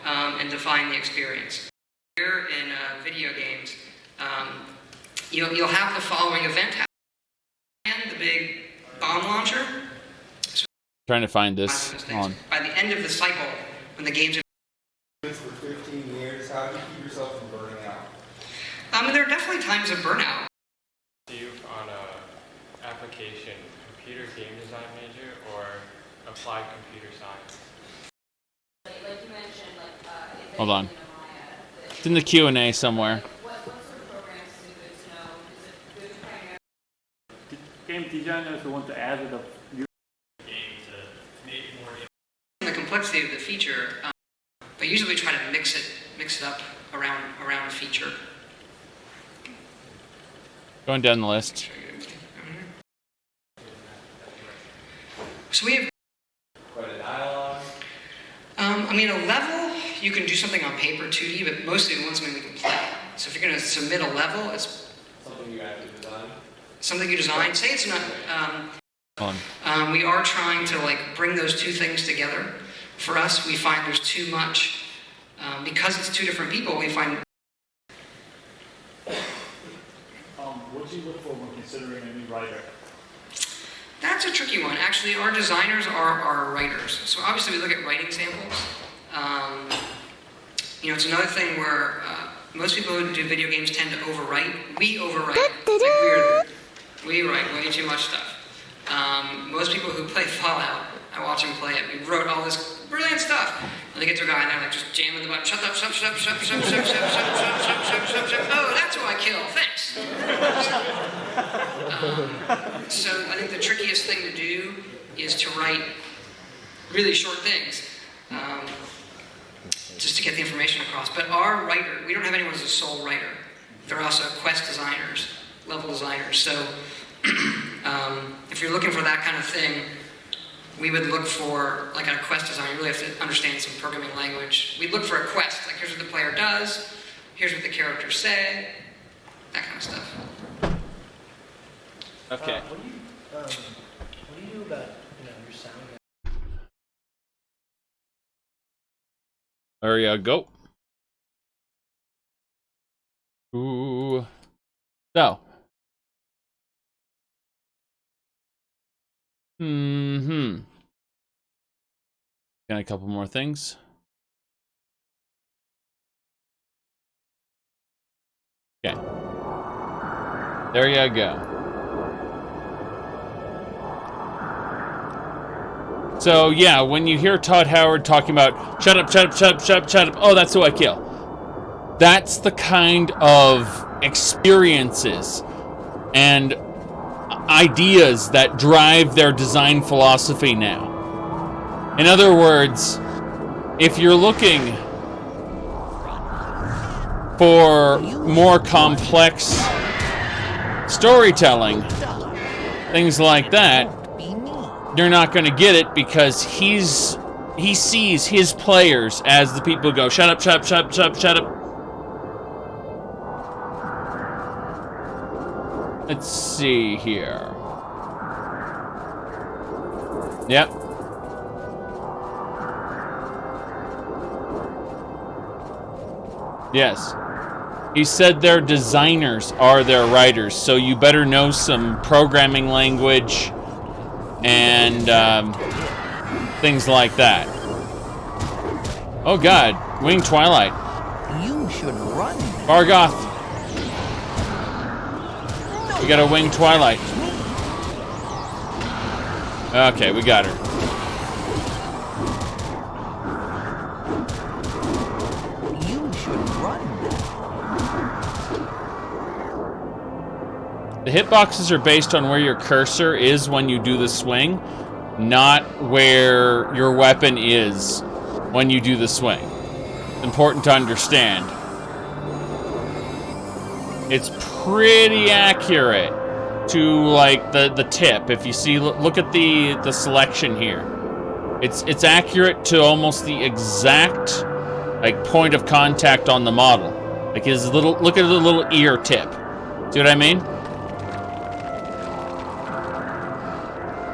and define the experience. Here in video games, you'll have the following event happen. And the big bomb launcher. Trying to find this. Hold on. By the end of the cycle, when the game's For 15 years, how do you keep yourself from burning out? There are definitely times of burnout. You on a application computer game design major or applied computer science? Like you mentioned, Hold on. It's in the Q&A somewhere. What sort of programs is it good to know? Is it good to primarily? Game designers who want to add the Game to make it more. The complexity of the feature, but usually we try to mix it up around a feature. Going down the list. So we have Quite a dialogue. a level, you can do something on paper 2D, but mostly we want something we can play. So if you're going to submit a level, it's Something you have to design. something you design. Say it's not. We are trying to bring those two things together. For us, we find there's too much because it's two different people. We find. what do you look for when considering a new writer? That's a tricky one. Actually, our designers are our writers. So obviously we look at writing samples. It's another thing where most people who do video games tend to overwrite. We overwrite. We write way too much stuff. Most people who play Fallout, I watch them play it. We wrote all this brilliant stuff. And they get to a guy and they're like just jamming the button. Shut up, shut up, shut up, shut up, shut up, shut up, shut up, shut up, shut up, shut up, shut up, shut up. Oh, that's who I kill. Thanks. So I think the trickiest thing to do is to write really short things, just to get the information across. But our writer, we don't have anyone as a sole writer. They're also quest designers, level designers. So if you're looking for that kind of thing, we would look for, like, on a quest design, you really have to understand some programming language. We'd look for a quest, like, here's what the player does, here's what the characters say, that kind of stuff. Okay. What do you do about, your sound? There you go. Ooh. So. Got a couple more things. Okay. There you go. So yeah, when you hear Todd Howard talking about shut up, shut up, shut up, shut up, shut up, oh, that's who I kill. That's the kind of experiences and ideas that drive their design philosophy now. In other words, if you're looking for more complex storytelling, things like that, you're not going to get it because he sees his players as the people who go, shut up, shut up, shut up, shut up, shut up. Let's see here. Yep. Yes. He said their designers are their writers, so you better know some programming language and things like that. Oh god, Winged Twilight. You should run. Fargoth. We got a Winged Twilight. Okay, we got her. You should run. The hitboxes are based on where your cursor is when you do the swing, not where your weapon is when you do the swing. It's important to understand. It's pretty accurate to like the tip. If you see, look at the selection here. It's accurate to almost the exact like point of contact on the model. Like his little, look at the little ear tip. See what I mean?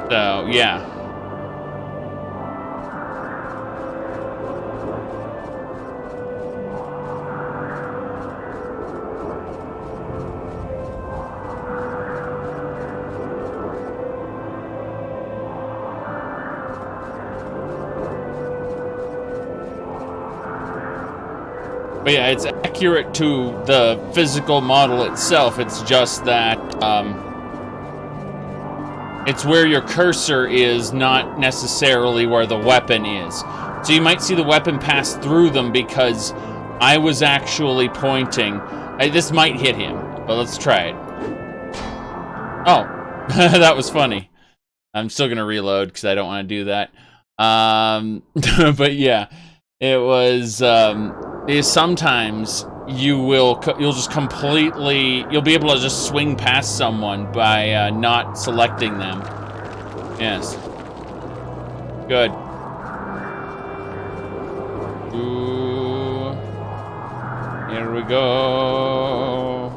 So yeah. But yeah, it's accurate to the physical model itself. It's just that it's where your cursor is, not necessarily where the weapon is. So you might see the weapon pass through them because I was actually pointing. This might hit him, but let's try it. Oh, that was funny. I'm still gonna reload because I don't want to do that. But yeah, it was. Sometimes you'll just completely, you'll be able to just swing past someone by not selecting them. Yes. Good. Ooh. Here we go.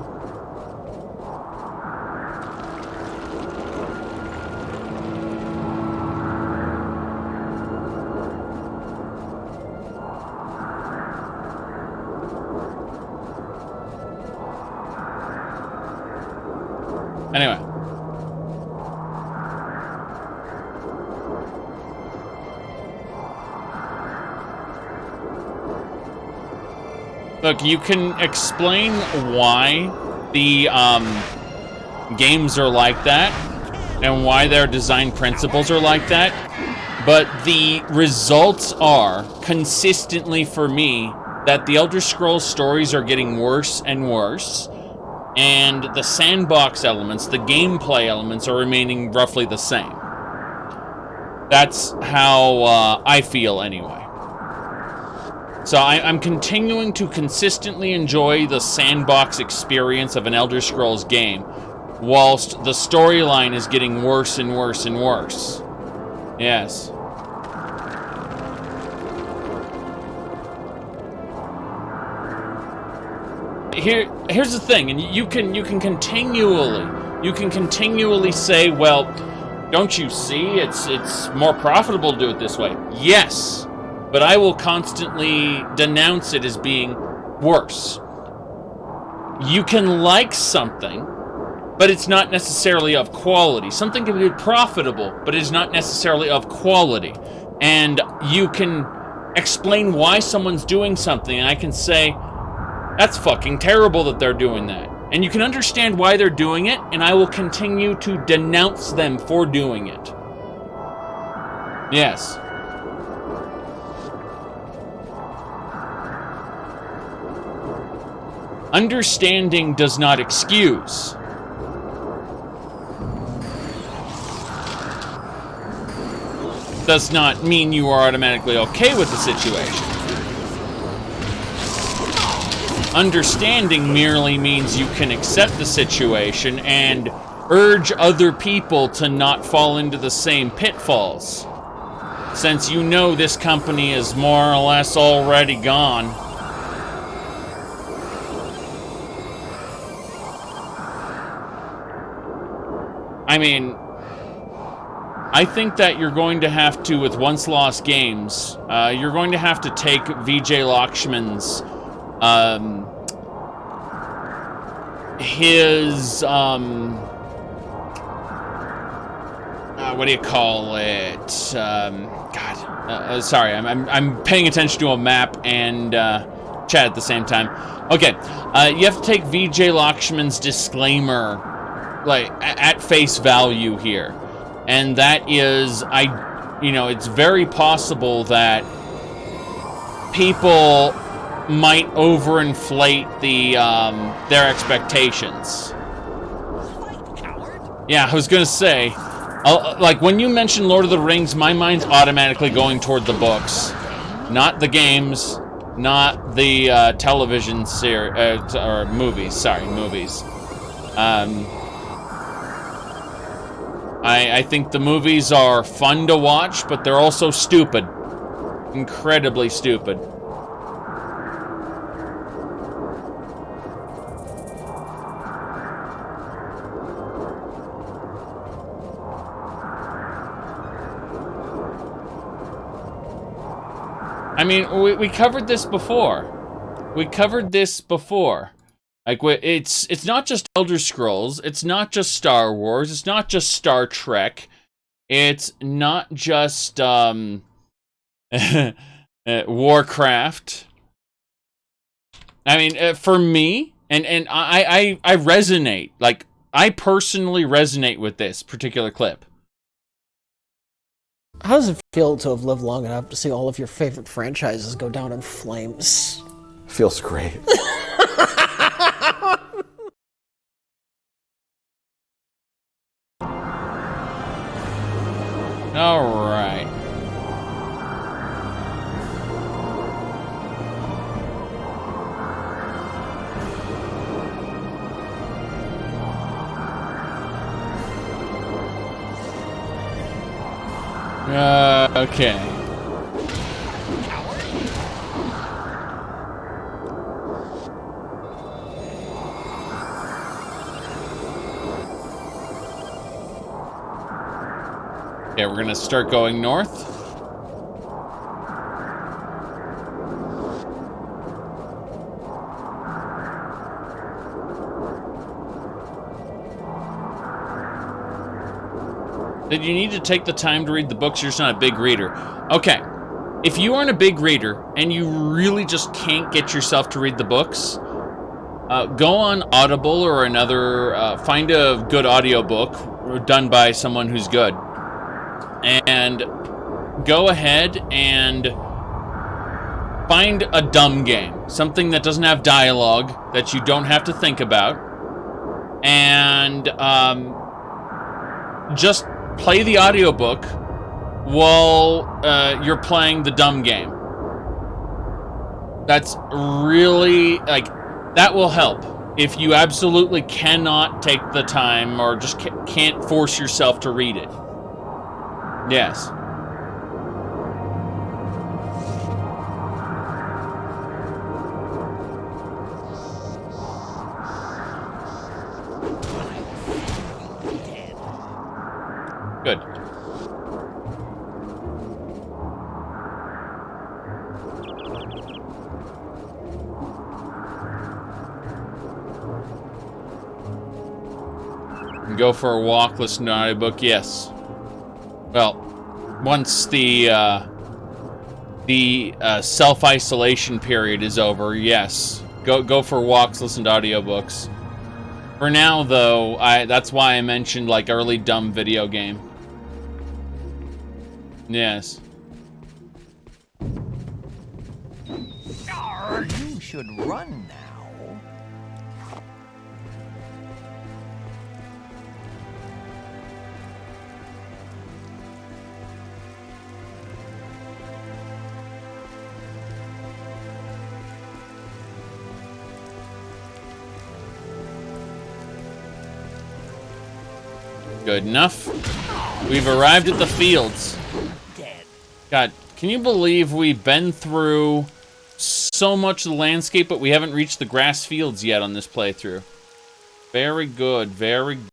Anyway. Look, you can explain why the games are like that and why their design principles are like that, But the results are, consistently for me, that the Elder Scrolls stories are getting worse and worse, and the sandbox elements, the gameplay elements, are remaining roughly the same. That's how I feel anyway. So I'm continuing to consistently enjoy the sandbox experience of an Elder Scrolls game, whilst the storyline is getting worse and worse and worse. Yes. Here's the thing, and you can continually say, well, don't you see it's more profitable to do it this way? Yes, but I will constantly denounce it as being worse. You can like something, but it's not necessarily of quality. Something can be profitable, but it is not necessarily of quality. And you can explain why someone's doing something, and I can say, that's fucking terrible that they're doing that. And you can understand why they're doing it, and I will continue to denounce them for doing it. Yes. Understanding does not excuse. Does not mean you are automatically okay with the situation. Understanding merely means you can accept the situation and urge other people to not fall into the same pitfalls. Since you know this company is more or less already gone. I mean, I think that you're going to have to, with Once Lost Games, you're going to have to take Vijay Lakshman's his what do you call it? Sorry, I'm paying attention to a map and chat at the same time. Okay, you have to take Vijay Lakshman's disclaimer like at face value here, and that is, it's very possible that people might overinflate their expectations. Yeah, I was gonna say, like when you mention Lord of the Rings, my mind's automatically going toward the books, not the games, not the television series or movies. Sorry, movies. I think the movies are fun to watch, but they're also stupid, incredibly stupid. I mean, we covered this before. Like, it's not just Elder Scrolls. It's not just Star Wars. It's not just Star Trek. It's not just Warcraft. I mean, for me, and I resonate. Like, I personally resonate with this particular clip. How does it feel to have lived long enough to see all of your favorite franchises go down in flames? Feels great. All right. Okay. Okay, we're gonna start going north. Did you need to take the time to read the books? You're just not a big reader. Okay, if you aren't a big reader and you really just can't get yourself to read the books, go on Audible or another, find a good audiobook done by someone who's good. And go ahead and find a dumb game. Something that doesn't have dialogue, that you don't have to think about. And just play the audiobook while you're playing the dumb game. That's really, like, that will help. If you absolutely cannot take the time or just can't force yourself to read it. Yes. Good. Go for a walk, listen to an audiobook, yes. Well, once the self-isolation period is over, yes. Go for walks, listen to audiobooks. For now, though, that's why I mentioned, like, early dumb video game. Yes. You should run now. Good enough. We've arrived at the fields. God, can you believe we've been through so much of the landscape, but we haven't reached the grass fields yet on this playthrough? Very good, very good.